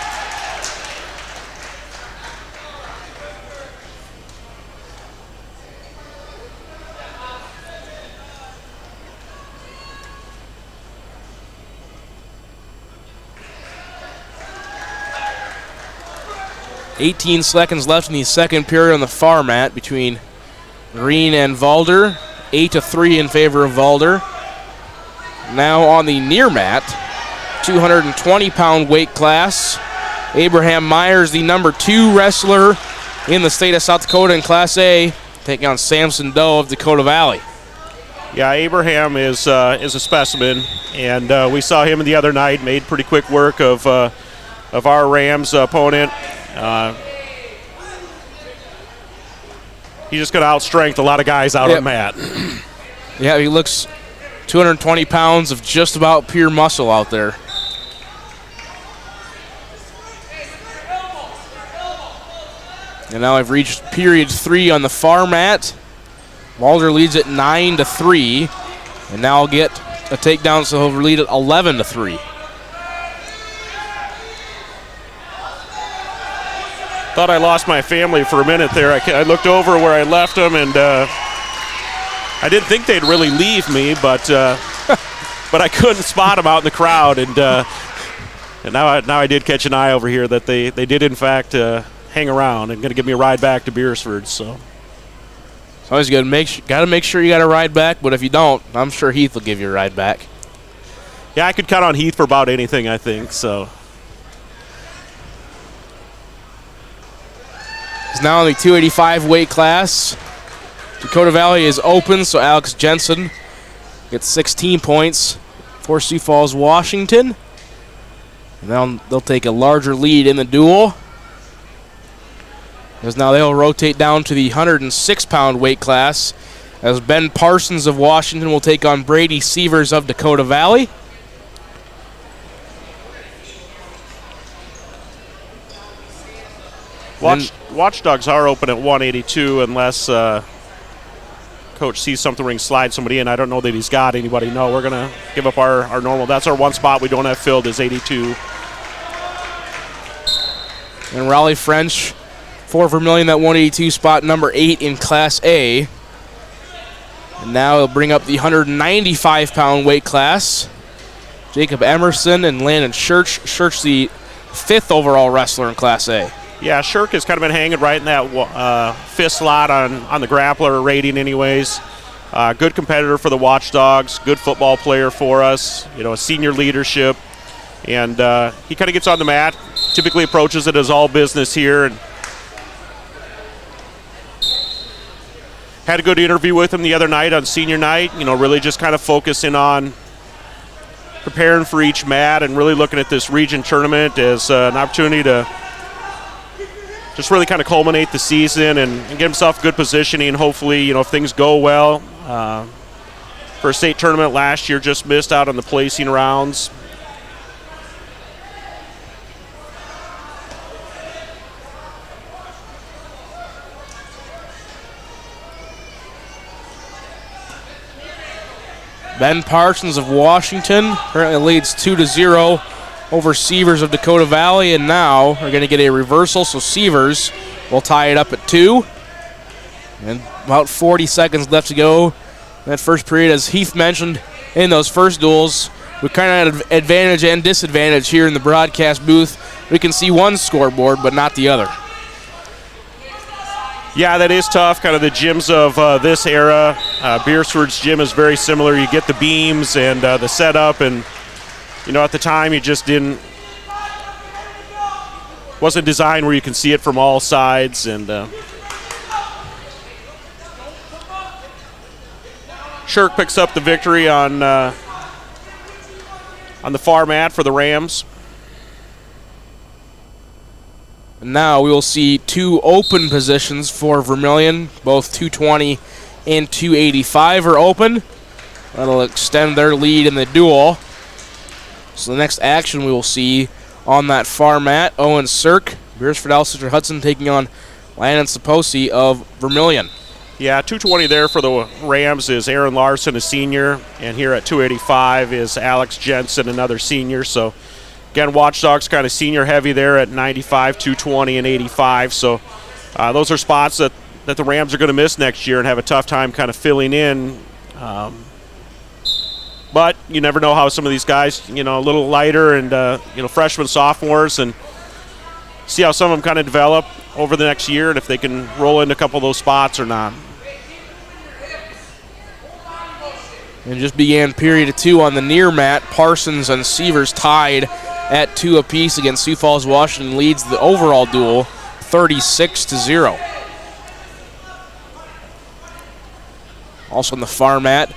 .18 seconds left in the second period on the far mat between Green and Valder. 8-3 in favor of Valder. Now on the near mat, 220-pound weight class. Abraham Myers, the number 2 wrestler in the state of South Dakota in Class A, taking on Samson Doe of Dakota Valley. Yeah, Abraham is a specimen, and we saw him the other night. Made pretty quick work of our Rams opponent. He's just going to outstrength a lot of guys out on the mat. Yeah, he looks 220 pounds of just about pure muscle out there. And now I've reached period 3 on the far mat. Valder leads at 9-3, and now I'll get a takedown, so he'll lead at 11-3. Thought I lost my family for a minute there. I looked over where I left them, and I didn't think they'd really leave me, but I couldn't spot them out in the crowd, and now I did catch an eye over here that they did in fact hang around and going to give me a ride back to Beresford. So It's always good. Got to make sure you got a ride back, but if you don't, I'm sure Heath will give you a ride back. Yeah, I could count on Heath for about anything, I think. So He's now in the 285 weight class. Dakota Valley is open, so Alex Jensen gets 16 points for Sioux Falls, Washington. And now they'll take a larger lead in the duel, as now they'll rotate down to the 106-pound weight class, as Ben Parsons of Washington will take on Brady Sievers of Dakota Valley. Watchdogs are open at 182 unless Coach sees something ring slide somebody in. I don't know that he's got anybody. No, we're going to give up our normal. That's our one spot we don't have filled is 82. And Raleigh French for Vermillion, that 182 spot, number 8 in Class A. And now he'll bring up the 195-pound weight class. Jacob Emerson and Landon Schurch. Schurch, the 5th overall wrestler in Class A. Yeah, Shirk has kind of been hanging right in that 5th slot on the grappler rating anyways. Good competitor for the Watchdogs, good football player for us, a senior leadership. And he kind of gets on the mat, typically approaches it as all business here. And had a good interview with him the other night on senior night, really just kind of focusing on preparing for each mat and really looking at this region tournament as an opportunity to just really kind of culminate the season and get himself good positioning. Hopefully, if things go well. For a state tournament last year, just missed out on the placing rounds. Ben Parsons of Washington currently leads 2-0 over Sievers of Dakota Valley, and now are going to get a reversal, so Sievers will tie it up at 2. And about 40 seconds left to go in that first period. As Heath mentioned in those first duels, we kind of had advantage and disadvantage here in the broadcast booth. We can see one scoreboard, but not the other. Yeah, that is tough. Kind of the gyms of this era. Beresford's gym is very similar. You get the beams and the setup, and at the time you just wasn't designed where you can see it from all sides. And Shirk picks up the victory on the far mat for the Rams. And now we will see 2 open positions for Vermillion. Both 220 and 285 are open. That'll extend their lead in the duel. So the next action we will see on that far mat, Owen Sirk, Beresford Alcester-Hudson taking on Landon Saposi of Vermillion. Yeah, 220 there for the Rams is Aaron Larson, a senior, and here at 285 is Alex Jensen, another senior. So again, Watchdogs kind of senior heavy there at 95, 220, and 85. So those are spots that the Rams are going to miss next year and have a tough time kind of filling in. But you never know how some of these guys, a little lighter and, freshmen, sophomores, and see how some of them kind of develop over the next year and if they can roll into a couple of those spots or not. And just began period 2 on the near mat. Parsons and Sievers tied at 2 apiece against Sioux Falls. Washington leads the overall duel 36-0. Also on the far mat,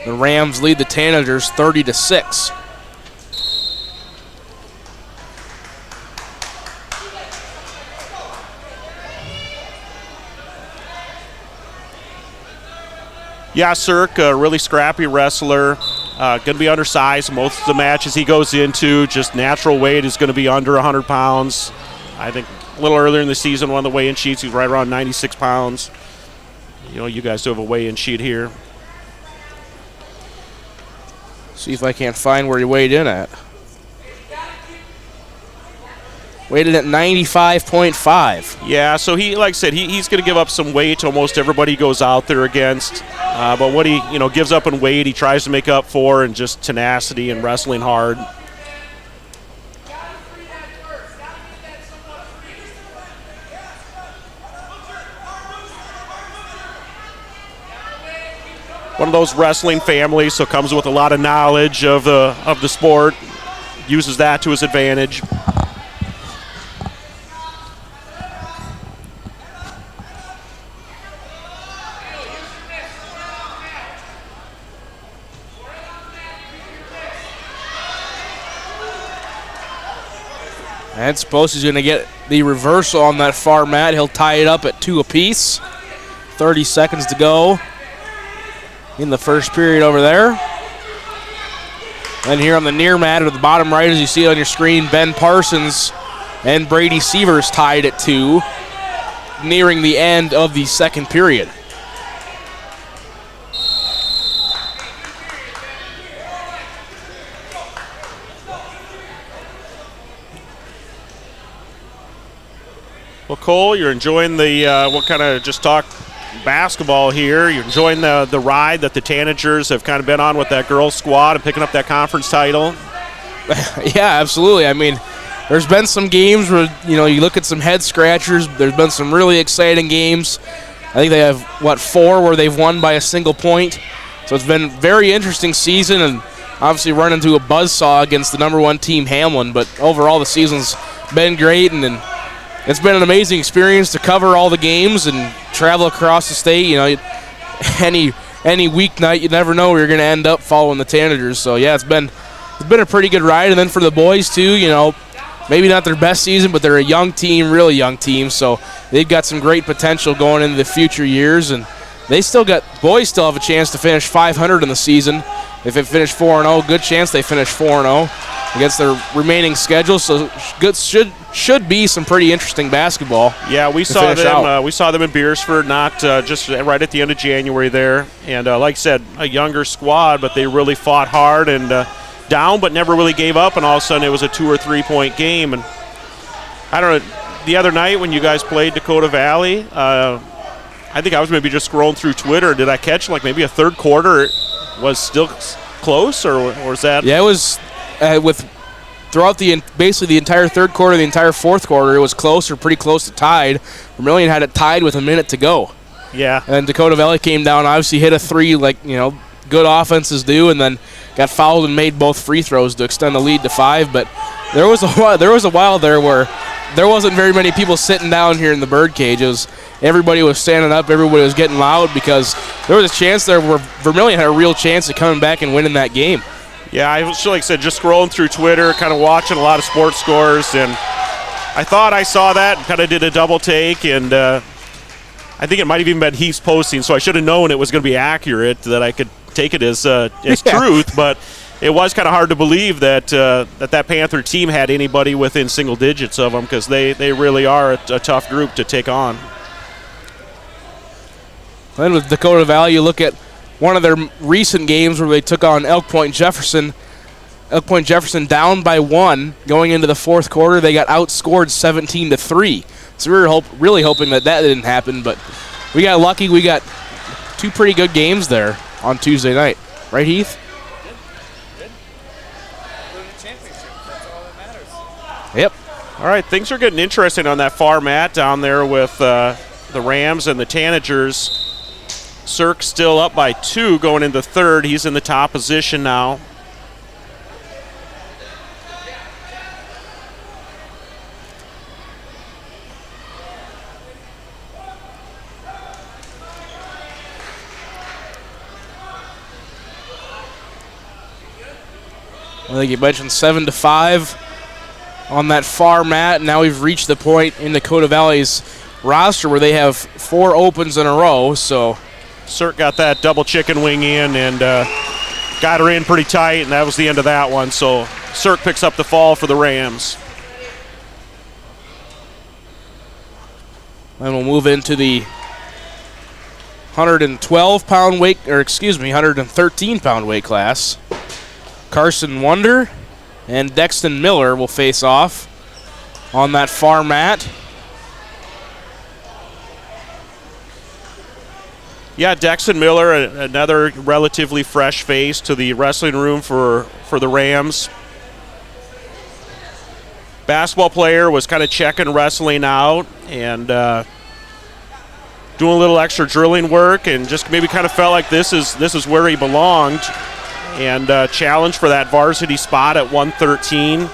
the Rams lead the Tanagers 30-6. Yeah, Sirk, a really scrappy wrestler. Going to be undersized most of the matches he goes into. Just natural weight is going to be under 100 pounds. I think a little earlier in the season, one of the weigh-in sheets, he's right around 96 pounds. You guys do have a weigh-in sheet here. See if I can't find where he weighed in at. Weighed in at 95.5. Yeah, so he, like I said, he's going to give up some weight to almost everybody he goes out there against. But what he, gives up in weight, he tries to make up for in just tenacity and wrestling hard. one of those wrestling families, so comes with a lot of knowledge of the sport. Uses that to his advantage. And Spose is going to get the reversal on that far mat. He'll tie it up at 2 apiece. 30 seconds to go in the first period over there. And here on the near mat at the bottom right, as you see it on your screen, Ben Parsons and Brady Sievers tied at 2, nearing the end of the second period. Well, Cole, you're enjoying the, we'll kind of just talk basketball here. You're enjoying the ride that the Tanagers have kind of been on with that girls squad and picking up that conference title. Yeah, absolutely. I mean, there's been some games where, you look at some head scratchers. There's been some really exciting games. I think they have, 4 where they've won by a single point. So it's been a very interesting season, and obviously run into a buzzsaw against the number 1 team, Hamlin. But overall, the season's been great, and it's been an amazing experience to cover all the games and travel across the state. Any weeknight, you never know where you're going to end up following the Tanagers. So yeah, it's been a pretty good ride. And then for the boys too, maybe not their best season, but they're a young team, really young team. So they've got some great potential going into the future years, and boys still have a chance to finish 500 in the season. If they finish 4-0, good chance they finish 4-0 against their remaining schedule. So should be some pretty interesting basketball. Yeah, we saw them. We saw them in Beresford, not just right at the end of January there. And like I said, a younger squad, but they really fought hard and down, but never really gave up. And all of a sudden, it was a 2 or 3 point game. And I don't know. The other night when you guys played Dakota Valley, I think I was maybe just scrolling through Twitter. Did I catch like maybe a third quarter was still close, or was that? Yeah, it was throughout basically the entire third quarter, the entire fourth quarter, it was close or pretty close to tied. Vermillion had it tied with a minute to go. Yeah. And Dakota Valley came down, obviously hit a 3 good offenses do, and then got fouled and made both free throws to extend the lead to 5. But there was a while there where there wasn't very many people sitting down here in the birdcage. Everybody was standing up. Everybody was getting loud because there was a chance there where Vermillion had a real chance of coming back and winning that game. Yeah, like I said, just scrolling through Twitter, kind of watching a lot of sports scores, and I thought I saw that and kind of did a double take, and I think it might have even been Heath's posting, so I should have known it was going to be accurate, that I could take it as truth, but it was kind of hard to believe that that Panther team had anybody within single digits of them, because they really are a tough group to take on. Then with Dakota Valley, you look at one of their recent games where they took on Elk Point Jefferson. Elk Point Jefferson down by 1 going into the fourth quarter. They got outscored 17-3. So we were really hoping that didn't happen, but we got lucky. We got 2 pretty good games there on Tuesday night. Right, Heath? Yep. All right, things are getting interesting on that far mat down there with the Rams and the Tanagers. Cirque still up by 2 going into third. He's in the top position now. I think you mentioned 7-5 on that far mat. Now we've reached the point in Dakota Valley's roster where they have 4 opens in a row. So Cirque got that double chicken wing in and got her in pretty tight, and that was the end of that one. So Cirque picks up the fall for the Rams. And we'll move into the 113-pound weight class. Carson Wonder and Dexton Miller will face off on that far mat. Yeah, Dexton Miller, another relatively fresh face to the wrestling room for the Rams. Basketball player, was kind of checking wrestling out, and doing a little extra drilling work, and just maybe kind of felt like this is where he belonged, and challenged for that varsity spot at 113,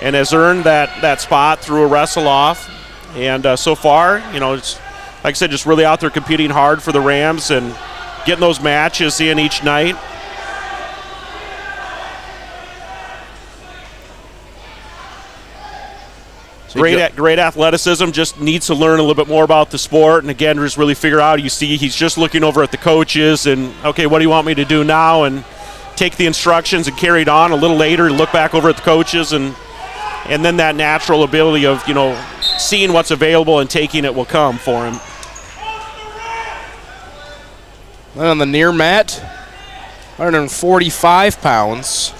and has earned that spot through a wrestle off. And so far, it's like I said, just really out there competing hard for the Rams and getting those matches in each night. Great athleticism, just needs to learn a little bit more about the sport, and again, just really figure out, you see he's just looking over at the coaches and, okay, what do you want me to do now? And take the instructions and carry it on. A little later, look back over at the coaches, and then that natural ability of, seeing what's available and taking it will come for him. Then on the near mat, 145 pounds.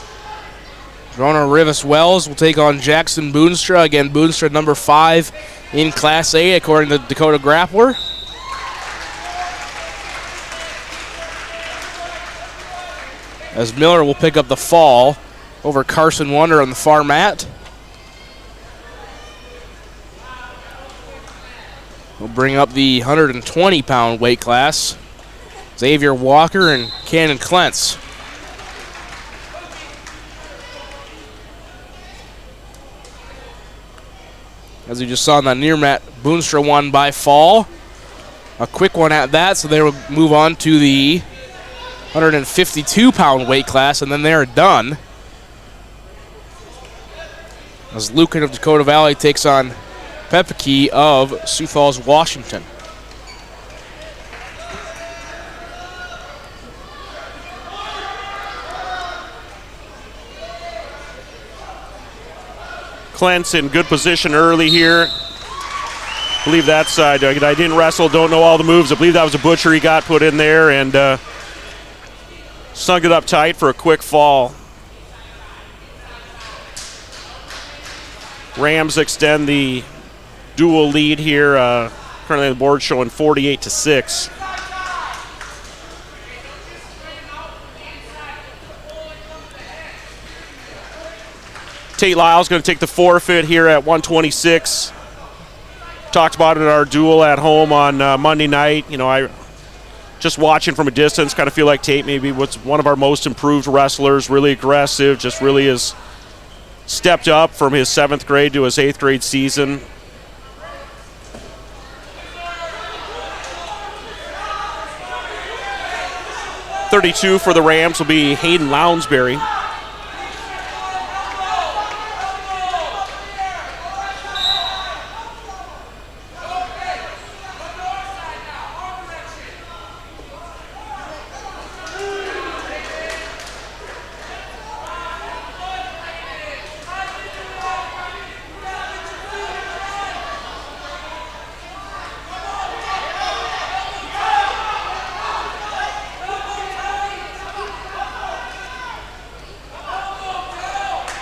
Rona Rivas-Wells will take on Jackson Boonstra. Again, Boonstra number 5 in Class A according to Dakota Grappler. As Miller will pick up the fall over Carson Wonder on the far mat. We'll bring up the 120-pound weight class. Xavier Walker and Cannon Klentz. As we just saw on that near mat, Boonstra won by fall. A quick one at that, so they will move on to the 152-pound weight class, and then they're done. As Lucan of Dakota Valley takes on Pepeke of Sioux Falls, Washington. Klentz in good position early here. I believe that's, I didn't wrestle, don't know all the moves. I believe that was a butcher he got put in there, and sunk it up tight for a quick fall. Rams extend the dual lead here. Currently the board showing 48-6. Tate Lyle's going to take the forfeit here at 126. Talked about it in our duel at home on Monday night. I just watching from a distance, kind of feel like Tate maybe was one of our most improved wrestlers, really aggressive, just really has stepped up from his 7th grade to his 8th grade season. .32 for the Rams will be Hayden Lounsbury.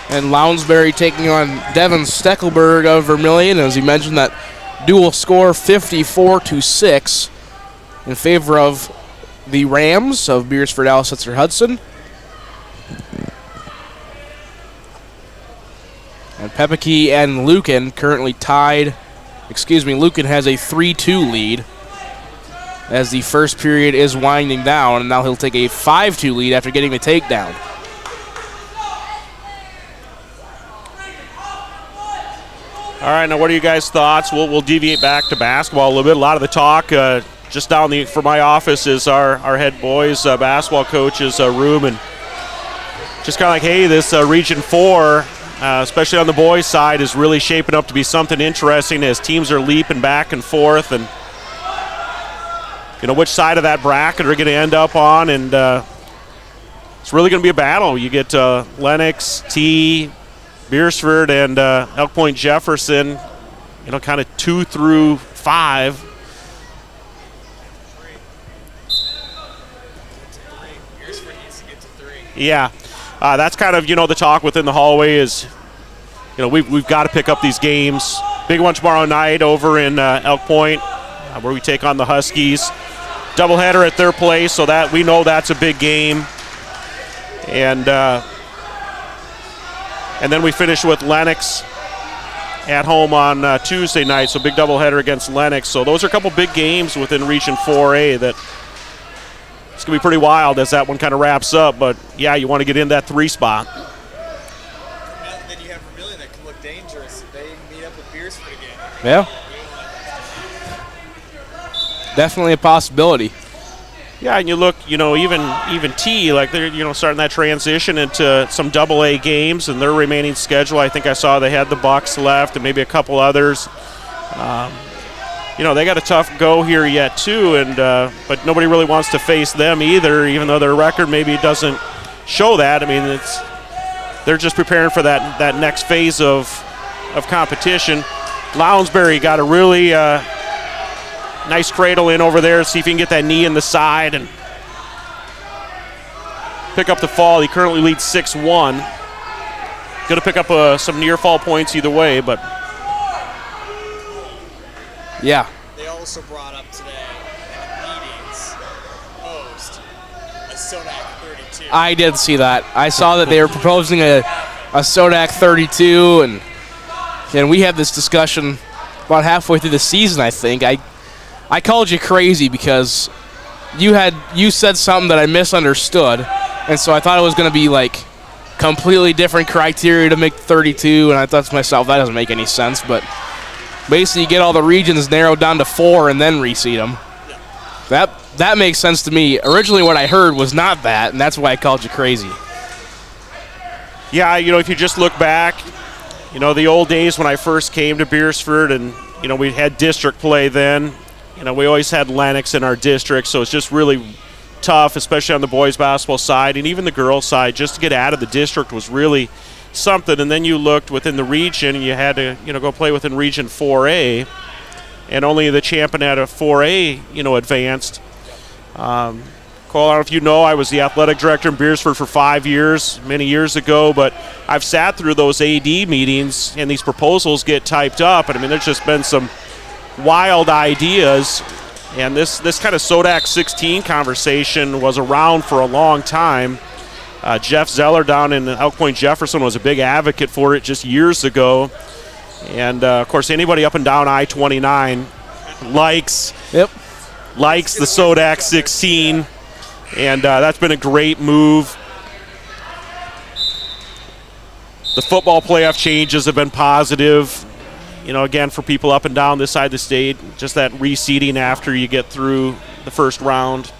And Lounsbury taking on Devin Steckelberg of Vermillion. As he mentioned, that dual score 54-6 in favor of the Rams of Beresford, Alcester-Hudson. And Pepeke and Lucan currently tied. Lucan has a 3-2 lead as the first period is winding down, and now he'll take a 5-2 lead after getting the takedown. All right, now what are you guys' thoughts? We'll deviate back to basketball a little bit. A lot of the talk just down from my office is our head boys basketball coach's room, and just kind of like, hey, this Region 4, especially on the boys' side, is really shaping up to be something interesting as teams are leaping back and forth, and which side of that bracket are going to end up on, and it's really going to be a battle. You get Lennox, T, Beresford, and Elk Point Jefferson, kind of 2 through 5. Yeah, that's kind of, the talk within the hallway is, we've got to pick up these games. Big one tomorrow night over in Elk Point, where we take on the Huskies. Doubleheader at their place, so that we know that's a big game. And then we finish with Lennox at home on Tuesday night, so big doubleheader against Lennox. So those are a couple big games within Region 4A that it's going to be pretty wild as that one kind of wraps up. But, yeah, you want to get in that 3 spot. And then you have Vermillion that can look dangerous. They meet up with Beresford again. Yeah. Definitely a possibility. Yeah, and you look, even T, like they're, starting that transition into some AA games and their remaining schedule. I think I saw they had the Bucks left and maybe a couple others. They got a tough go here yet too, and but nobody really wants to face them either, even though their record maybe doesn't show that. I mean, they're just preparing for that next phase of competition. Lounsbury got a really nice cradle in over there. See if he can get that knee in the side and pick up the fall. He currently leads 6-1. Going to pick up some near fall points either way, but yeah. They also brought up today in the meetings proposed a Sodak 32. I did see that. I saw that they were proposing a Sodak 32, and we had this discussion about halfway through the season, I think. I called you crazy because you said something that I misunderstood, and so I thought it was going to be like completely different criteria to make 32, and I thought to myself, that doesn't make any sense. But basically, you get all the regions narrowed down to 4 and then reseed them. That makes sense to me. Originally, what I heard was not that, and that's why I called you crazy. Yeah, if you just look back, the old days when I first came to Beresford, and we had district play then. We always had Lennox in our district, so it's just really tough, especially on the boys basketball side and even the girls side. Just to get out of the district was really something. And then you looked within the region, and you had to go play within Region 4A, and only the champion out of 4A advanced. Cole, I don't know if you know, I was the athletic director in Beresford for 5 years, many years ago, but I've sat through those AD meetings, and these proposals get typed up, and there's just been some wild ideas, and this kind of Sodak 16 conversation was around for a long time. Jeff Zeller down in Elk Point Jefferson was a big advocate for it just years ago, and of course anybody up and down I-29 likes the Sodak 16, and that's been a great move. The football playoff changes have been positive. Again, for people up and down this side of the state, just that reseeding after you get through the first round.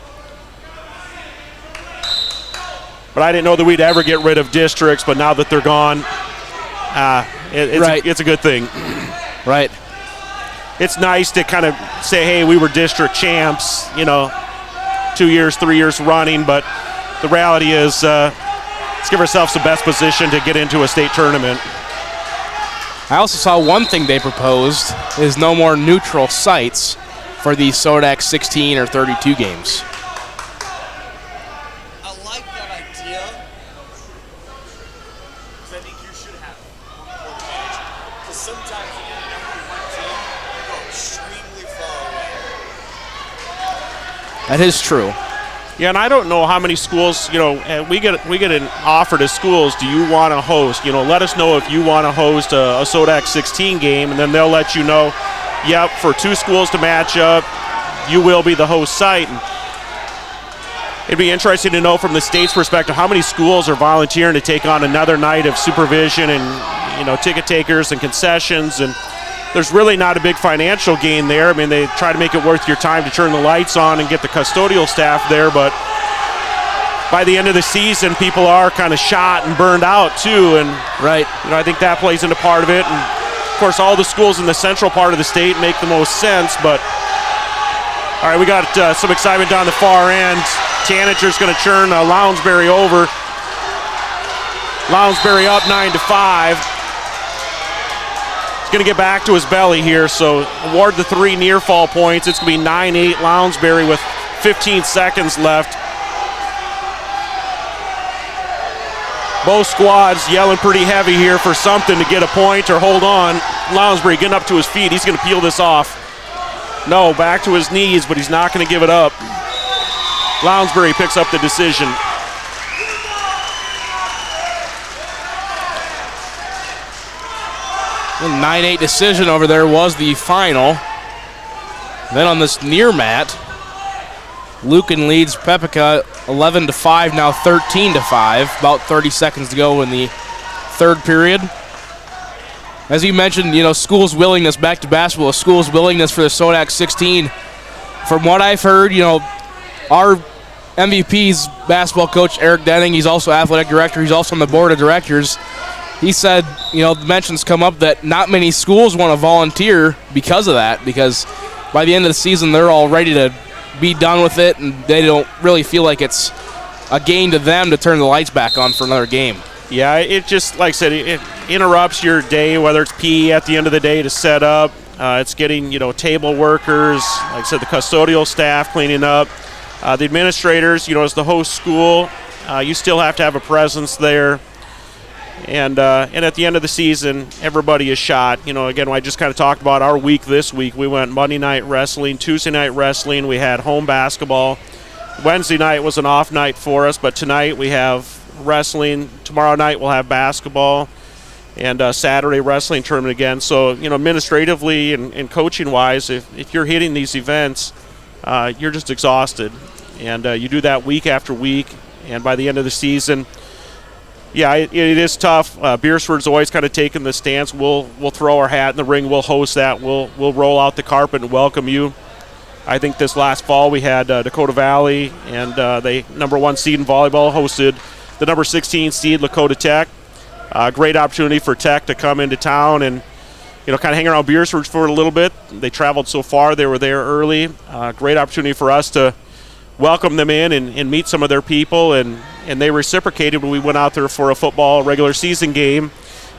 But I didn't know that we'd ever get rid of districts, but now that they're gone, it's a good thing. Right. It's nice to kind of say, hey, we were district champs, 2 years, 3 years running, but the reality is let's give ourselves the best position to get into a state tournament. I also saw one thing they proposed is no more neutral sites for the Sodak 16 or 32 games. I like that idea because I think you should have one court advantage. Because sometimes when you're the number one team, you go extremely far away. That is true. Yeah, and I don't know how many schools, we get an offer to schools, do you want to host? Let us know if you want to host a Sodak 16 game, and then they'll let you know, yep, for 2 schools to match up, you will be the host site. And it'd be interesting to know from the state's perspective how many schools are volunteering to take on another night of supervision and, ticket takers and concessions, and there's really not a big financial gain there. They try to make it worth your time to turn the lights on and get the custodial staff there, but by the end of the season, people are kind of shot and burned out too, and right. I think that plays into part of it. And of course, all the schools in the central part of the state make the most sense, but all right, we got some excitement down the far end. Tanager's going to turn Lounsbury over. Lounsbury up 9-5. Going to get back to his belly here, so award the 3 near fall points. It's going to be 9-8 Lounsbury with 15 seconds left. Both squads yelling pretty heavy here for something to get a point or hold on. Lounsbury getting up to his feet. He's going to peel this off. No, back to his knees, but he's not going to give it up. Lounsbury picks up the decision. 9-8 decision over there was the final. Then on this near mat, Lucan leads Pepica 11-5, now 13-5. About 30 seconds to go in the third period. As you mentioned, school's willingness back to basketball, school's willingness for the Sodak 16. From what I've heard, our MVP's basketball coach, Eric Denning, he's also athletic director, he's also on the board of directors. He said, the mentions come up that not many schools want to volunteer because of that, because by the end of the season, they're all ready to be done with it, and they don't really feel like it's a gain to them to turn the lights back on for another game. Yeah, it just, like I said, it interrupts your day, whether it's PE at the end of the day to set up. It's getting, table workers, like I said, the custodial staff cleaning up. The administrators, as the host school, you still have to have a presence there. And at the end of the season, everybody is shot. Again, I just kind of talked about our week this week. We went Monday night wrestling, Tuesday night wrestling. We had home basketball. Wednesday night was an off night for us, but tonight we have wrestling. Tomorrow night we'll have basketball. And Saturday wrestling tournament again. So, administratively and coaching-wise, if you're hitting these events, you're just exhausted. And you do that week after week. And by the end of the season, yeah, it is tough. Beresford's always kind of taken the stance. We'll throw our hat in the ring. We'll host that. We'll roll out the carpet and welcome you. I think this last fall we had Dakota Valley, and they #1 seed in volleyball hosted the number 16 seed Lakota Tech. Great opportunity for Tech to come into town and kind of hang around Beresford for a little bit. They traveled so far. They were there early. Great opportunity for us to welcome them in and meet some of their people, and they reciprocated when we went out there for a football regular season game,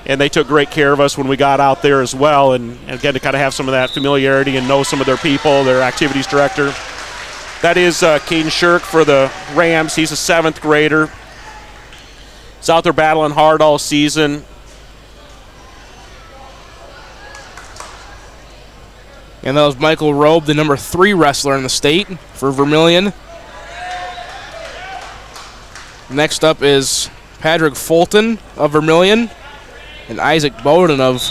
and they took great care of us when we got out there as well, and again, to kind of have some of that familiarity and know some of their people, their activities director. That is Caden Shirk for the Rams. He's a 7th grader. He's out there battling hard all season. And that was Michael Robe, the number 3 wrestler in the state for Vermillion. Next up is Patrick Fulton of Vermillion and Isaac Bowden of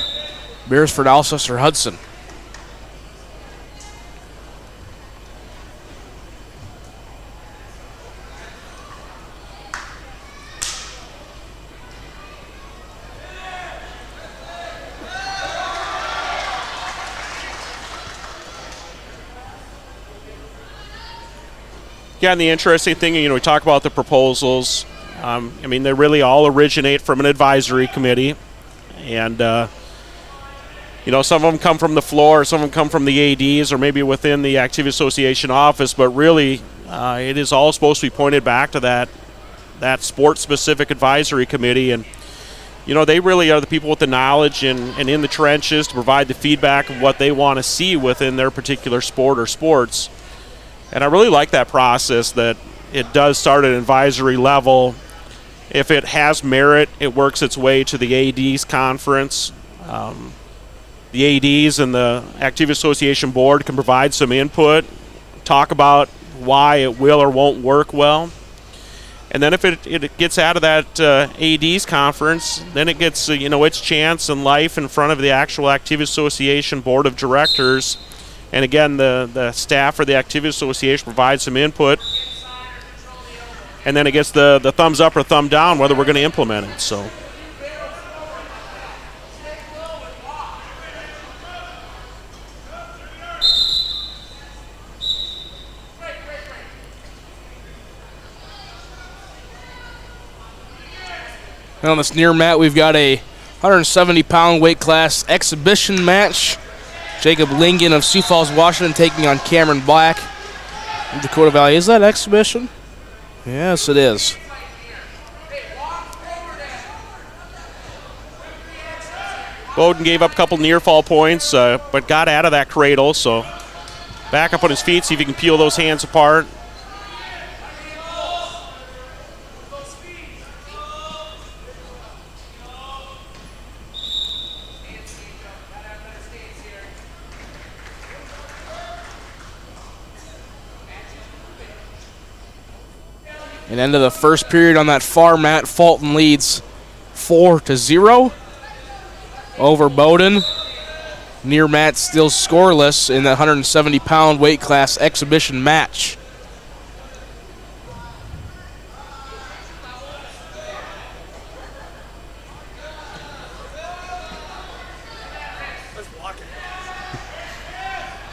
Beresford Alcester-Hudson. Yeah, and the interesting thing, we talk about the proposals. They really all originate from an advisory committee. And, some of them come from the floor, some of them come from the ADs, or maybe within the Activity Association office. But really, it is all supposed to be pointed back to that sport-specific advisory committee. And, they really are the people with the knowledge and in the trenches to provide the feedback of what they want to see within their particular sport or sports. And I really like that process, that it does start at an advisory level. If it has merit, it works its way to the ADs conference. The ADs and the Activity Association board can provide some input, talk about why it will or won't work well. And then if it gets out of that ADs conference, then it gets its chance in life in front of the actual Activity Association board of directors. And again, the staff or the Activity Association provides some input. And then it gets the thumbs up or thumb down whether we're going to implement it. So. And on this near mat, we've got a 170-pound weight class exhibition match. Jacob Lingen of Sioux Falls, Washington, taking on Cameron Black of Dakota Valley. Is that exhibition? Yes, it is. Bowden gave up a couple near fall points, but got out of that cradle. So back up on his feet, see if he can peel those hands apart. And end of the first period on that far mat, Fulton leads 4-0. over Bowden. Near Matt still scoreless in that 170-pound weight class exhibition match.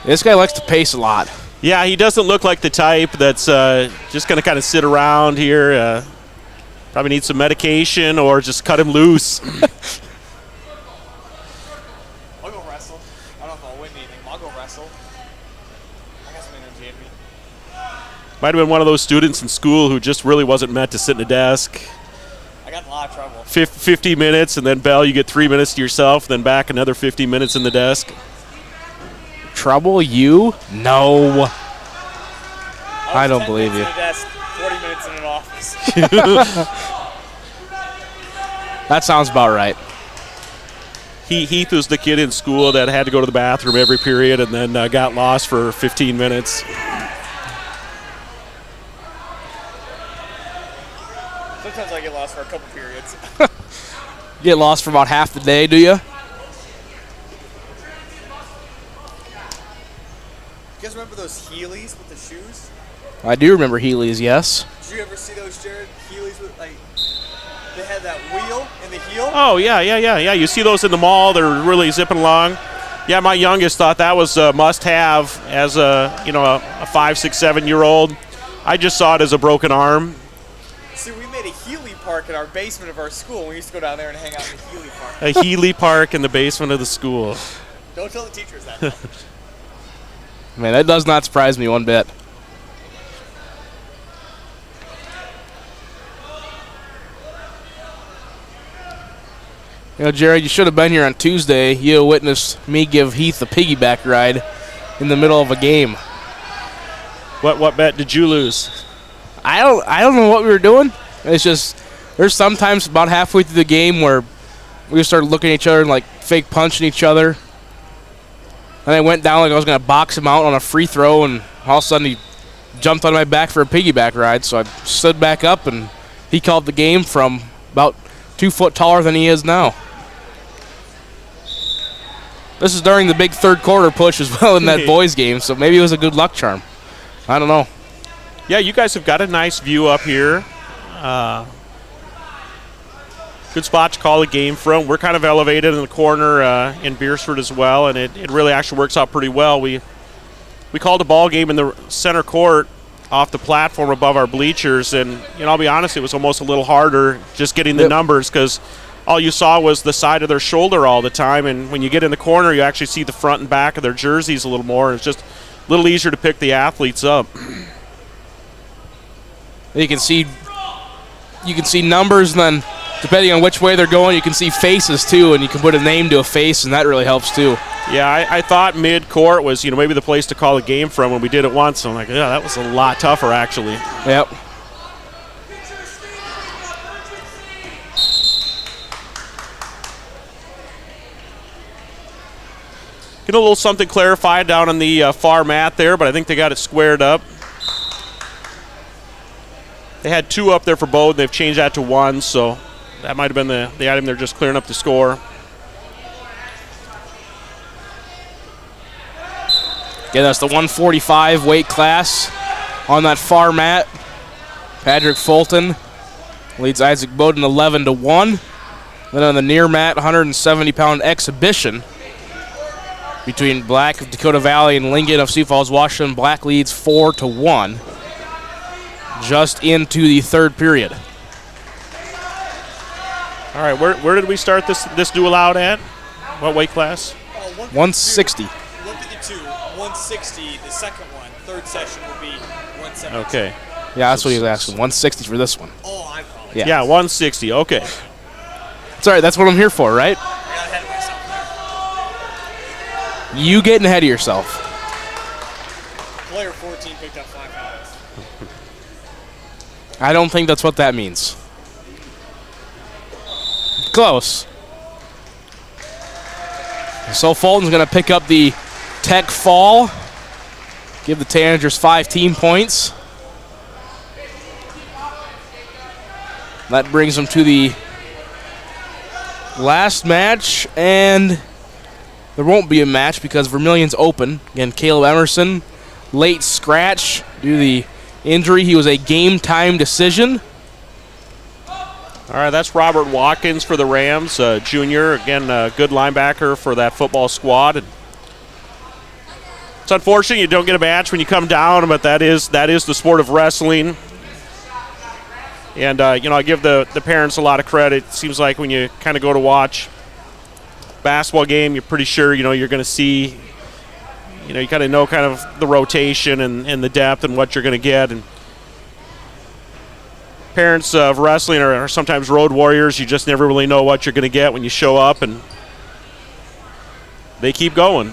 This guy likes to pace a lot. Yeah, he doesn't look like the type that's just going to kind of sit around here. Probably need some medication or just cut him loose. I'll go wrestle. I don't know if I'll win anything. I'll go wrestle. I got some energy in me. Might have been one of those students in school who just really wasn't meant to sit in a desk. I got in a lot of trouble. 50 minutes, and then, Bell, you get 3 minutes to yourself, then back another 50 minutes in the desk. Trouble you? No. I don't believe you. In a desk, 40 minutes in an office. That sounds about right. Heath was the kid in school that had to go to the bathroom every period and then got lost for 15 minutes. Sometimes I get lost for a couple periods. Get lost for about half the day, do you? You guys remember those Heelys with the shoes? I do remember Heelys, yes. Did you ever see those, Jared? Heelys with, like, they had that wheel in the heel? Oh, yeah. You see those in the mall. They're really zipping along. Yeah, my youngest thought that was a must-have as a 5, 6, 7-year-old. I just saw it as a broken arm. See, we made a Heely park in our basement of our school. We used to go down there and hang out in the Heely park. A Heely park in the basement of the school. Don't tell the teachers that. Man, that does not surprise me one bit. You know, Jared, you should have been here on Tuesday. You witnessed me give Heath a piggyback ride in the middle of a game. What bet did you lose? I don't know what we were doing. It's just there's sometimes about halfway through the game where we started looking at each other and like fake punching each other. And I went down like I was going to box him out on a free throw, and all of a sudden he jumped on my back for a piggyback ride. So I stood back up, and he called the game from about 2 foot taller than he is now. This is during the big third quarter push as well in that boys game, so maybe it was a good luck charm. I don't know. Yeah, you guys have got a nice view up here. Good spot to call a game from. We're kind of elevated in the corner in Beresford as well, and it really actually works out pretty well. We called a ball game in the center court off the platform above our bleachers, and I'll be honest, it was almost a little harder just getting the numbers because all you saw was the side of their shoulder all the time, and when you get in the corner, you actually see the front and back of their jerseys a little more. It's just a little easier to pick the athletes up. You can see numbers, and then depending on which way they're going, you can see faces too, and you can put a name to a face, and that really helps too. Yeah, I thought mid-court was maybe the place to call a game from when we did it once. I'm like, yeah, that was a lot tougher actually. Yep. Get a little something clarified down on the far mat there, but I think they got it squared up. They had 2 up there for both. They've changed that to 1, so that might have been the item they're just clearing up the score. Yeah, that's the 145 weight class on that far mat. Patrick Fulton leads Isaac Bowden 11-1. Then on the near mat, 170-pound exhibition between Black of Dakota Valley and Lincoln of Sioux Falls, Washington. Black leads 4-1. Just into the third period. All right, where did we start this duel out at? What weight class? 160. 152, 160, the second one. Third session will be 170. Okay. Yeah, that's what he was asking. 160 for this one. Oh, I apologize. Yeah, 160. Okay. It's all right. That's what I'm here for, right? I got ahead of myself there. You getting ahead of yourself. Player 14 picked up 5 pounds. I don't think that's what that means. Close. So Fulton's going to pick up the tech fall. Give the Tanagers 5 team points. That brings them to the Last match, and there won't be a match because Vermillion's open. Again, Caleb Emerson, late scratch due to the injury. He was a game-time decision. All right, that's Robert Watkins for the Rams, junior. Again, a good linebacker for that football squad. And it's unfortunate you don't get a match when you come down, but that is the sport of wrestling. And, I give the parents a lot of credit. It seems like when you kind of go to watch a basketball game, you're pretty sure, you're going to see, you kind of know kind of the rotation and the depth and what you're going to get. And parents of wrestling are sometimes road warriors. You just never really know what you're going to get when you show up, and they keep going.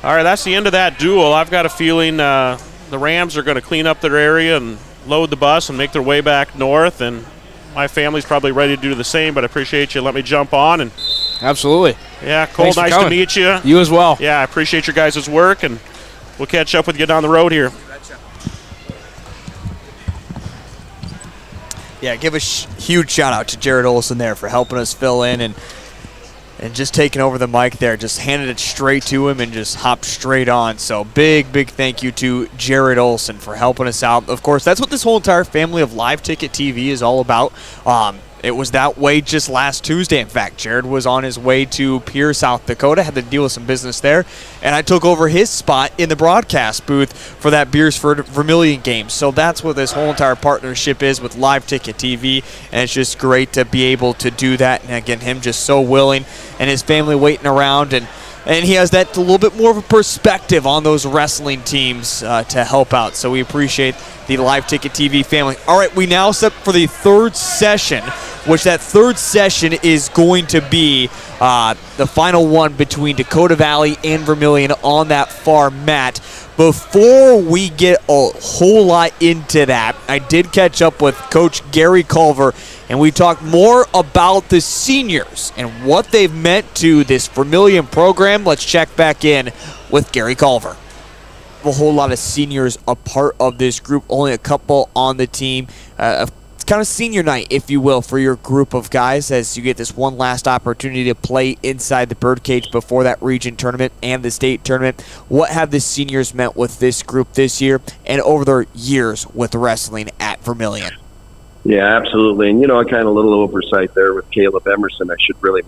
All right, that's the end of that duel. I've got a feeling the Rams are going to clean up their area and load the bus and make their way back north, and my family's probably ready to do the same, but I appreciate you. Let me jump on. And absolutely. Yeah, Cole, nice to meet you. You as well. Yeah, I appreciate your guys' work, and we'll catch up with you down the road here. Yeah, give a huge shout out to Jared Olson there for helping us fill in and just taking over the mic there. Just handed it straight to him and just hopped straight on. So big thank you to Jared Olson for helping us out. Of course, that's what this whole entire family of Live Ticket TV is all about. It was that way just last Tuesday. In fact, Jared was on his way to Pierre, South Dakota, had to deal with some business there, and I took over his spot in the broadcast booth for that Beresford Vermillion game. So that's what this whole entire partnership is with Live Ticket TV, and it's just great to be able to do that. And again, him just so willing, and his family waiting around, and he has that a little bit more of a perspective on those wrestling teams to help out. So we appreciate the Live Ticket TV family. All right, we now set for the third session, which that third session is going to be the final one between Dakota Valley and Vermillion on that far mat. Before we get a whole lot into that, I did catch up with Coach Gary Culver, and we talked more about the seniors and what they've meant to this Vermillion program. Let's check back in with Gary Culver. A whole lot of seniors a part of this group, only a couple on the team. It's kind of senior night, if you will, for your group of guys as you get this one last opportunity to play inside the birdcage before that region tournament and the state tournament. What have the seniors meant with this group this year and over their years with wrestling at Vermillion? Yeah, absolutely. And, I kind of a little oversight there with Caleb Emerson. I should really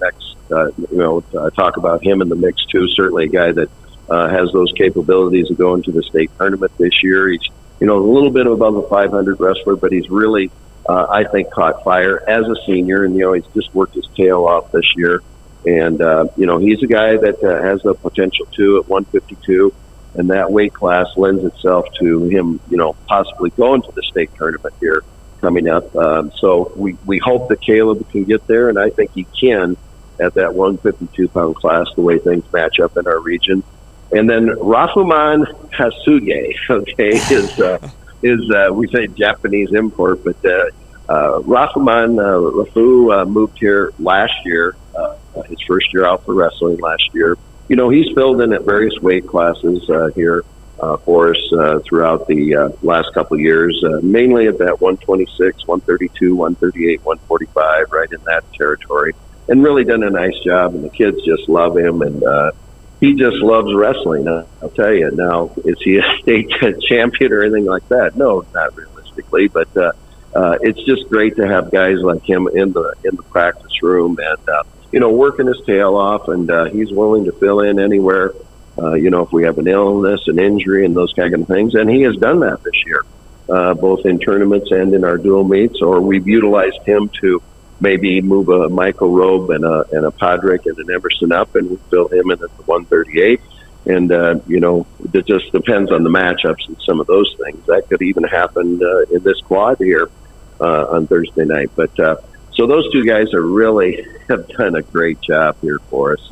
talk about him in the mix, too. Certainly a guy that has those capabilities of going to the state tournament this year. He's, a little bit above a 500 wrestler, but he's really, I think, caught fire as a senior. And, he's just worked his tail off this year. And, he's a guy that has the potential, too, at 152. And that weight class lends itself to him, possibly going to the state tournament here coming up. So we hope that Caleb can get there, and I think he can at that 152-pound class, the way things match up in our region. And then Rafuman Hasuge, is we say Japanese import, but Rafuman Rafu moved here last year, his first year out for wrestling last year. He's filled in at various weight classes here for us throughout the last couple of years, mainly at that 126, 132, 138, 145, right in that territory, and really done a nice job, and the kids just love him, and he just loves wrestling, I'll tell you. Now, is he a state champion or anything like that? No, not realistically, but it's just great to have guys like him in the practice room and, working his tail off, and he's willing to fill in anywhere, if we have an illness, an injury, and those kind of things. And he has done that this year, both in tournaments and in our dual meets, or we've utilized him to maybe move a Michael Robe and a Podrick and an Emerson up, and we fill him in at the 138. And, it just depends on the matchups and some of those things. That could even happen in this quad here on Thursday night. But so those two guys have done a great job here for us.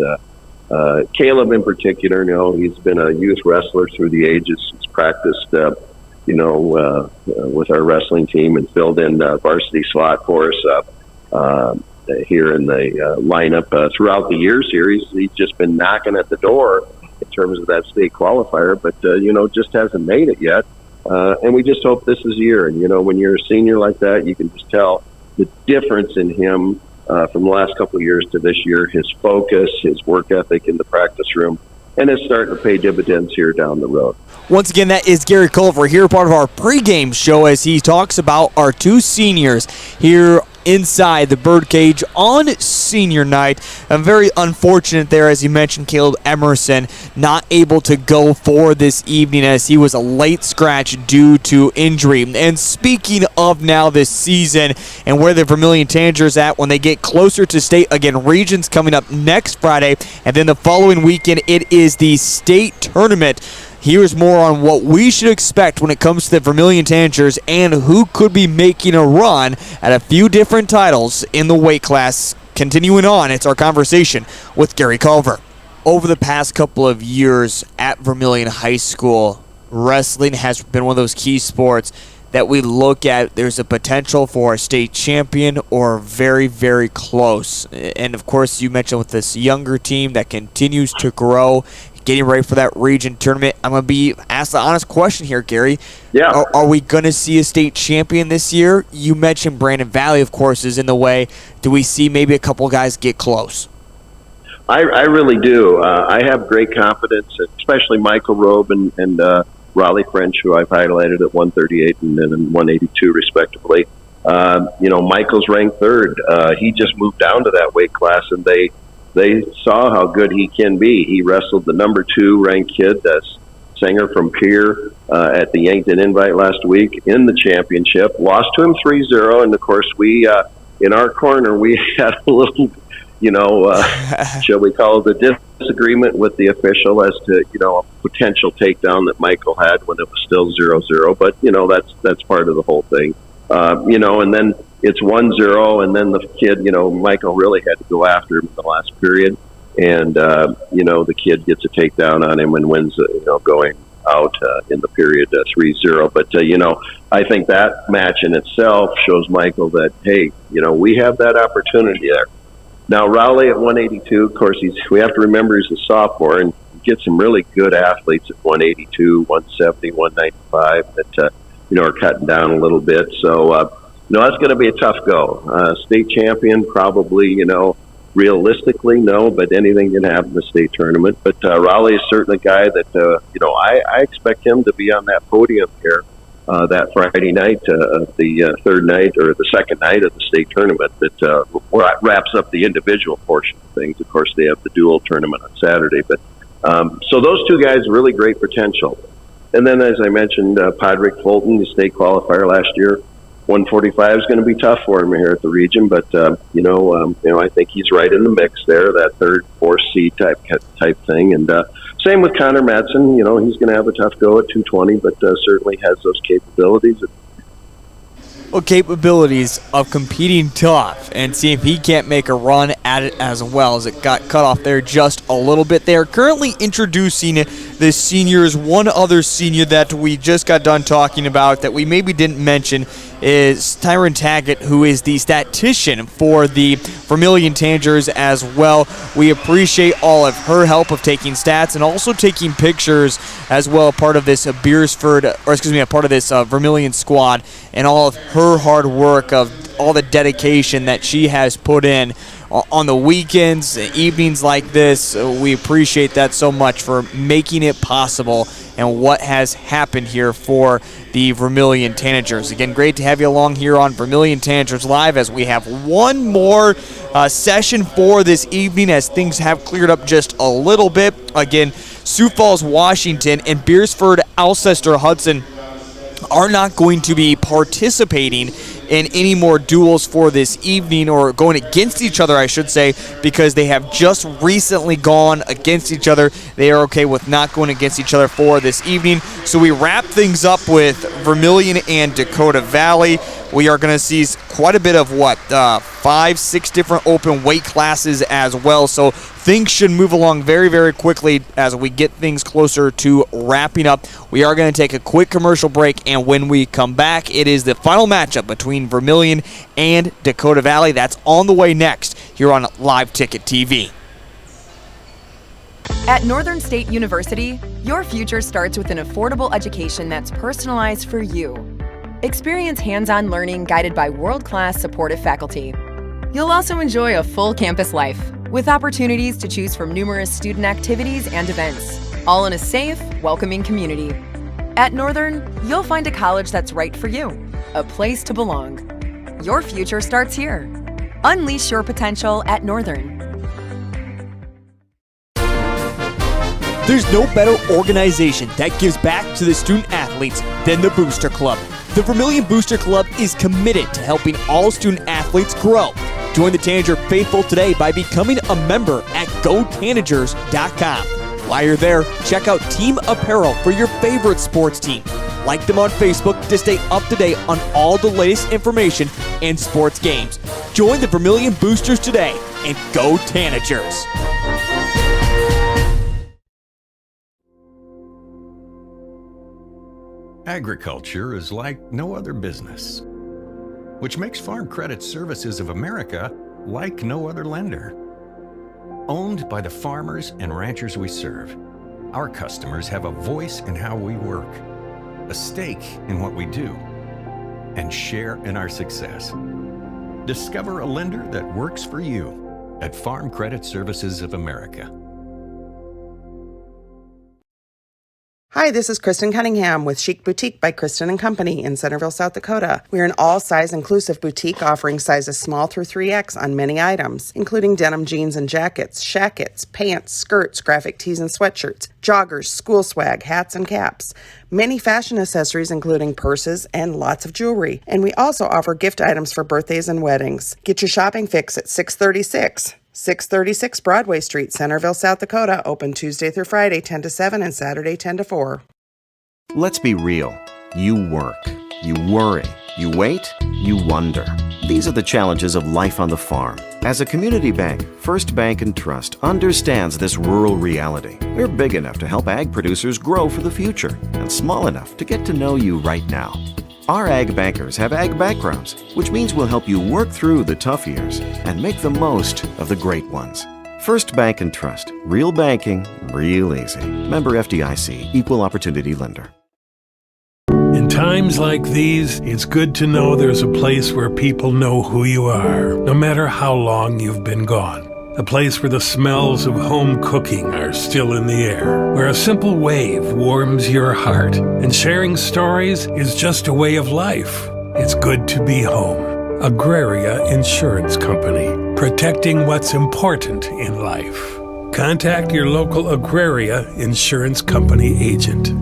Caleb in particular, he's been a youth wrestler through the ages. He's practiced, with our wrestling team and filled in varsity slot for us here in the lineup throughout the years here. He's just been knocking at the door in terms of that state qualifier, but just hasn't made it yet. And we just hope this is a year. And when you're a senior like that, you can just tell the difference in him from the last couple of years to this year, his focus, his work ethic in the practice room, and it's starting to pay dividends here down the road. Once again, that is Gary Culver here, part of our pregame show, as he talks about our two seniors here inside the birdcage on senior night. Very unfortunate there, as you mentioned, Caleb Emerson not able to go for this evening as he was a late scratch due to injury. And speaking of now this season and where the Vermillion Tanagers at when they get closer to state, again, regions coming up next Friday, and then the following weekend it is the state tournament. Here's more on what we should expect when it comes to the Vermillion Tanagers and who could be making a run at a few different titles in the weight class. Continuing on, it's our conversation with Gary Culver. Over the past couple of years at Vermillion High School, wrestling has been one of those key sports that we look at. There's a potential for a state champion or very, very close. And of course, you mentioned with this younger team that continues to grow, getting ready for that region tournament. I'm going to be asked the honest question here, Gary. Yeah. Are we going to see a state champion this year? You mentioned Brandon Valley, of course, is in the way. Do we see maybe a couple guys get close? I really do. I have great confidence, especially Michael Robe and Raleigh French, who I've highlighted at 138 and then 182 respectively. Michael's ranked third. He just moved down to that weight class, and they saw how good he can be. He wrestled the number 2 ranked kid, that's Sanger from Pierre, at the Yankton Invite last week in the championship. Lost to him 3-0, and of course we, in our corner, we had a little, shall we call it a disagreement with the official as to, a potential takedown that Michael had when it was still 0-0. But, that's part of the whole thing. And then it's 1-0, and then the kid, Michael really had to go after him in the last period. And, the kid gets a takedown on him and wins, going out in the period 3-0. But, I think that match in itself shows Michael that, hey, we have that opportunity there. Now, Raleigh at 182, of course, we have to remember he's a sophomore, and get some really good athletes at 182, 170, 195 that, are cutting down a little bit. So, that's going to be a tough go. State champion, probably, realistically, no, but anything can happen in the state tournament. But Raleigh is certainly a guy that, I expect him to be on that podium here that Friday night, the third night or the second night of the state tournament that wraps up the individual portion of things. Of course, they have the dual tournament on Saturday. But so those two guys, really great potential. And then, as I mentioned, Podrick Fulton, the state qualifier last year, 145 is going to be tough for him here at the region, but I think he's right in the mix there, that third, fourth seed type thing. And same with Connor Madsen. He's going to have a tough go at 220, but certainly has those capabilities. Well, capabilities of competing tough and see if he can't make a run at it as well, as it got cut off there just a little bit. They are currently introducing the seniors. One other senior that we just got done talking about that we maybe didn't mention is Tyron Taggett, who is the statistician for the Vermillion Tanagers as well. We appreciate all of her help of taking stats and also taking pictures as well, part of this Beresford, part of this Vermillion squad, and all of her hard work of all the dedication that she has put in on the weekends, evenings like this. We appreciate that so much for making it possible and what has happened here for the Vermillion Tanagers. Again, great to have you along here on Vermillion Tanagers Live as we have one more session for this evening as things have cleared up just a little bit. Again, Sioux Falls, Washington, and Beresford, Alcester-Hudson are not going to be participating in any more duels for this evening, or going against each other, I should say, because they have just recently gone against each other. They are okay with not going against each other for this evening. So we wrap things up with Vermillion and Dakota Valley. We are going to see quite a bit of 5-6 different open weight classes as well. So things should move along very, very quickly as we get things closer to wrapping up. We are going to take a quick commercial break, and when we come back, it is the final matchup between Vermillion and Dakota Valley. That's on the way next here on Live Ticket TV. At Northern State University, your future starts with an affordable education that's personalized for you. Experience hands-on learning guided by world-class supportive faculty. You'll also enjoy a full campus life with opportunities to choose from numerous student activities and events, all in a safe, welcoming community. At Northern, you'll find a college that's right for you, a place to belong. Your future starts here. Unleash your potential at Northern. There's no better organization that gives back to the student athletes than the Booster Club. The Vermillion Booster Club is committed to helping all student athletes grow. Join the Tanager faithful today by becoming a member at GoTanagers.com. While you're there, check out Team Apparel for your favorite sports team. Like them on Facebook to stay up to date on all the latest information and sports games. Join the Vermillion Boosters today and go Tanagers! Agriculture is like no other business, which makes Farm Credit Services of America like no other lender. Owned by the farmers and ranchers we serve, our customers have a voice in how we work, a stake in what we do, and share in our success. Discover a lender that works for you at Farm Credit Services of America. Hi, this is Kristen Cunningham with Chic Boutique by Kristen & Company in Centerville, South Dakota. We are an all-size inclusive boutique offering sizes small through 3X on many items, including denim jeans and jackets, shackets, pants, skirts, graphic tees and sweatshirts, joggers, school swag, hats and caps, many fashion accessories including purses and lots of jewelry. And we also offer gift items for birthdays and weddings. Get your shopping fix at 636 Broadway Street, Centerville, South Dakota, open Tuesday through Friday, 10 to 7 and Saturday, 10 to 4. Let's be real. You work, you worry, you wait, you wonder. These are the challenges of life on the farm. As a community bank, First Bank & Trust understands this rural reality. We're big enough to help ag producers grow for the future and small enough to get to know you right now. Our ag bankers have ag backgrounds, which means we'll help you work through the tough years and make the most of the great ones. First Bank & Trust. Real banking, real easy. Member FDIC. Equal Opportunity Lender. In times like these, it's good to know there's a place where people know who you are, no matter how long you've been gone. A place where the smells of home cooking are still in the air, where a simple wave warms your heart, and sharing stories is just a way of life. It's good to be home. Agraria Insurance Company, protecting what's important in life. Contact your local Agraria Insurance Company agent.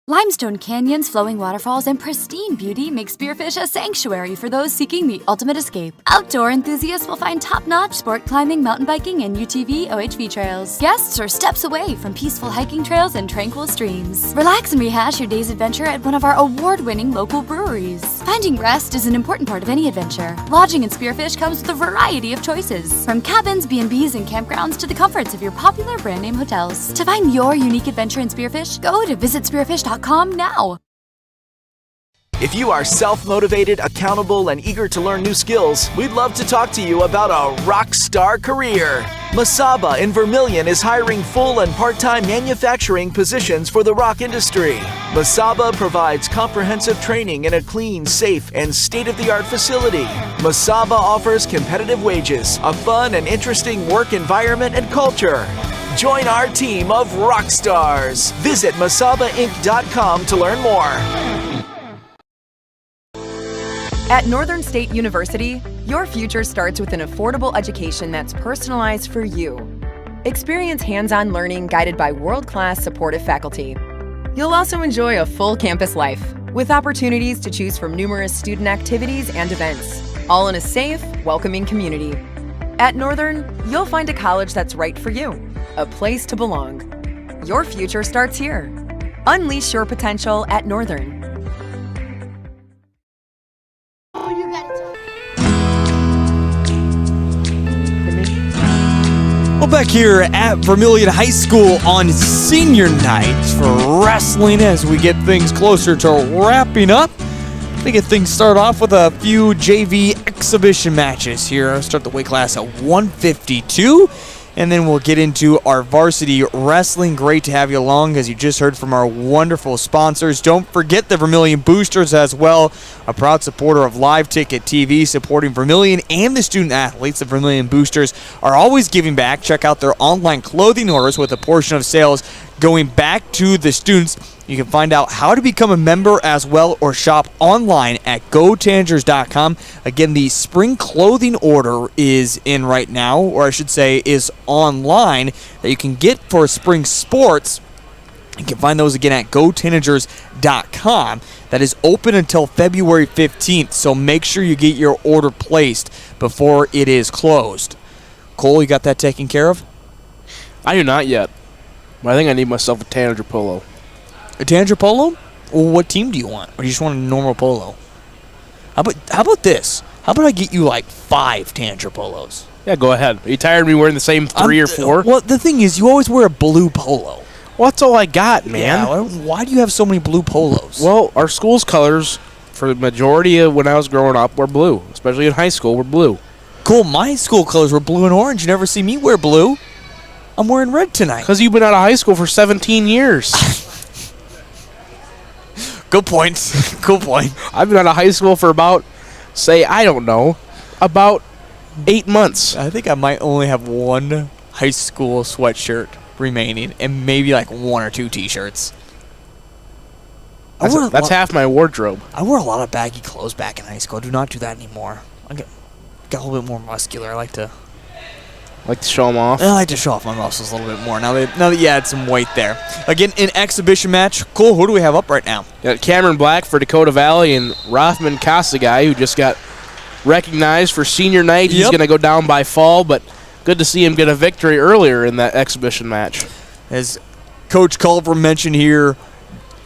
Limestone canyons, flowing waterfalls, and pristine beauty make Spearfish a sanctuary for those seeking the ultimate escape. Outdoor enthusiasts will find top-notch sport climbing, mountain biking, and UTV OHV trails. Guests are steps away from peaceful hiking trails and tranquil streams. Relax and rehash your day's adventure at one of our award-winning local breweries. Finding rest is an important part of any adventure. Lodging in Spearfish comes with a variety of choices, from cabins, B&Bs, and campgrounds to the comforts of your popular brand-name hotels. To find your unique adventure in Spearfish, go to visitspearfish.com now. If you are self-motivated, accountable, and eager to learn new skills, we'd love to talk to you about a rock star career. Masaba in Vermillion is hiring full and part-time manufacturing positions for the rock industry. Masaba provides comprehensive training in a clean, safe, and state-of-the-art facility. Masaba offers competitive wages, a fun and interesting work environment and culture. Join our team of rock stars. Visit masabainc.com to learn more. At Northern State University, your future starts with an affordable education that's personalized for you. Experience hands-on learning guided by world-class supportive faculty. You'll also enjoy a full campus life with opportunities to choose from numerous student activities and events, all in a safe, welcoming community. At Northern, you'll find a college that's right for you, a place to belong. Your future starts here. Unleash your potential at Northern. Well, back here at Vermillion High School on senior night for wrestling as we get things closer to wrapping up. We get things started off with a few JV exhibition matches here. I'll start the weight class at 152. And then we'll get into our varsity wrestling. Great to have you along, as you just heard from our wonderful sponsors. Don't forget the Vermillion Boosters as well, a proud supporter of Live Ticket TV, supporting Vermillion and the student athletes. The Vermillion Boosters are always giving back. Check out their online clothing orders with a portion of sales going back to the students. You can find out how to become a member as well, or shop online at gotanagers.com. Again, the spring clothing order is in right now, or I should say is online, that you can get for spring sports. You can find those again at gotanagers.com. That is open until February 15th, so make sure you get your order placed before it is closed. Cole, you got that taken care of? I do not yet. But I think I need myself a Tanager polo. A Tanager polo? Well, what team do you want? Or do you just want a normal polo? How about this? How about I get you like 5 Tanager polos? Yeah, go ahead. Are you tired of me wearing the same 3 or 4? Well, the thing is, you always wear a blue polo. Well, that's all I got, man. Yeah, why do you have so many blue polos? Well, our school's colors, for the majority of when I was growing up, were blue. Especially in high school, were blue. Cool, my school colors were blue and orange. You never see me wear blue. I'm wearing red tonight. Because you've been out of high school for 17 years. Good point. Good point. I've been out of high school for about, about 8 months. I think I might only have one high school sweatshirt remaining, and maybe like 1 or 2 T-shirts. That's half my wardrobe. I wore a lot of baggy clothes back in high school. I do not do that anymore. I got a little bit more muscular. I like to show them off? I like to show off my muscles a little bit more now that you add some weight there. Again, an exhibition match. Cool, who do we have up right now? Got Cameron Black for Dakota Valley and Rothman Kasagai, who just got recognized for senior night. He's going to go down by fall, but good to see him get a victory earlier in that exhibition match. As Coach Culver mentioned here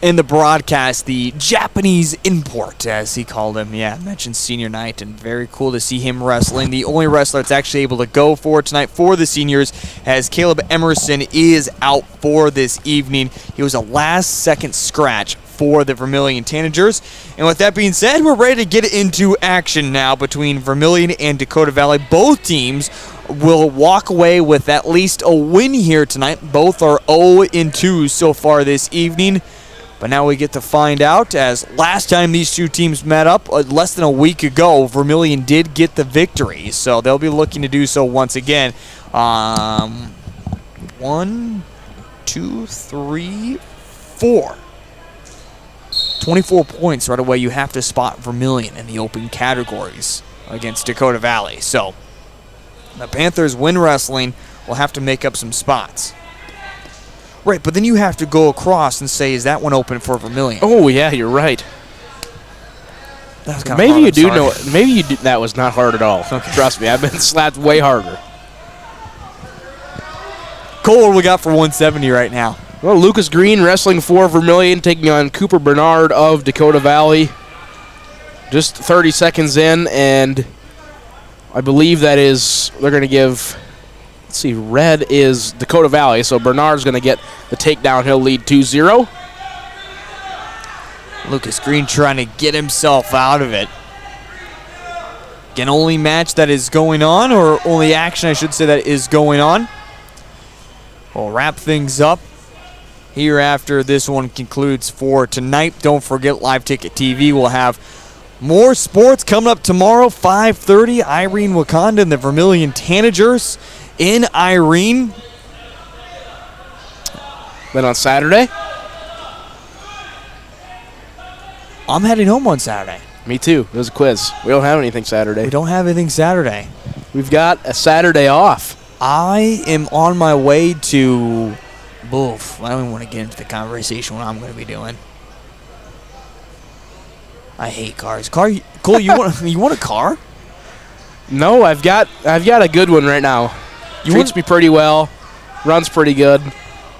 in the broadcast, the Japanese import, as he called him. Yeah, mentioned senior night, and very cool to see him wrestling. The only wrestler that's actually able to go for tonight for the seniors, as Caleb Emerson is out for this evening. He was a last-second scratch for the Vermillion Tanagers. And with that being said, we're ready to get into action now between Vermillion and Dakota Valley. Both teams will walk away with at least a win here tonight. Both are 0-2 so far this evening. But now we get to find out, as last time these two teams met up, less than a week ago, Vermillion did get the victory. So they'll be looking to do so once again. 1, 2, 3, 4. 24 points right away. You have to spot Vermillion in the open categories against Dakota Valley. So the Panthers win wrestling. Will have to make up some spots. Right, but then you have to go across and say, is that one open for Vermillion? Oh, yeah, you're right. That was kind of maybe hard, you do know. Maybe you do. That was not hard at all. Okay. Trust me, I've been slapped way harder. Cole, what do we got for 170 right now? Well, Lucas Green wrestling for Vermillion, taking on Cooper Bernard of Dakota Valley. Just 30 seconds in, and I believe that is, they're going to give, let's see, red is Dakota Valley, so Bernard's going to get the takedown. He'll lead 2-0. Lucas Green trying to get himself out of it. Again, only match that is going on, or only action, I should say, that is going on. We'll wrap things up here after this one concludes for tonight. Don't forget, Live Ticket TV will have more sports coming up tomorrow, 5:30. Irene Wakanda and the Vermillion Tanagers in Irene. Then on Saturday, I'm heading home on Saturday. Me too. It was a quiz. We don't have anything Saturday. We don't have anything Saturday. We've got a Saturday off. I am on my way to... Oof, I don't even want to get into the conversation what I'm going to be doing. I hate cars. Cole, you want a car? No, I've got a good one right now. Treats me pretty well. Runs pretty good.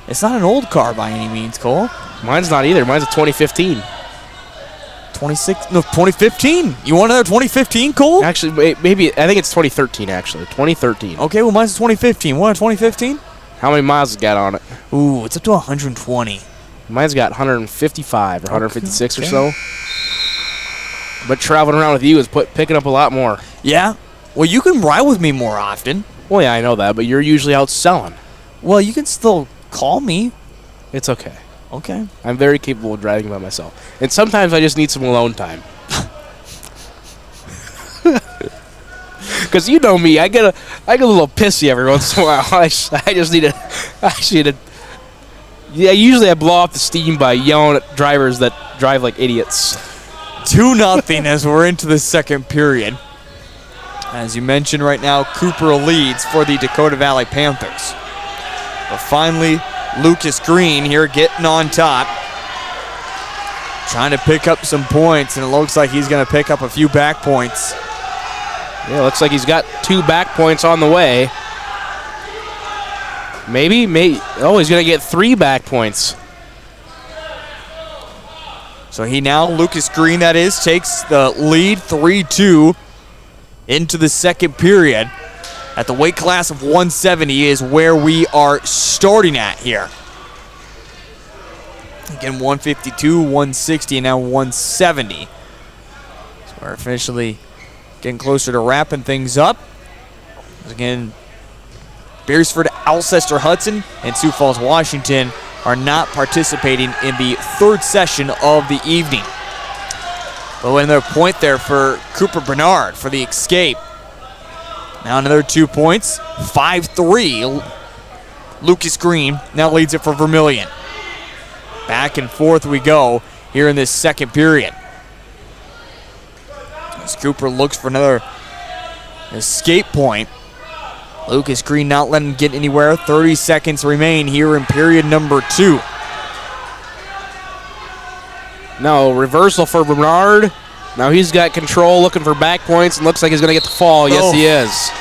It's not an old car by any means, Cole. Mine's not either. Mine's a 2015. 2015. You want another 2015, Cole? Actually, maybe I think it's 2013. Actually, 2013. Okay, well mine's 2015. Want a 2015? How many miles has it got on it? Ooh, it's up to 120. Mine's got 155 or 156 or so. But traveling around with you is picking up a lot more. Yeah. Well, you can ride with me more often. Well, yeah, I know that, but you're usually out selling. Well, you can still call me. It's okay. Okay. I'm very capable of driving by myself. And sometimes I just need some alone time. Because you know me, I get a little pissy every once in a while. I just need to. Yeah, usually I blow off the steam by yelling at drivers that drive like idiots. 2-0 as we're into the second period. As you mentioned right now, Cooper leads for the Dakota Valley Panthers. But finally, Lucas Green here getting on top. Trying to pick up some points, and it looks like he's going to pick up a few back points. Yeah, looks like he's got 2 back points on the way. Maybe. Oh, he's going to get 3 back points. So he now, Lucas Green that is, takes the lead 3-2 into the second period. At the weight class of 170 is where we are starting at here. Again, 152, 160, and now 170. So we're officially getting closer to wrapping things up. Again, Beresford, Alcester-Hudson, and Sioux Falls, Washington are not participating in the third session of the evening. But another point there for Cooper Bernard for the escape. Now another 2 points, 5-3. Lucas Green now leads it for Vermillion. Back and forth we go here in this second period. As Cooper looks for another escape point. Lucas Green not letting him get anywhere. 30 seconds remain here in period number 2. Now reversal for Bernard. Now he's got control, looking for back points, and looks like he's going to get the fall. Yes, he is.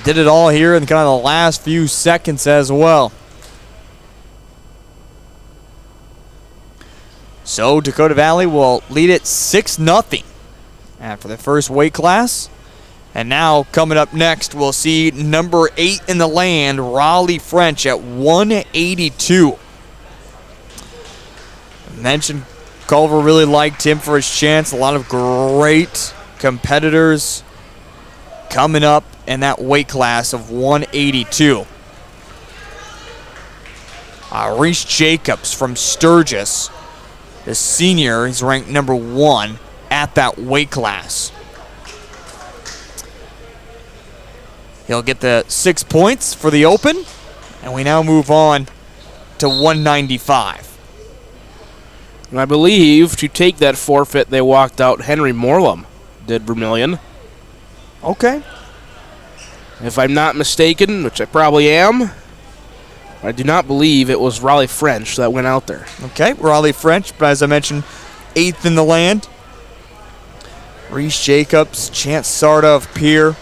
Did it all here in kind of the last few seconds as well. So Dakota Valley will lead it 6-0 after the first weight class. And now coming up next, we'll see number 8 in the land, Raleigh French at 182. I mentioned Culver really liked him for his chance. A lot of great competitors coming up in that weight class of 182. Reese Jacobs from Sturgis, the senior, he's ranked number 1 at that weight class. He'll get the 6 points for the open, and we now move on to 195. And I believe to take that forfeit, they walked out Henry Morlum, did Vermillion. Okay. If I'm not mistaken, which I probably am, I do not believe it was Raleigh French that went out there. Okay, Raleigh French, but as I mentioned, 8th in the land. Reese Jacobs, Chance Sarda of Pierre.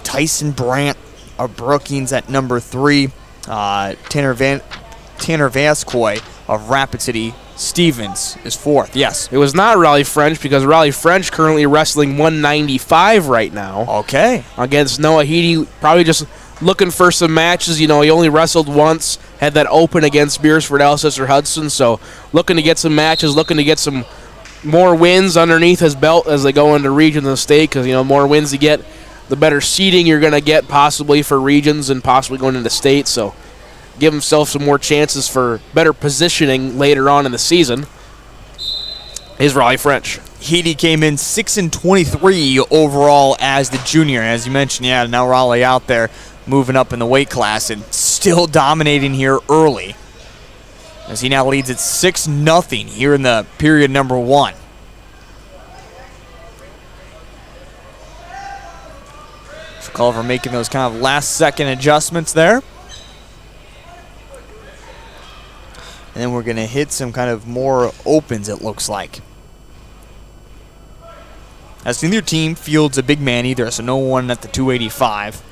Tyson Brandt of Brookings at number 3. Tanner Vascoy of Rapid City Stevens is 4th. Yes. It was not Raleigh French because Raleigh French currently wrestling 195 right now. Okay. Against Noah Heedy, probably just looking for some matches. You know, he only wrestled once, had that open against Beresford, Alcester-Hudson, so looking to get some matches, looking to get some more wins underneath his belt as they go into regions of the state because, you know, more wins you get, the better seeding you're going to get possibly for regions and possibly going into state. So give himself some more chances for better positioning later on in the season. Is Raleigh French. Heedy came in 6-23 overall as the junior. As you mentioned, yeah, now Raleigh out there moving up in the weight class and still dominating here early, as he now leads at 6-0 here in the period number 1. So Culver making those kind of last-second adjustments there. And then we're going to hit some kind of more opens, it looks like. As neither team fields a big man either, so no one at the 285.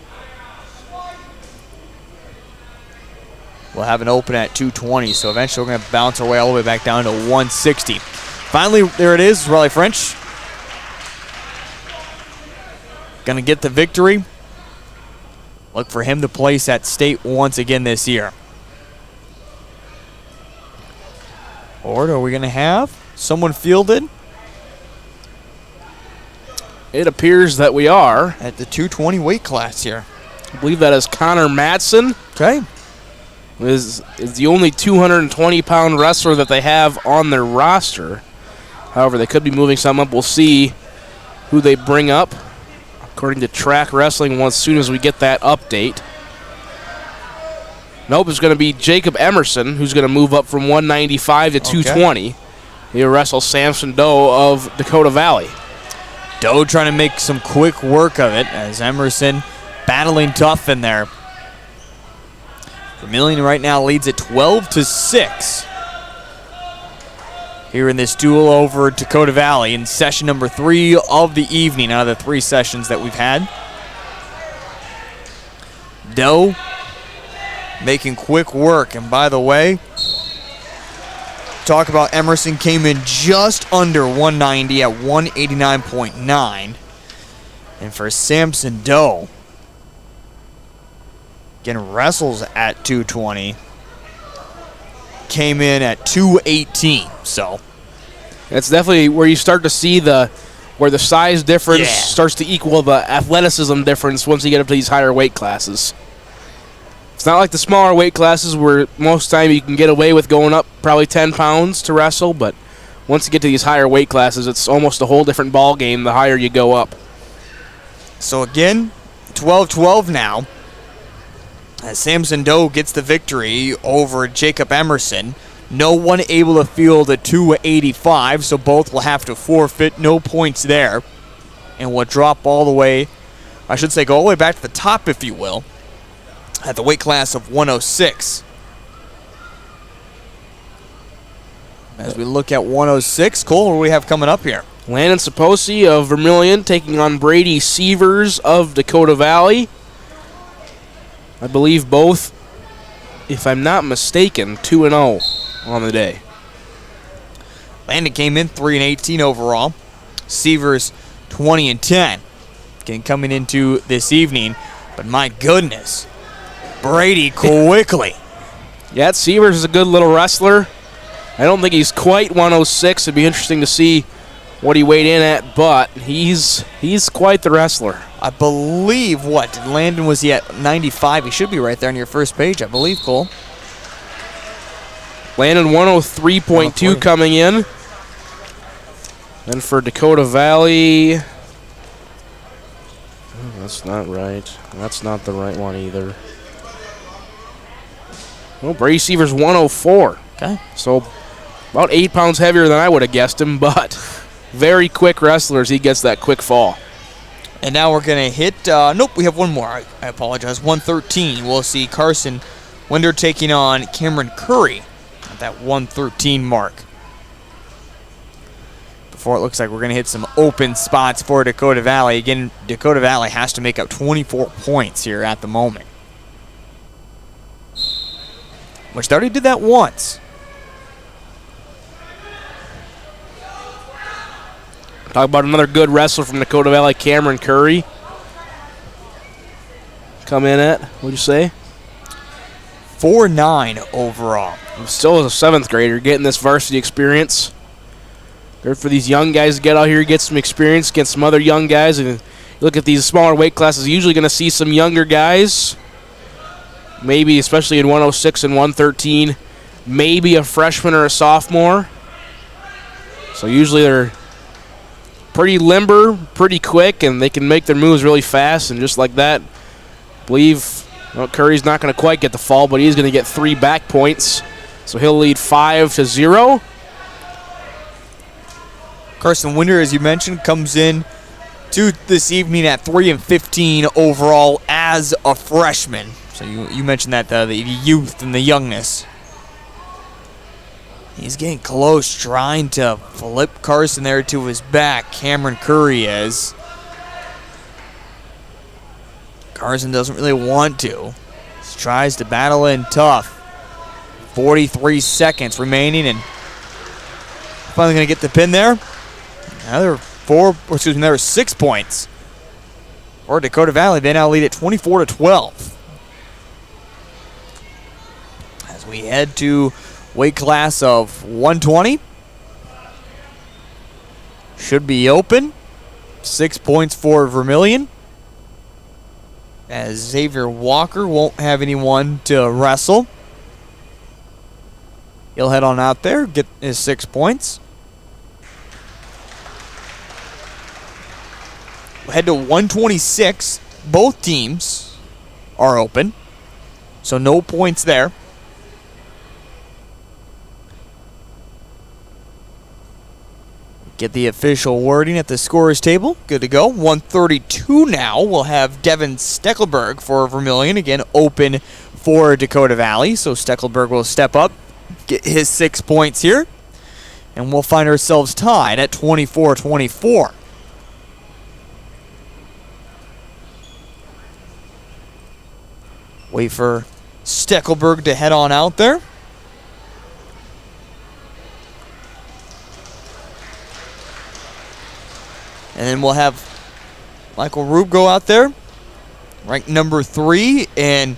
We'll have an open at 220, so eventually we're going to bounce our way all the way back down to 160. Finally, there it is, Raleigh French. Going to get the victory. Look for him to place at state once again this year. Or are we going to have someone fielded? It appears that we are. At the 220 weight class here. I believe that is Connor Madsen. Okay. Is the only 220-pound wrestler that they have on their roster. However, they could be moving some up. We'll see who they bring up, according to Track Wrestling, as soon as we get that update. Nope, it's going to be Jacob Emerson, who's going to move up from 195 to 220. He'll wrestle Samson Doe of Dakota Valley. Doe trying to make some quick work of it as Emerson battling tough in there. Vermillion right now leads at 12-6. Here in this duel over Dakota Valley in session number 3 of the evening out of the 3 sessions that we've had. Doe making quick work. And by the way, talk about Emerson came in just under 190 at 189.9. And for Samson Doe, again, wrestles at 220. Came in at 218, so. It's definitely where you start to see where the size difference starts to equal the athleticism difference once you get up to these higher weight classes. It's not like the smaller weight classes where most time you can get away with going up probably 10 pounds to wrestle, but once you get to these higher weight classes, it's almost a whole different ball game the higher you go up. So again, 12-12 now. As Samson Doe gets the victory over Jacob Emerson. No one able to field a 285, so both will have to forfeit. No points there. And will drop all the way, I should say go all the way back to the top, if you will, at the weight class of 106. As we look at 106, Cole, what do we have coming up here? Landon Saposi of Vermillion taking on Brady Sievers of Dakota Valley. I believe both, if I'm not mistaken, 2-0 on the day. Landon came in 3-18 overall. Sievers 20-10. Again, coming into this evening. But my goodness, Brady quickly. Yeah, Sievers is a good little wrestler. I don't think he's quite 106. It'd be interesting to see what he weighed in at, but he's quite the wrestler. I believe, Landon was he at 95? He should be right there on your first page, I believe, Cole. Landon 103.2 coming in. And for Dakota Valley, that's not right. That's not the right one either. Well, Brady Sievers 104. Okay. So about 8 pounds heavier than I would have guessed him, but very quick wrestlers. He gets that quick fall. And now we're going to hit, nope, we have one more. I apologize. 113. We'll see Carson Winder taking on Cameron Curry at that 113 mark. Before it looks like we're going to hit some open spots for Dakota Valley. Again, Dakota Valley has to make up 24 points here at the moment. Which they already did that once. Talk about another good wrestler from Dakota Valley, Cameron Curry. Come in at, what'd you say? 4'9" overall. Still as a 7th grader, getting this varsity experience. Good for these young guys to get out here, get some experience against some other young guys. And you look at these smaller weight classes, you're usually going to see some younger guys. Maybe, especially in 106 and 113, maybe a freshman or a sophomore. So usually they're pretty limber, pretty quick, and they can make their moves really fast. And just like that, I believe Curry's not going to quite get the fall, but he's going to get 3 back points. So he'll lead 5-0. Carson Winder, as you mentioned, comes in to this evening at 3-15 overall as a freshman. So you mentioned that the youth and the youngness. He's getting close, trying to flip Carson there to his back. Cameron Curry is. Carson doesn't really want to. He tries to battle in tough. 43 seconds remaining, and finally going to get the pin there. Another 6 points for Dakota Valley. They now lead at 24-12. As we head to weight class of 120. Should be open. 6 points for Vermillion, as Xavier Walker won't have anyone to wrestle. He'll head on out there, get his 6 points. We'll head to 126. Both teams are open, so no points there. Get the official wording at the scorers table. Good to go. 132 now. We'll have Devin Steckelberg for Vermillion. Again, open for Dakota Valley. So Steckelberg will step up, get his 6 points here. And we'll find ourselves tied at 24-24. Wait for Steckelberg to head on out there. And then we'll have Michael Rube go out there, ranked number 3, and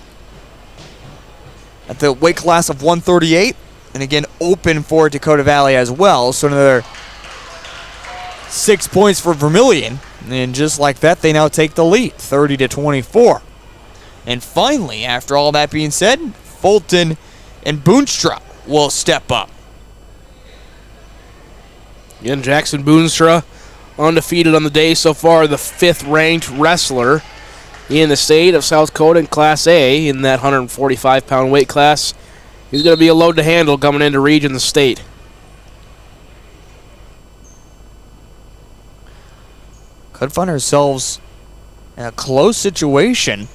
at the weight class of 138. And again, open for Dakota Valley as well. So another 6 points for Vermillion. And just like that, they now take the lead, 30-24. And finally, after all that being said, Fulton and Boonstra will step up. Again, Jackson Boonstra, undefeated on the day so far, the 5th ranked wrestler in the state of South Dakota in Class A in that 145-pound weight class. He's going to be a load to handle coming into region the state. Could find ourselves in a close situation,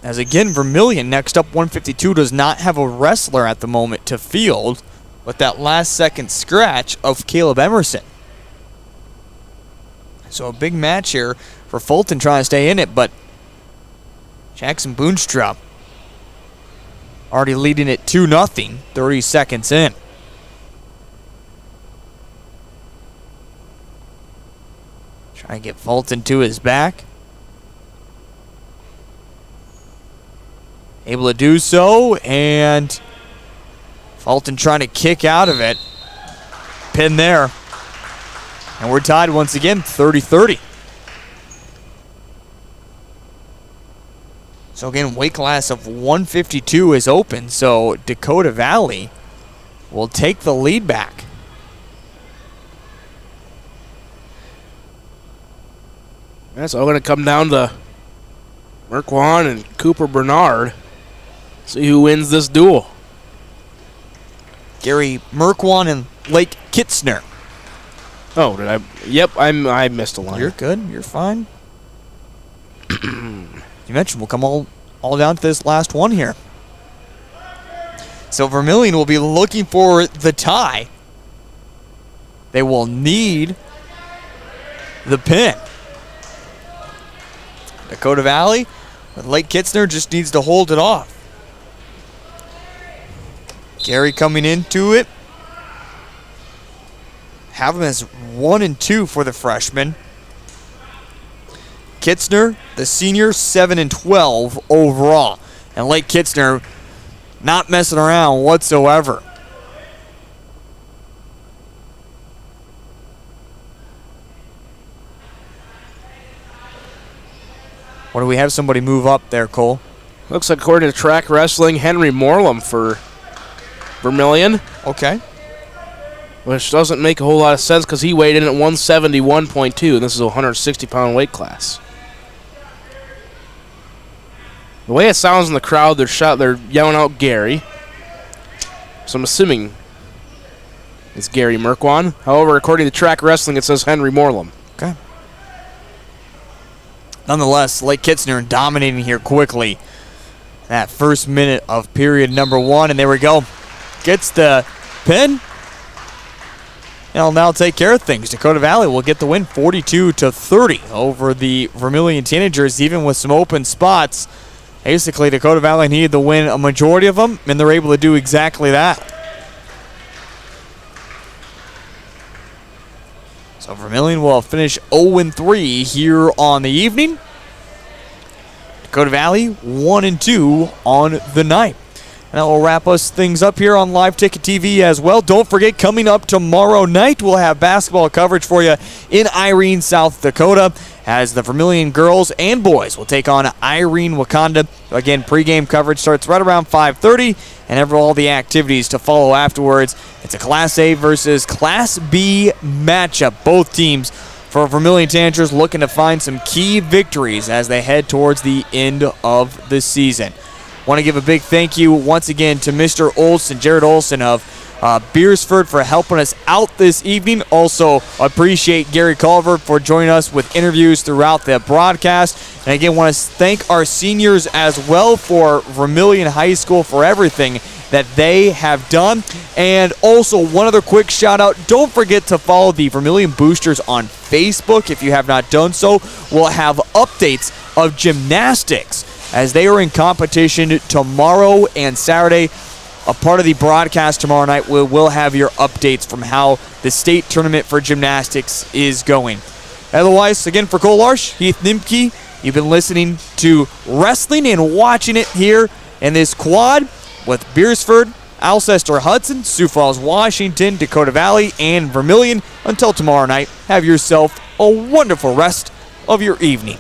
as again, Vermillion, next up 152, does not have a wrestler at the moment to field with that last second scratch of Caleb Emerson. So a big match here for Fulton trying to stay in it, but Jackson Boonstra already leading it 2-0, 30 seconds in. Trying to get Fulton to his back. Able to do so, and Fulton trying to kick out of it. Pin there. And we're tied once again, 30-30. So again, weight class of 152 is open, so Dakota Valley will take the lead back. That's all going to come down to Merkwan and Cooper Bernard. See who wins this duel. Gary Merkwan and Lake Kitzner. Oh, did I? Yep, I missed a line. You're good. You're fine. You mentioned we'll come all down to this last one here. So Vermillion will be looking for the tie. They will need the pin. Dakota Valley with Lake Kitzner just needs to hold it off. Gary coming into it. Have him as 1-2 for the freshman. Kitzner, the senior, 7-12 overall. And Lake Kitzner not messing around whatsoever. Or do we have somebody move up there, Cole? Looks like, according to Track Wrestling, Henry Morlam for Vermillion. Okay. Which doesn't make a whole lot of sense because he weighed in at 171.2, and this is a 160-pound weight class. The way it sounds in the crowd, they're yelling out Gary. So I'm assuming it's Gary Merkwan. However, according to Track Wrestling, it says Henry Morlam. Okay. Nonetheless, Lake Kitzner dominating here quickly. That first minute of period number 1, and there we go. Gets the pin. I'll now take care of things. Dakota Valley will get the win 42-30 over the Vermillion Tanagers, even with some open spots. Basically, Dakota Valley needed to win a majority of them, and they're able to do exactly that. So Vermillion will finish 0-3 here on the evening. Dakota Valley 1-2 on the night. And that will wrap us things up here on Live Ticket TV as well. Don't forget, coming up tomorrow night, we'll have basketball coverage for you in Irene, South Dakota, as the Vermillion girls and boys will take on Irene Wakanda. Again, pregame coverage starts right around 5:30, and all the activities to follow afterwards. It's a Class A versus Class B matchup. Both teams for Vermillion Tanagers looking to find some key victories as they head towards the end of the season. Want to give a big thank you once again to Mr. Olson, Jared Olson of Beresford, for helping us out this evening. Also appreciate Gary Culver for joining us with interviews throughout the broadcast. And again, want to thank our seniors as well for Vermillion High School for everything that they have done. And also one other quick shout out, don't forget to follow the Vermillion Boosters on Facebook if you have not done so. We'll have updates of gymnastics as they are in competition tomorrow and Saturday. A part of the broadcast tomorrow night, we will have your updates from how the state tournament for gymnastics is going. Otherwise, again, for Cole Larsh, Heath Nimke, you've been listening to wrestling and watching it here in this quad with Beresford, Alcester-Hudson, Sioux Falls, Washington, Dakota Valley, and Vermillion. Until tomorrow night, have yourself a wonderful rest of your evening.